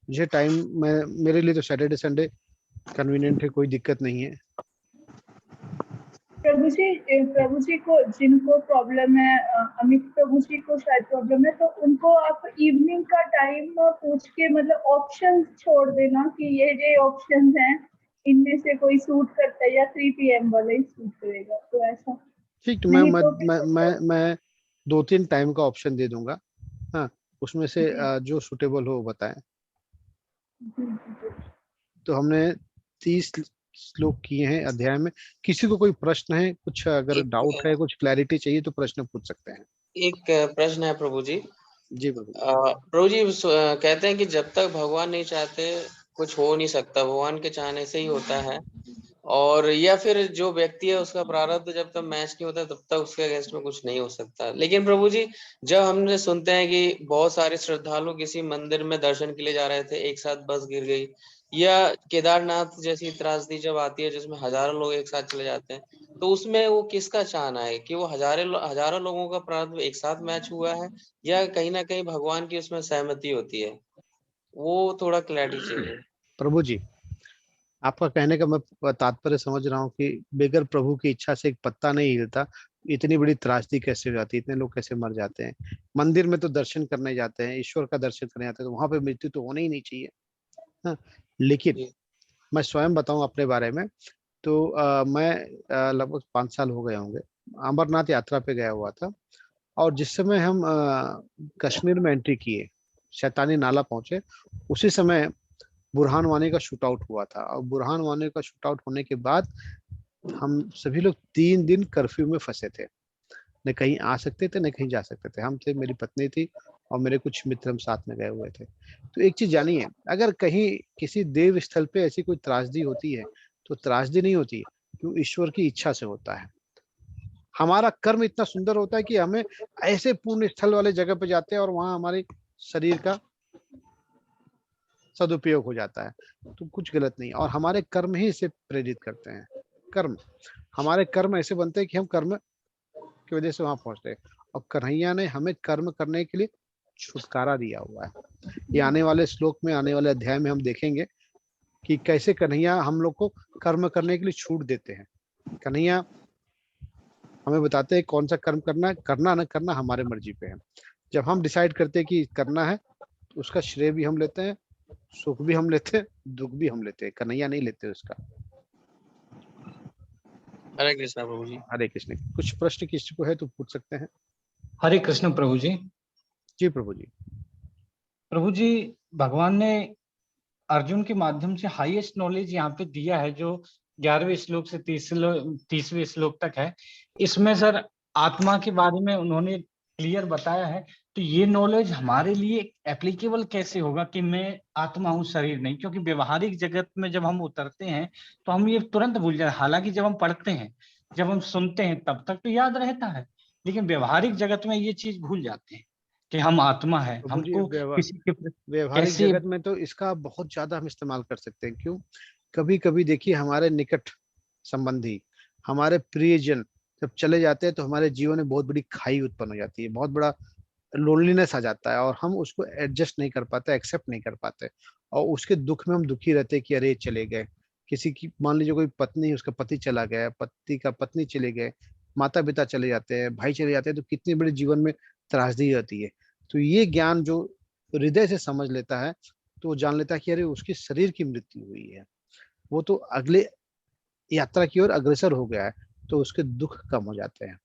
मुझे टाइम मैं मेरे लिए तो सैटरडे संडे कन्वीनियंट है, कोई दिक्कत नहीं है। प्रभु जी को जिनको प्रॉब्लम है, अमित प्रभु जी को शायद प्रॉब्लम है, तो उनको आप इवनिंग का टाइम पूछ के मतलब ऑप्शन छोड़ देना कि ये ऑप्शन हैं, इनमें से कोई सूट करता है या 3 PM वाला ही सूट करेगा, तो ऐसा ठीक, नहीं मैं तो मैं 2-3 टाइम का ऑप्शन दे दूंगा। हाँ, उसमें से जो सुटेबल हो वो बताएं। तो हमने 30 श्लोक किए हैं अध्याय में। किसी को कोई प्रश्न है, कुछ अगर डाउट है, कुछ क्लैरिटी चाहिए तो प्रश्न पूछ सकते हैं। एक प्रश्न है प्रभु जी। जी प्रभु। प्रभु जी कहते हैं कि जब तक भगवान नहीं चाहते कुछ हो नहीं सकता, भगवान के चाहने से ही होता है। और या फिर जो व्यक्ति है उसका प्रारब्ध जब तक मैच नहीं होता तब तक उसके अगेंस्ट में कुछ नहीं हो सकता। लेकिन प्रभु जी जब हमने सुनते हैं कि बहुत सारे श्रद्धालु किसी मंदिर में दर्शन के लिए जा रहे थे, एक साथ बस गिर गई, या केदारनाथ जैसी त्रासदी जब आती है जिसमें हजारों लोग एक साथ चले जाते हैं, तो उसमें वो किसका चाहना है कि वो हजारों लोगों का प्रारब्ध एक साथ मैच हुआ है या कहीं ना कहीं भगवान की उसमें सहमति होती है, वो थोड़ा क्लैरिटी चाहिए। प्रभु जी, आपका कहने का मैं तात्पर्य समझ रहा हूँ कि बेगर प्रभु की इच्छा से एक पत्ता नहीं हिलता। इतनी बड़ी त्रासदी कैसे हो जाती है, इतने लोग कैसे मर जाते हैं। मंदिर में तो दर्शन करने जाते हैं, ईश्वर का दर्शन करने जाते हैं, तो वहां पे मृत्यु तो होना ही नहीं चाहिए। हाँ, लेकिन मैं स्वयं बताऊं अपने बारे में तो मैं लगभग 5 साल हो गए होंगे, अमरनाथ यात्रा पे गया हुआ था। और जिस समय हम कश्मीर में एंट्री किए, शैतानी नाला पहुंचे, उसी समय बुरहान वानी का शूट आउट हुआ था। और बुरहान वानी का शूट आउट होने के बाद हम सभी लोग 3 दिन कर्फ्यू में फंसे थे, न कहीं आ सकते थे न कहीं जा सकते थे। हम थे, मेरी पत्नी थी और मेरे कुछ मित्र हम साथ में गए हुए थे। तो एक चीज जानिए, अगर कहीं किसी देव स्थल पे ऐसी कोई त्रासदी होती है तो त्रासदी नहीं होती, क्यों ईश्वर की इच्छा से होता है। हमारा कर्म इतना सुंदर होता है कि हमें ऐसे पुण्य स्थल वाले जगह पे जाते हैं और वहां हमारे शरीर का सदुपयोग हो जाता है, तो कुछ गलत नहीं। और हमारे कर्म ही इसे प्रेरित करते हैं। कर्म, हमारे कर्म ऐसे बनते हैं कि हम कर्म की वजह से वहां पहुंचते हैं। और कन्हैया ने हमें कर्म करने के लिए छुटकारा दिया हुआ है। ये आने वाले श्लोक में, आने वाले अध्याय में हम देखेंगे कि कैसे कन्हैया हम लोग को कर्म करने के लिए छूट देते हैं। कन्हैया हमें बताते हैं कौन सा कर्म करना है, करना न करना हमारे मर्जी पे है। जब हम डिसाइड करते हैं कि करना है तो उसका श्रेय भी हम लेते हैं, सुख भी हम लेते हैं, दुख भी हम लेते हैं, कन्हैया नहीं लेते उसका। हरे कृष्णा प्रभु जी। हरे कृष्ण। कुछ प्रश्न किसी को है तो पूछ सकते हैं। हरे कृष्ण प्रभु जी। जी प्रभु जी। प्रभु जी, भगवान ने अर्जुन के माध्यम से हाईएस्ट नॉलेज यहाँ पे दिया है, जो 11वें श्लोक से 30वें श्लोक तक है। इसमें सर आत्मा के बारे में उन्होंने क्लियर बताया है, तो ये नॉलेज हमारे लिए एप्लीकेबल कैसे होगा कि मैं आत्मा हूँ, शरीर नहीं? क्योंकि व्यवहारिक जगत में जब हम उतरते हैं तो हम ये तुरंत भूल जाते हैं। हालांकि जब हम पढ़ते हैं, जब हम सुनते हैं, तब तक तो याद रहता है, लेकिन व्यवहारिक जगत में ये चीज भूल जाते हैं कि हम आत्मा है। प्रभु जी, हमको किसी के व्यवहारिक कैसे जगत में तो इसका बहुत ज्यादा हम इस्तेमाल कर सकते हैं। क्यों? कभी कभी देखिए, हमारे निकट संबंधी, हमारे प्रियजन जब चले जाते हैं तो हमारे जीवन में बहुत बड़ी खाई उत्पन्न हो जाती है, बहुत बड़ा लोनलीनेस आ जाता है, और हम उसको एडजस्ट नहीं कर पाते, एक्सेप्ट नहीं कर पाते, और उसके दुख में हम दुखी रहते हैं कि अरे चले गए। किसी की मान लीजिए कोई पत्नी, उसका पति चला गया, पति का पत्नी चले गए, माता पिता चले जाते हैं, भाई चले जाते हैं, तो कितनी बड़ी जीवन में त्रासदी होती है। तो ये ज्ञान जो हृदय से समझ लेता है, तो वो जान लेता है कि अरे उसकी शरीर की मृत्यु हुई है, वो तो अगले यात्रा की ओर अग्रसर हो गया है, तो उसके दुख कम हो जाते हैं।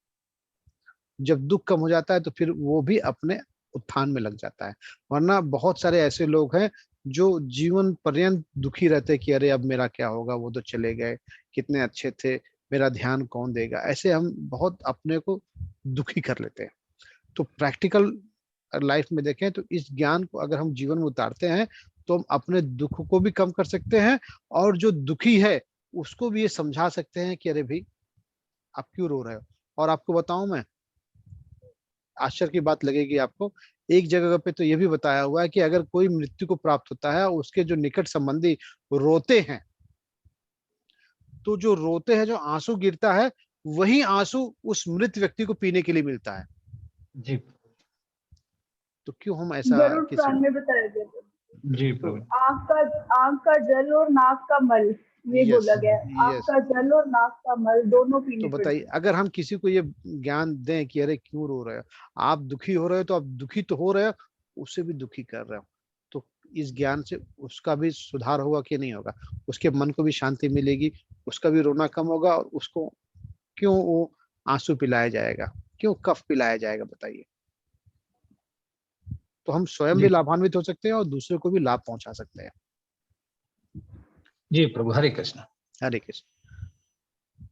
जब दुख कम हो जाता है तो फिर वो भी अपने उत्थान में लग जाता है। वरना बहुत सारे ऐसे लोग हैं जो जीवन पर्यंत दुखी रहते हैं कि अरे अब मेरा क्या होगा, वो तो चले गए, कितने अच्छे थे, मेरा ध्यान कौन देगा। ऐसे हम बहुत अपने को दुखी कर लेते हैं। तो प्रैक्टिकल लाइफ में देखें तो इस ज्ञान को अगर हम जीवन में उतारते हैं तो हम अपने दुख को भी कम कर सकते हैं, और जो दुखी है उसको भी ये समझा सकते हैं कि अरे भाई आप क्यों रो रहे हो। और आपको बताऊं मैं, आश्चर्य की बात लगेगी आपको, एक जगह पे तो ये भी बताया हुआ है कि अगर कोई मृत्यु को प्राप्त होता है, उसके जो निकट संबंधी रोते हैं, तो जो रोते हैं, जो आंसू गिरता है, वही आंसू उस मृत व्यक्ति को पीने के लिए मिलता है। जी तो क्यों हम ऐसा जरूर किसी प्राण में बताया गया था। जी तो प्रभु। आँख का जल और नाक का मल, ये यस, बोला गया है, आँख यस। का जल और नाक का मल दोनों तो पीने बताइए, पड़ते हैं। अगर हम किसी को ये ज्ञान दें कि अरे क्यों रो रहे हो, आप दुखी हो रहे हो, तो आप दुखी तो हो रहे हो, उसे भी दुखी कर रहे हो, तो इस ज्ञान से उसका भी सुधार होगा कि नहीं होगा? उसके मन को भी शांति मिलेगी, उसका भी रोना कम होगा, और उसको क्यों वो आंसू पिलाया जाएगा, क्यों कफ पिलाया जाएगा, बताइए? तो हम स्वयं भी जी लाभान्वित हो सकते हैं और दूसरे को भी लाभ पहुंचा सकते हैं। जी प्रभु, हरे कृष्ण। हरे कृष्ण।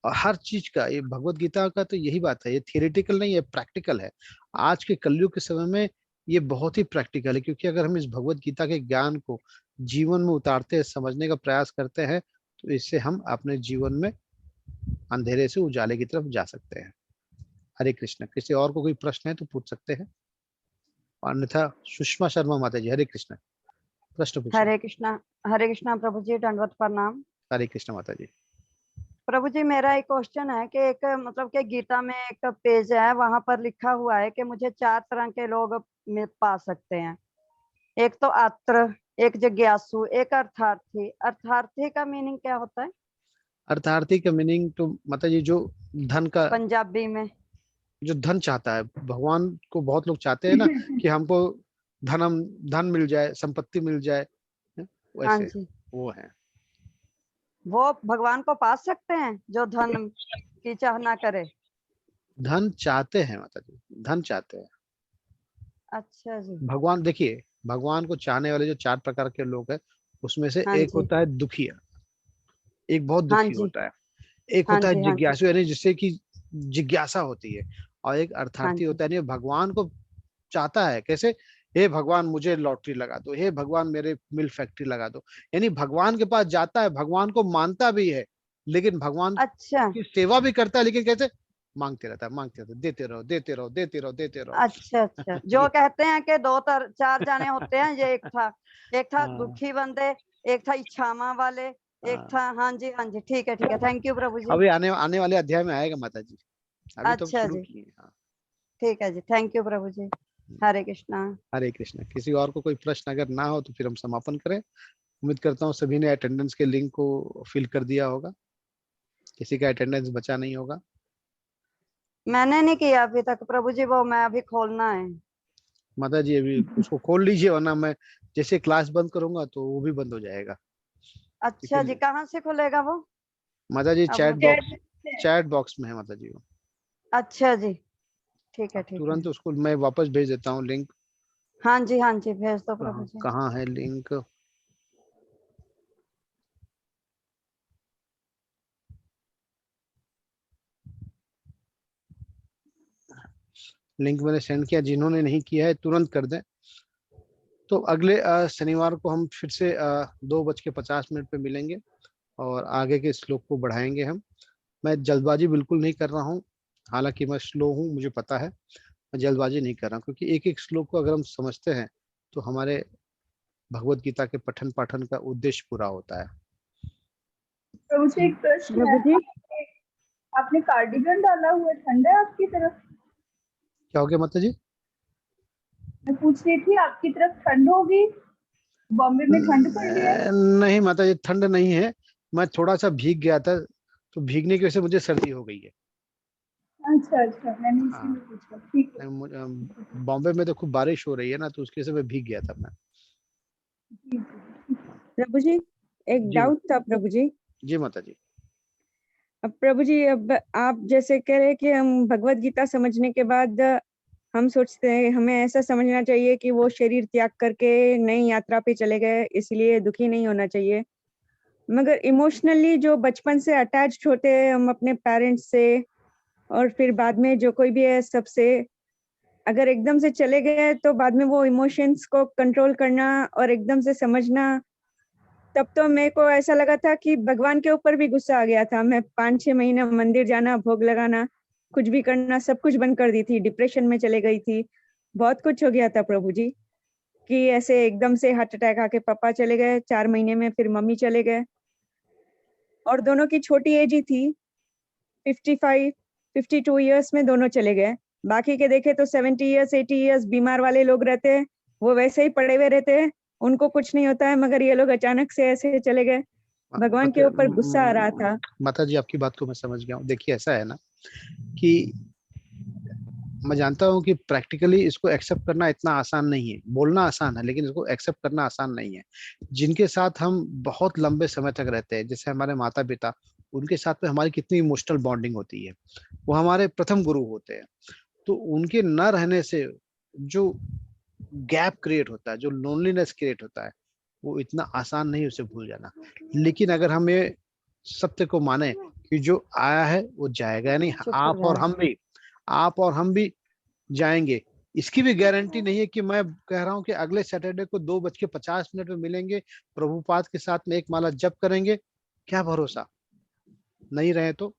और हर चीज का, ये भगवत गीता का तो यही बात है, ये थियोरेटिकल नहीं है, प्रैक्टिकल है। आज के कलयुग के समय में ये बहुत ही प्रैक्टिकल है, क्योंकि अगर हम इस भगवत गीता के ज्ञान को जीवन में उतारते हैं, समझने का प्रयास करते हैं, तो इससे हम अपने जीवन में अंधेरे से उजाले की तरफ जा सकते हैं। हरे कृष्ण। किसी और को कोई प्रश्न है तो पूछ सकते हैं, अन्यथा सुषमा शर्मा माता जी, हरे कृष्ण, प्रश्न पूछिए। हरे कृष्णा प्रभु जी, दंडवत प्रणाम। हरे कृष्ण माता जी। प्रभु जी, मेरा एक क्वेश्चन है कि एक मतलब कि गीता में एक पेज है, वहां पर लिखा हुआ है कि मुझे 4 तरह के लोग पा सकते हैं। एक तो आत्र, एक जिज्ञासु, एक अर्थार्थी। अर्थार्थी का मीनिंग क्या होता है अर्थार्थी का मीनिंग तो माता जी, जो धन का, पंजाबी में? जो धन चाहता है, भगवान को बहुत लोग चाहते हैं ना कि हमको धनम धन मिल जाए, संपत्ति मिल जाए, हाँ वैसे जी, वो है। वो भगवान को पा सकते हैं जो धन की चाह ना करे? धन चाहते हैं माता जी, धन चाहते हैं। अच्छा जी। भगवान देखिए, भगवान को चाहने वाले जो 4 प्रकार के लोग हैं, उसमें से हाँ एक जी, होता है दुखिया, एक बहुत हाँ दुखी जी, होता है, एक हाँ होता है जी, हाँ जी, जिज्ञासु, यानी जिससे कि जिज्ञासा होती है, और एक हाँ अर्थार्थी जी। होता है, यानी भगवान को चाहता है। कैसे? हे भगवान मुझे लॉटरी लगा दो, हे भगवान मेरे मिल फैक्ट्री लगा दो। यानी भगवान के पास जाता है, भगवान को मानता भी है, लेकिन भगवान अच्छा की सेवा भी करता है, लेकिन कैसे? मांगते रहता है, मांगते रहता है, देते रहो, देते रहो, देते रहो, देते रहो। अच्छा अच्छा, जो ये कहते हैं कि 4 जाने होते हैं, ये एक था हाँ, दुखी बंदे, एक था इच्छामा वाले, एक हाँ। था। हाँ जी, हाँ जी, ठीक है, ठीक है, थैंक यू प्रभु जी। अभी आने आने वाले अध्याय में आएगा माता जी, अभी तो हम अच्छा शुरू जी, किए हैं। हाँ। ठीक है जी, थैंक यू प्रभु जी। हरे कृष्णा। हरे कृष्ण। किसी और को कोई प्रश्न अगर ना हो तो फिर हम समापन करें। उम्मीद करता हूँ सभी ने अटेंडेंस के लिंक को फिल कर दिया होगा, किसी का अटेंडेंस बचा नहीं होगा। मैंने नहीं किया अभी तक प्रभु जी, वो मैं अभी खोलना है। माता जी अभी उसको खोल लीजिए, वरना मैं जैसे क्लास बंद करूंगा तो वो भी बंद हो जाएगा। अच्छा जी, क्योंकि कहाँ से खुलेगा वो? माता जी अब चैट बॉक्स में है माता जी वो। अच्छा जी, ठीक है, अब ठीक है। तुरंत उसको मैं वापस भेज देता हूँ लिंक। हाँ जी, हाँ जी, भेज दो प्रभु कहाँ जी। कहाँ है लिंक? लिंक मैंने सेंड किया, जिन्होंने नहीं किया है तुरंत कर दें। तो अगले शनिवार को हम फिर से 2:50 पे मिलेंगे और आगे के श्लोक को बढ़ाएंगे हम। मैं जल्दबाजी बिल्कुल नहीं कर रहा हूँ, हालांकि मैं स्लो हूँ, मुझे पता है, मैं जल्दबाजी नहीं कर रहा हूँ, क्योंकि एक एक श्लोक को अगर हम समझते हैं तो हमारे भगवत गीता के पठन पाठन का उद्देश्य पूरा होता है। तो मुझे एक प्रश्न है, प्रभु जी आपने कार्डिगन डाला हुआ है, ठंड है आपकी तरफ? क्या हो गया माता जी? मैं पूछ रही थी आपकी तरफ ठंड होगी, बॉम्बे में ठंड पड़ रही है? नहीं माता जी, ठंड नहीं है, मैं थोड़ा सा भीग गया था, तो भीगने की वजह से मुझे सर्दी हो गई है। अच्छा अच्छा, मैंने हाँ, इसीलिए पूछा। ठीक है, बॉम्बे में तो खूब बारिश हो रही है ना, तो उसकी वजह से मैं भीग गया था मैं। जी जी। प्रभु जी एक जी डाउट था प्रभु जी। जी माता जी। अब प्रभु जी, अब आप जैसे कह रहे कि हम भगवत गीता समझने के बाद हम सोचते हैं हमें ऐसा समझना चाहिए कि वो शरीर त्याग करके नई यात्रा पे चले गए, इसलिए दुखी नहीं होना चाहिए। मगर इमोशनली जो बचपन से अटैच्ड होते हैं हम अपने पेरेंट्स से, और फिर बाद में जो कोई भी है सबसे, अगर एकदम से चले गए तो बाद में वो इमोशंस को कंट्रोल करना और एकदम से समझना, तब तो मेरे को ऐसा लगा था कि भगवान के ऊपर भी गुस्सा आ गया था। मैं 5-6 महीने मंदिर जाना, भोग लगाना, कुछ भी करना, सब कुछ बंद कर दी थी, डिप्रेशन में चले गई थी। बहुत कुछ हो गया था प्रभु जी, कि ऐसे एकदम से हार्ट अटैक आके पापा चले गए, 4 महीने में फिर मम्मी चले गए, और दोनों की छोटी एज ही थी, 55, 52 इयर्स में दोनों चले गए। बाकी के देखे तो 70 इयर्स, 80 इयर्स बीमार वाले लोग रहते हैं, वो वैसे ही पड़े हुए रहते हैं, उनको कुछ नहीं होता है, मगर ये लोग अचानक से ऐसे चले गए। भगवान के ऊपर गुस्सा आ रहा था। माता जी आपकी बात को मैं समझ गया हूँ। देखिए ऐसा है ना कि मैं जानता हूँ कि प्रैक्टिकली इसको एक्सेप्ट करना इतना आसान नहीं है, बोलना आसान है लेकिन इसको एक्सेप्ट करना आसान नहीं है। जिनके साथ हम बहुत लंबे समय तक रहते हैं, जैसे हमारे माता पिता, उनके साथ में हमारी कितनी इमोशनल बॉन्डिंग होती है, वो हमारे प्रथम गुरु होते हैं। तो उनके न रहने से जो गैप क्रिएट होता है, जो लोनलीनेस क्रिएट होता है, वो इतना आसान नहीं उसे भूल जाना। लेकिन अगर हम ये सत्य को माने कि जो आया है वो जाएगा नहीं, आप और हम भी जाएंगे, इसकी भी गारंटी नहीं है कि मैं कह रहा हूं कि अगले सैटरडे को 2:50 में मिलेंगे, प्रभुपाद के साथ में एक माला जप करेंगे, क्या भरोसा, नहीं रहे तो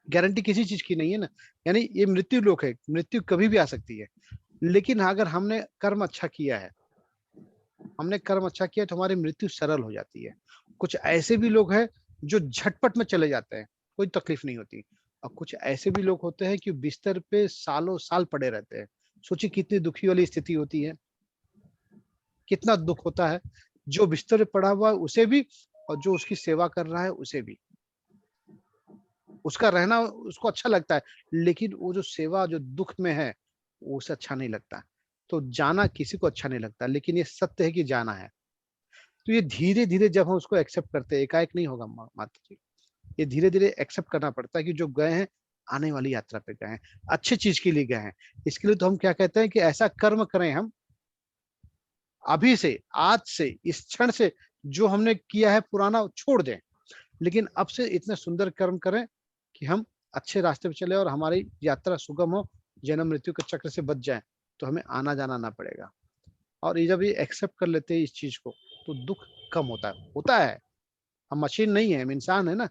गारंटी किसी चीज की नहीं है ना। यानी ये मृत्यु लोक है, मृत्यु कभी भी आ सकती है। लेकिन अगर हमने कर्म अच्छा किया है, तो हमारी मृत्यु सरल हो जाती है। कुछ ऐसे भी लोग हैं जो झटपट में चले जाते हैं, कोई तकलीफ नहीं होती, और कुछ ऐसे भी लोग होते हैं कि बिस्तर पे सालों साल पड़े रहते हैं। सोचिए कितनी दुखी वाली स्थिति होती है, कितना दुख होता है, जो बिस्तर पे पड़ा हुआ है उसे भी, और जो उसकी सेवा कर रहा है उसे भी। उसका रहना उसको अच्छा लगता है, लेकिन वो जो सेवा जो दुख में है वो उसे अच्छा नहीं लगता। तो जाना किसी को अच्छा नहीं लगता, लेकिन ये सत्य है कि जाना है। तो ये धीरे धीरे जब हम उसको एक्सेप्ट करते हैं, एकाएक नहीं होगा माता जी, ये धीरे धीरे एक्सेप्ट करना पड़ता है कि जो गए हैं आने वाली यात्रा पे गए हैं, अच्छी चीज के लिए गए हैं। इसके लिए तो हम क्या कहते हैं कि ऐसा कर्म करें हम अभी से, आज से, इस क्षण से, जो हमने किया है पुराना छोड़ दें, लेकिन अब से इतने सुंदर कर्म करें कि हम अच्छे रास्ते पे चले और हमारी यात्रा सुगम हो, जन्म मृत्यु के चक्र से बच जाए, तो हमें आना जाना ना पड़ेगा। और ये जब ये एक्सेप्ट कर लेते हैं इस चीज को, तो दुख कम होता है। हम मशीन नहीं है, हम इंसान है ना,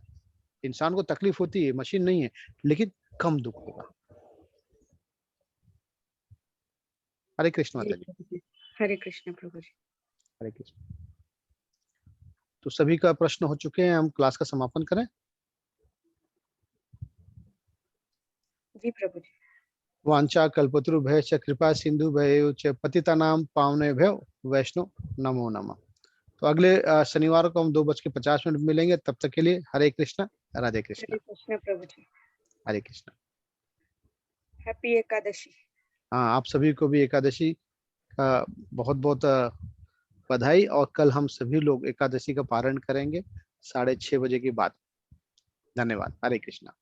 इंसान को तकलीफ होती है, मशीन नहीं है, लेकिन कम दुख होगा। हरे कृष्ण माता जी। हरे कृष्ण प्रभु जी। हरे कृष्ण। तो सभी का प्रश्न हो चुके हैं, हम क्लास का समापन करें। जी प्रभु जी। वांछा कल्पतरुभ्यश्च कृपा सिंधुभ्यो च पतितानां पावनेभ्यो वैष्णव नमो नमः। तो अगले शनिवार को हम 2:50 मिलेंगे। तब तक के लिए हरे कृष्ण, राधे कृष्ण। हरे कृष्ण प्रभु जी। हरे कृष्ण। हैप्पी एकादशी। हाँ, आप सभी को भी एकादशी का बहुत बहुत बधाई। और कल हम सभी लोग एकादशी का पारण करेंगे 6:30 बजे के बाद। धन्यवाद। हरे कृष्णा।